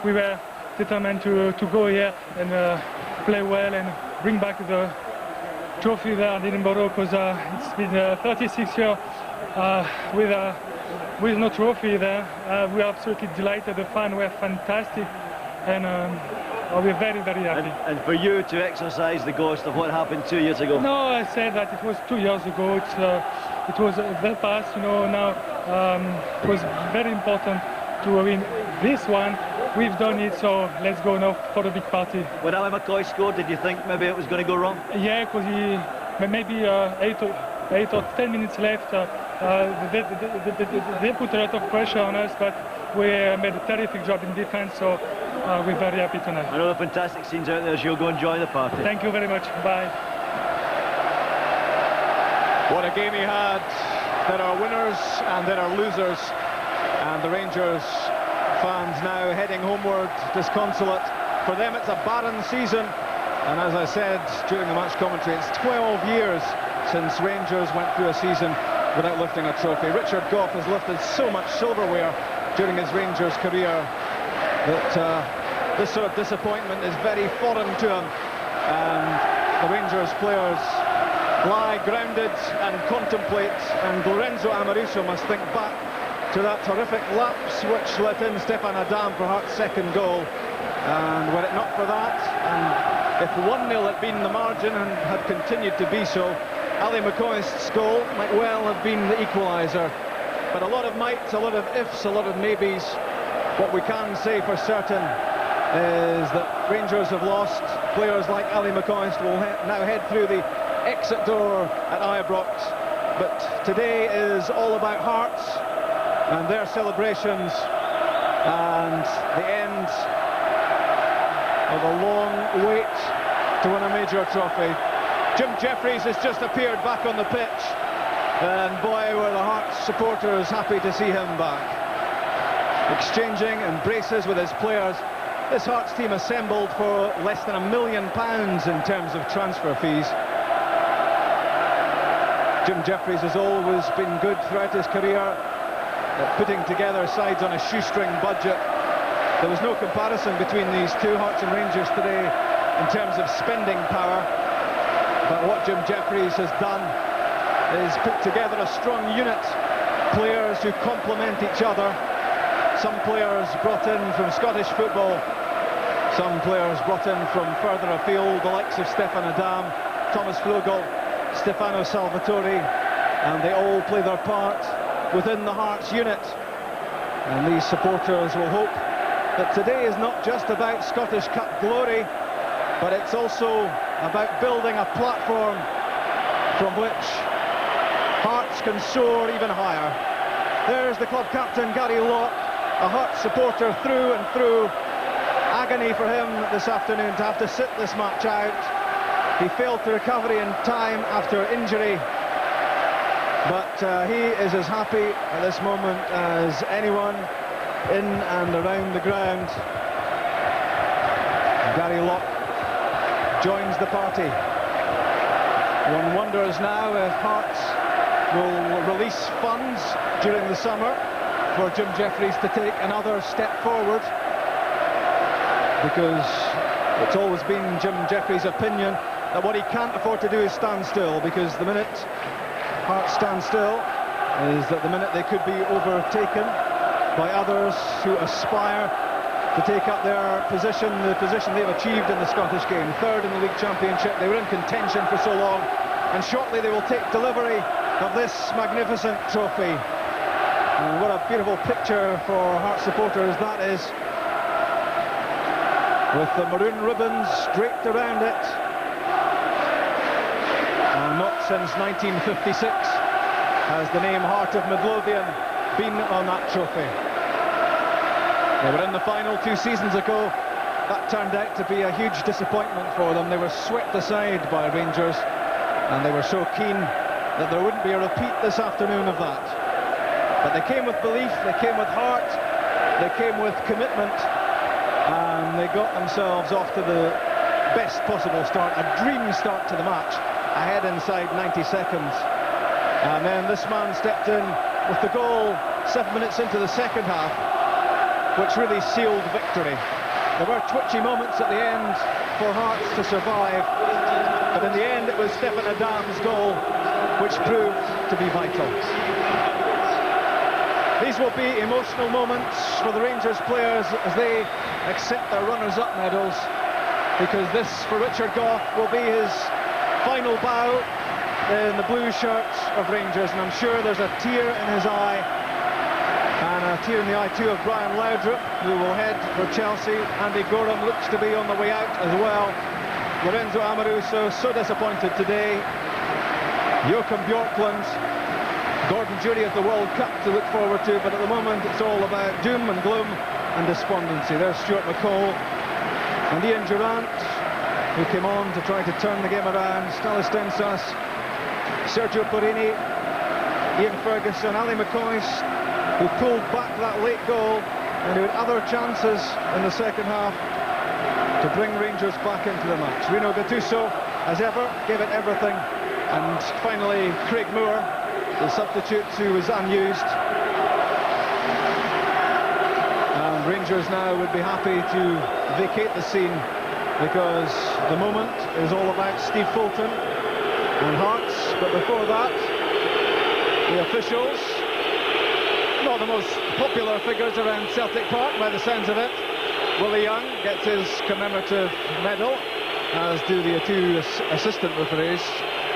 we were determined to go here and play well and bring back the trophy there at Edinburgh, because it's been 36 years with no trophy there. We are absolutely delighted. The fans were fantastic, and we're very, very happy. And for you to exercise the ghost of what happened 2 years ago? No, I said that it was 2 years ago. It was very fast, you know. Now it was very important to win this one. We've done it, so let's go now for the big party. When Ali McCoy scored, did you think maybe it was going to go wrong? Yeah, because maybe 8 or 10 minutes left. They put a lot of pressure on us, but we made a terrific job in defense, so we're very happy tonight. I know the fantastic scenes out there, so you'll go enjoy the party. Thank you very much. Bye. What a game he had. There are winners and there are losers, and the Rangers fans now heading homeward disconsolate. For them it's a barren season, and as I said during the match commentary, it's 12 years since Rangers went through a season without lifting a trophy. Richard Gough has lifted so much silverware during his Rangers career that this sort of disappointment is very foreign to him, and the Rangers players lie grounded and contemplate, and Lorenzo Amoruso must think back to that terrific lapse which let in Stefan Adam for Hearts' second goal, and were it not for that, and if 1-0 had been the margin and had continued to be so, Ali McCoist's goal might well have been the equaliser. But a lot of mights, a lot of ifs, a lot of maybes. What we can say for certain is that Rangers have lost. Players like Ali McCoist will now head through the exit door at Ibrox. But today is all about Hearts and their celebrations and the end of a long wait to win a major trophy. Jim Jeffries has just appeared back on the pitch, And boy, were the Hearts supporters happy to see him back. Exchanging embraces with his players. This Hearts team assembled for less than £1 million in terms of transfer fees. Jim Jefferies has always been good throughout his career at putting together sides on a shoestring budget. There was no comparison between these two, Hearts and Rangers, today in terms of spending power. But what Jim Jefferies has done is put together a strong unit, players who complement each other. Some players brought in from Scottish football, some players brought in from further afield, the likes of Stefan Adam, Thomas Flugel, Stefano Salvatore, and they all play their part within the Hearts unit. And these supporters will hope that today is not just about Scottish Cup glory, but it's also about building a platform from which Hearts can soar even higher. There's the club captain, Gary Locke, a Hearts supporter through and through. Agony for him this afternoon to have to sit this match out. He failed to recover in time after injury, but he is as happy at this moment as anyone in and around the ground. Gary Locke joins the party. One wonders now if Hearts will release funds during the summer for Jim Jefferies to take another step forward, because it's always been Jim Jefferies' opinion that what he can't afford to do is stand still, because the minute Hearts stand still is that the minute they could be overtaken by others who aspire to take up their position, the position they've achieved in the Scottish game. Third in the League Championship, they were in contention for so long, and shortly they will take delivery of this magnificent trophy. And what a beautiful picture for Hearts supporters that is, with the maroon ribbons draped around it. And not since 1956 has the name Heart of Midlothian been on that trophy. They were in the final 2 seasons ago. That turned out to be a huge disappointment for them. They were swept aside by Rangers, and they were so keen that there wouldn't be a repeat this afternoon of that. But they came with belief, they came with heart, they came with commitment, and they got themselves off to the best possible start, a dream start to the match, ahead inside 90 seconds. And then this man stepped in with the goal 7 minutes into the second half, which really sealed victory. There were twitchy moments at the end for Hearts to survive, but in the end it was Stefan Adam's goal which proved to be vital. These will be emotional moments for the Rangers players as they accept their runners-up medals, because this, for Richard Gough, will be his final bow in the blue shirts of Rangers, and I'm sure there's a tear in his eye, and a tear in the eye too of Brian Laudrup, who will head for Chelsea. Andy Gorham looks to be on the way out as well. Lorenzo Amoruso, so disappointed today. Joachim Bjorklund, Gordon Jury at the World Cup to look forward to, but at the moment it's all about doom and gloom and despondency. There's Stuart McCall and Ian Durrant, who came on to try to turn the game around. Stalis Densas, Sergio Porini, Ian Ferguson, Ali McCoist, who pulled back that late goal and who had other chances in the second half to bring Rangers back into the match. Rino Gattuso, as ever, gave it everything. And finally, Craig Moore, the substitute who was unused. And Rangers now would be happy to vacate the scene, because the moment is all about Steve Fulton and Hearts. But before that, the officials, not the most popular figures around Celtic Park by the sounds of it. Willie Young gets his commemorative medal, as do the two assistant referees,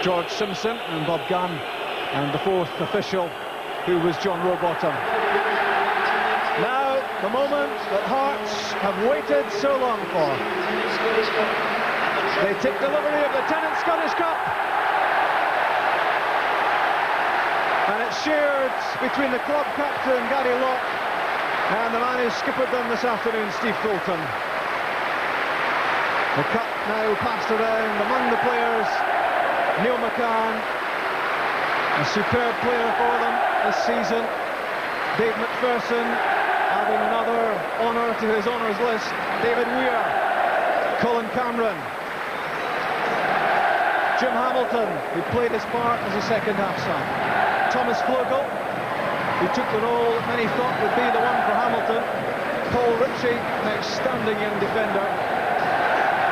George Simpson and Bob Gunn, and the fourth official, who was John Rowbottom. Now, the moment that Hearts have waited so long for. They take delivery of the Tennent Scottish Cup, and it's shared between the club captain, Gary Locke, and the man who skippered them this afternoon, Steve Fulton. The cup now passed around among the players. Neil McCann, A superb player for them this season. Dave McPherson adding another honour to his honours list. David Weir, Colin Cameron, Jim Hamilton, who played his part as a second-half sub. Thomas Flogel, who took the role that many thought would be the one for Hamilton. Paul Ritchie, an outstanding young defender.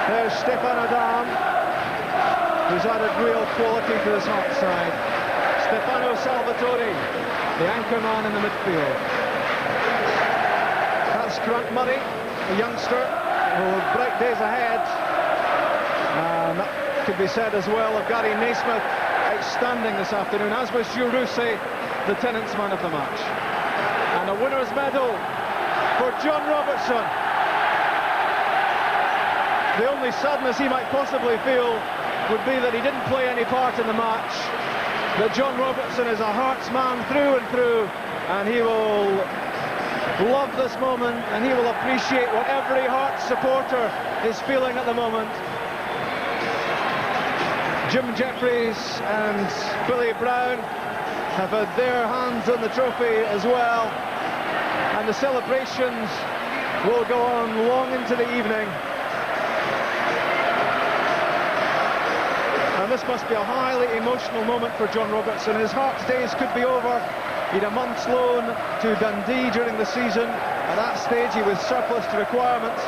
There's Stefan Adam, who's added real quality to this Hearts side. Stefano Salvatore, the anchor man in the midfield. That's Grant Murray, a youngster who will have bright days ahead. And that could be said as well of Gary Naismith, outstanding this afternoon, as was Jules Rousset, the Tennent's man of the match. And a winner's medal for John Robertson. The only sadness he might possibly feel would be that he didn't play any part in the match. But John Robertson is a Hearts man through and through, and he will love this moment, and he will appreciate what every Hearts supporter is feeling at the moment. Jim Jeffries and Billy Brown have had their hands on the trophy as well, and the celebrations will go on long into the evening. And this must be a highly emotional moment for John Robertson. His Hearts days could be over. He'd a month's loan to Dundee during the season. At that stage he was surplus to requirements.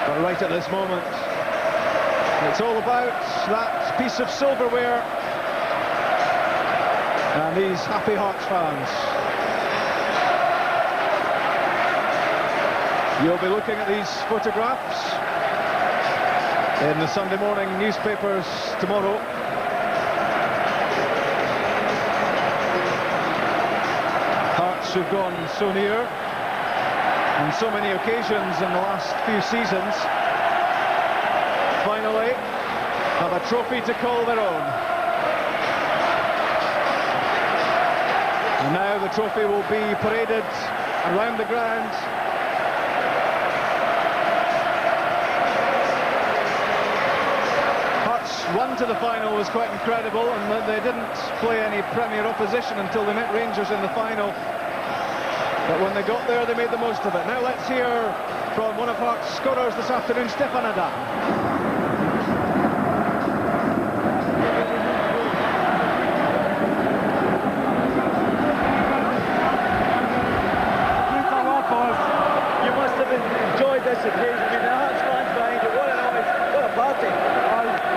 But right at this moment, it's all about that piece of silverware and these happy Hearts fans. You'll be looking at these photographs in the Sunday morning newspapers tomorrow. Hearts who've gone so near on so many occasions in the last few seasons, finally have a trophy to call their own. And now the trophy will be paraded around the ground. Run to the final was quite incredible, and they didn't play any Premier opposition until they met Rangers in the final. But when they got there, they made the most of it. Now let's hear from one of Hearts' scorers this afternoon, Stefan Adam. You must have enjoyed this occasion. I mean, the Hearts fans behind you, what a noise, what a party.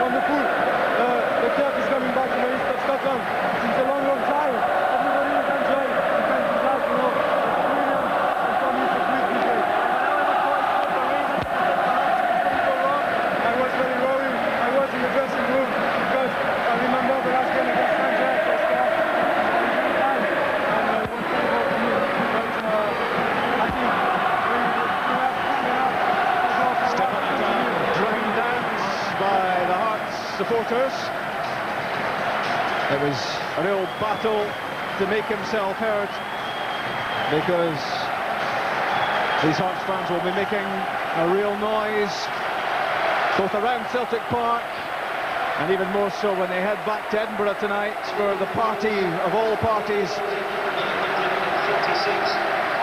Wonderful. The turf is coming back to the east of Scotland since a long, long time. Everybody is enjoying. You can't do that, you know. It's brilliant. And for me, it's a great weekend. I was very worried. I was in the dressing room because I remember the last game against Saint-Germain. And it was terrible for me. But I think Stefan Adam drowned out by the Hearts supporters. It was a real battle to make himself heard, because these Hearts fans will be making a real noise both around Celtic Park and even more so when they head back to Edinburgh tonight for the party of all parties.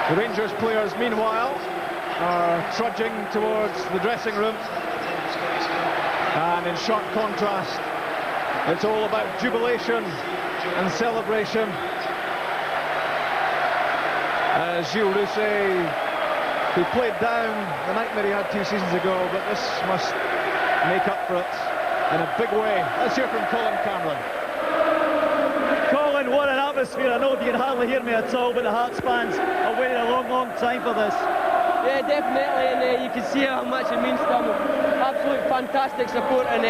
The Rangers players, meanwhile, are trudging towards the dressing room. And in sharp contrast, it's all about jubilation and celebration. As Jules Rousset, who played down the nightmare he had 2 seasons ago, but this must make up for it in a big way. Let's hear from Colin Cameron. Colin, what an atmosphere. I know you can hardly hear me at all, but the Hearts fans are waiting a long, long time for this. Yeah, definitely, and you can see how much it means to them. Absolute fantastic support, and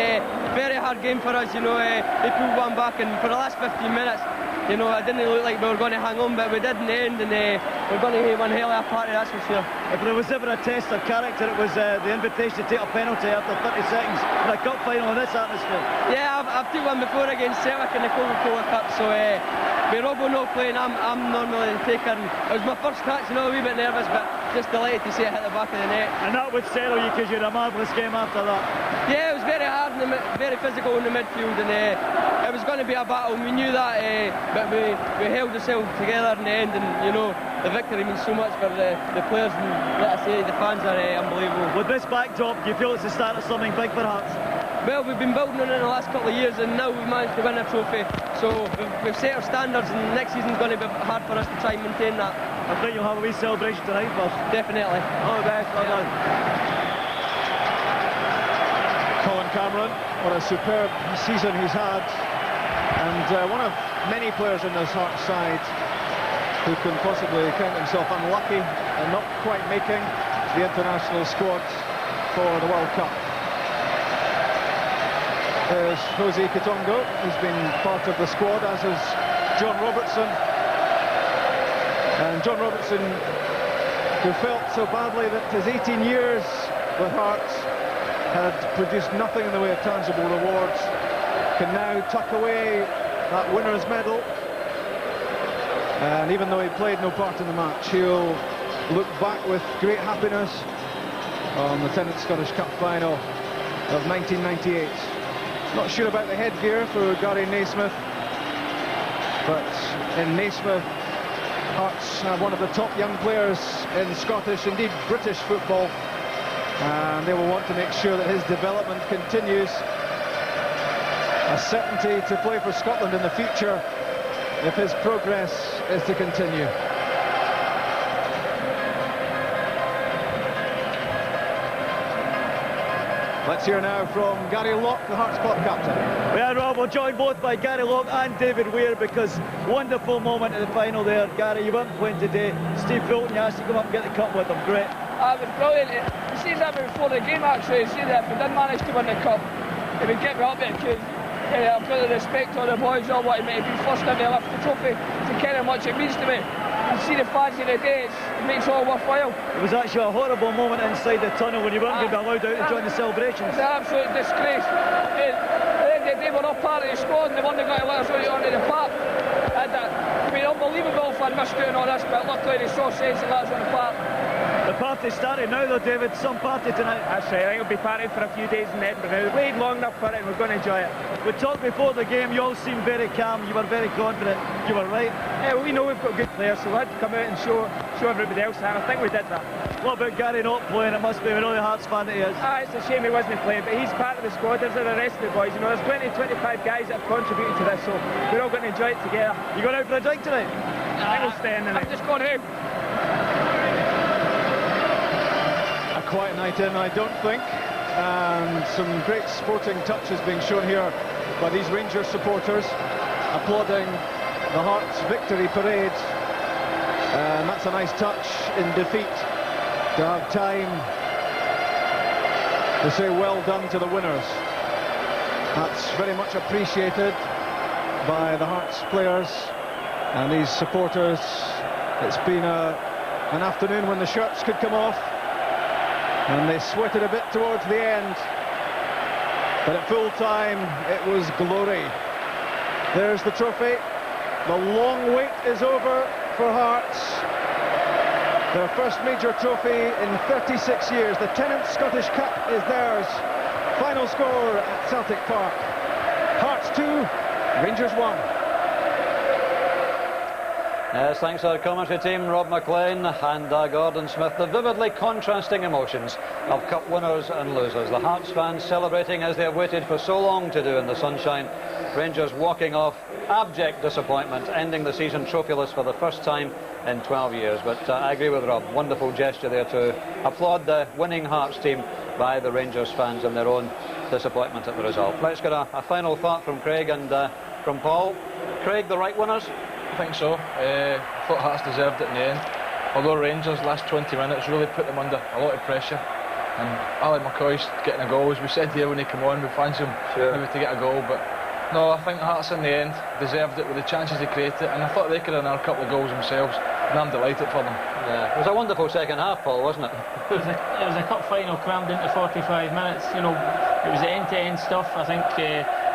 very hard game for us, you know. They pulled one back, and for the last 15 minutes, you know, it didn't look like we were going to hang on, but we did in the end, and we're going to have one hell of a party, that's for sure. If there was ever a test of character, it was the invitation to take a penalty after 30 seconds for a cup final in this atmosphere. Yeah, I've took one before against Celtic in the Coca-Cola Cup, so with Robbo not playing, I'm normally the taker. It was my first catch, you know, a wee bit nervous, but just delighted to see it hit the back of the net. And that would settle you because you had a marvellous game after that. Yeah, it was very hard, very physical in the midfield, and it was going to be a battle. We knew that, but we held ourselves together in the end, and you know, the victory means so much for the players, and let us say the fans are unbelievable. With this backdrop, do you feel it's the start of something big for Hearts? Well, we've been building on it in the last couple of years, and now we've managed to win a trophy. So we've set our standards, and next season's going to be hard for us to try and maintain that. I think you'll have a wee celebration tonight, boss. Definitely. All the best, well done. Colin Cameron, what a superb season he's had, and one of many players in this Hearts side who can possibly count himself unlucky and not quite making the international squad for the World Cup. There's Jose Kitongo, who's been part of the squad, as is John Robertson. And John Robertson, who felt so badly that his 18 years with Hearts had produced nothing in the way of tangible rewards, can now tuck away that winner's medal. And even though he played no part in the match, he'll look back with great happiness on the Tennent Scottish Cup final of 1998. Not sure about the headgear for Gary Naismith, but in Naismith, Hearts have one of the top young players in Scottish, indeed British football, and they will want to make sure that his development continues. A certainty to play for Scotland in the future if his progress is to continue. Let's hear now from Gary Locke, the Hearts club captain. Yeah, Rob, we're joined both by Gary Locke and David Weir, because wonderful moment in the final there. Gary, you weren't playing today. Steve Fulton, you asked to come up and get the cup with him. Great. It was brilliant. You seen that before the game, actually. You seen that if we didn't manage to win the cup, it would get me up there, because I've got the respect for the boys, all wanting me to be first in to lift the trophy, to care how much it means to me. You see the fans in the day, it makes it all worthwhile. It was actually a horrible moment inside the tunnel when you weren't going to be allowed out to join the celebrations. It's an absolute disgrace. At the end of the day, we're not part of the squad, and they weren't going to let us out onto the park. And it'd be unbelievable if I'd missed doing all this, but luckily they saw sense and let us on the park. The party's starting now though, David. Some party tonight. That's right, I think it'll be partying for a few days in Edinburgh. We've waited long enough for it, and we're going to enjoy it. We talked before the game, you all seemed very calm, you were very confident. You were right. Yeah, well, we know we've got good players, so we had to come out and show everybody else, and I think we did that. What about Gary not playing? It must be, we know the Hearts fan that he is. It's a shame he wasn't playing, but he's part of the squad, as are the rest of the boys. You know, there's 20, 25 guys that have contributed to this, so we're all going to enjoy it together. You going out for a drink tonight? I think we'll stay in the night. I'm just going home. A quiet night in, I don't think, and some great sporting touches being shown here by these Rangers supporters, applauding the Hearts victory parade, and that's a nice touch in defeat, to have time to say well done to the winners. That's very much appreciated by the Hearts players and these supporters. It's been an afternoon when the shirts could come off, and they sweated a bit towards the end, but at full time it was glory. There's the trophy. The long wait is over for Hearts. Their first major trophy in 36 years. The Tennent Scottish Cup is theirs. Final score at Celtic Park. Hearts 2, Rangers 1. Yes, thanks to our commentary team, Rob McLean and Gordon Smith. The vividly contrasting emotions of cup winners and losers. The Hearts fans celebrating as they have waited for so long to do in the sunshine. Rangers walking off, abject disappointment, ending the season trophyless for the first time in 12 years. But I agree with Rob, wonderful gesture there to applaud the winning Hearts team by the Rangers fans and their own disappointment at the result. Let's get a final thought from Craig and from Paul. Craig, the right winners? I think so. I thought Hearts deserved it in the end. Although Rangers last 20 minutes really put them under a lot of pressure. And Ali McCoist getting a goal, as we said here when he came on, we fancy him maybe to get a goal, but no, I think Hearts in the end deserved it with the chances they created, and I thought they could have done a couple of goals themselves, and I'm delighted for them. Yeah, it was a wonderful second half, Paul, wasn't it? It was a cup final crammed into 45 minutes. You know, it was the end-to-end stuff. I think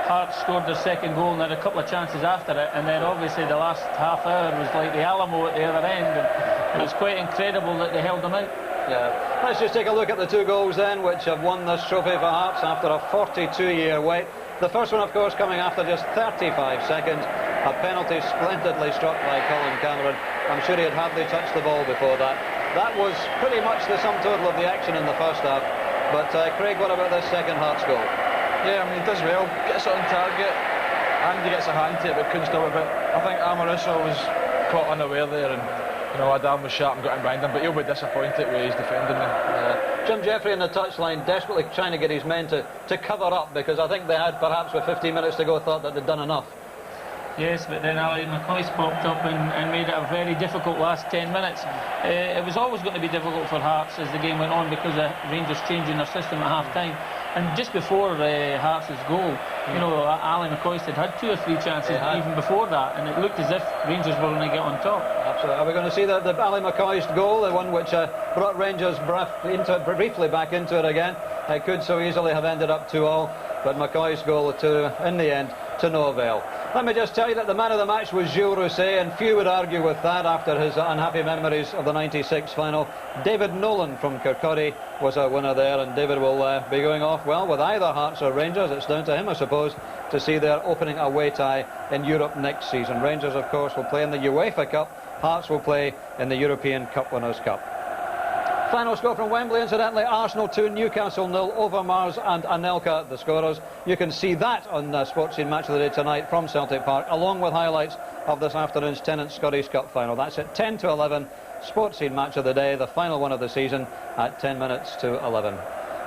Hearts scored their second goal and had a couple of chances after it, and then obviously the last half hour was like the Alamo at the other end. And And it's quite incredible that they held them out. Yeah. Let's just take a look at the 2 goals then, which have won this trophy for Hearts after a 42-year wait. The first one, of course, coming after just 35 seconds. A penalty splendidly struck by Colin Cameron. I'm sure he had hardly touched the ball before that. That was pretty much the sum total of the action in the first half. But Craig, what about this second Hearts goal? Yeah, I mean, he does well. Gets it on target, and he gets a hand to it, but couldn't stop it. But I think Amoruso was caught unaware there, and you know, Adam was sharp and got in behind him, but he'll be disappointed with his defending there. Jim Jeffrey in the touchline, desperately trying to get his men to cover up, because I think they had, perhaps with 15 minutes to go, thought that they'd done enough. Yes, but then Ali McCoist popped up and made it a very difficult last 10 minutes. It was always going to be difficult for Hearts as the game went on because of Rangers changing their system at half-time. And just before Hearts' goal, you know, Ali McCoist had 2 or 3 chances even before that, and it looked as if Rangers were going to get on top. Absolutely. Are we going to see the Ali McCoist goal, the one which brought Rangers briefly back into it again? It could so easily have ended up 2-2, but McCoist's goal in the end to no avail. Let me just tell you that the man of the match was Gilles Rousset, and few would argue with that after his unhappy memories of the '96 final. David Nolan from Kirkcaldy was a winner there, and David will be going off, well, with either Hearts or Rangers. It's down to him, I suppose, to see their opening away tie in Europe next season. Rangers, of course, will play in the UEFA Cup. Hearts will play in the European Cup Winners' Cup. Final score from Wembley, incidentally, Arsenal 2, Newcastle 0, Overmars and Anelka the scorers. You can see that on Sports Scene Match of the Day tonight from Celtic Park, along with highlights of this afternoon's Tennent's Scottish Cup final. That's at 10 to 11, Sports Scene Match of the Day, the final one of the season at 10 minutes to 11.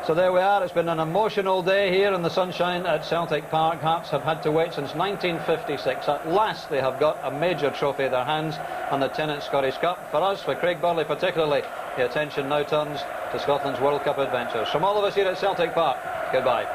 So there we are. It's been an emotional day here in the sunshine at Celtic Park. Hearts have had to wait since 1956. At last they have got a major trophy in their hands on the Tennent's Scottish Cup. For us, for Craig Burley particularly, the attention now turns to Scotland's World Cup adventures. From all of us here at Celtic Park, goodbye.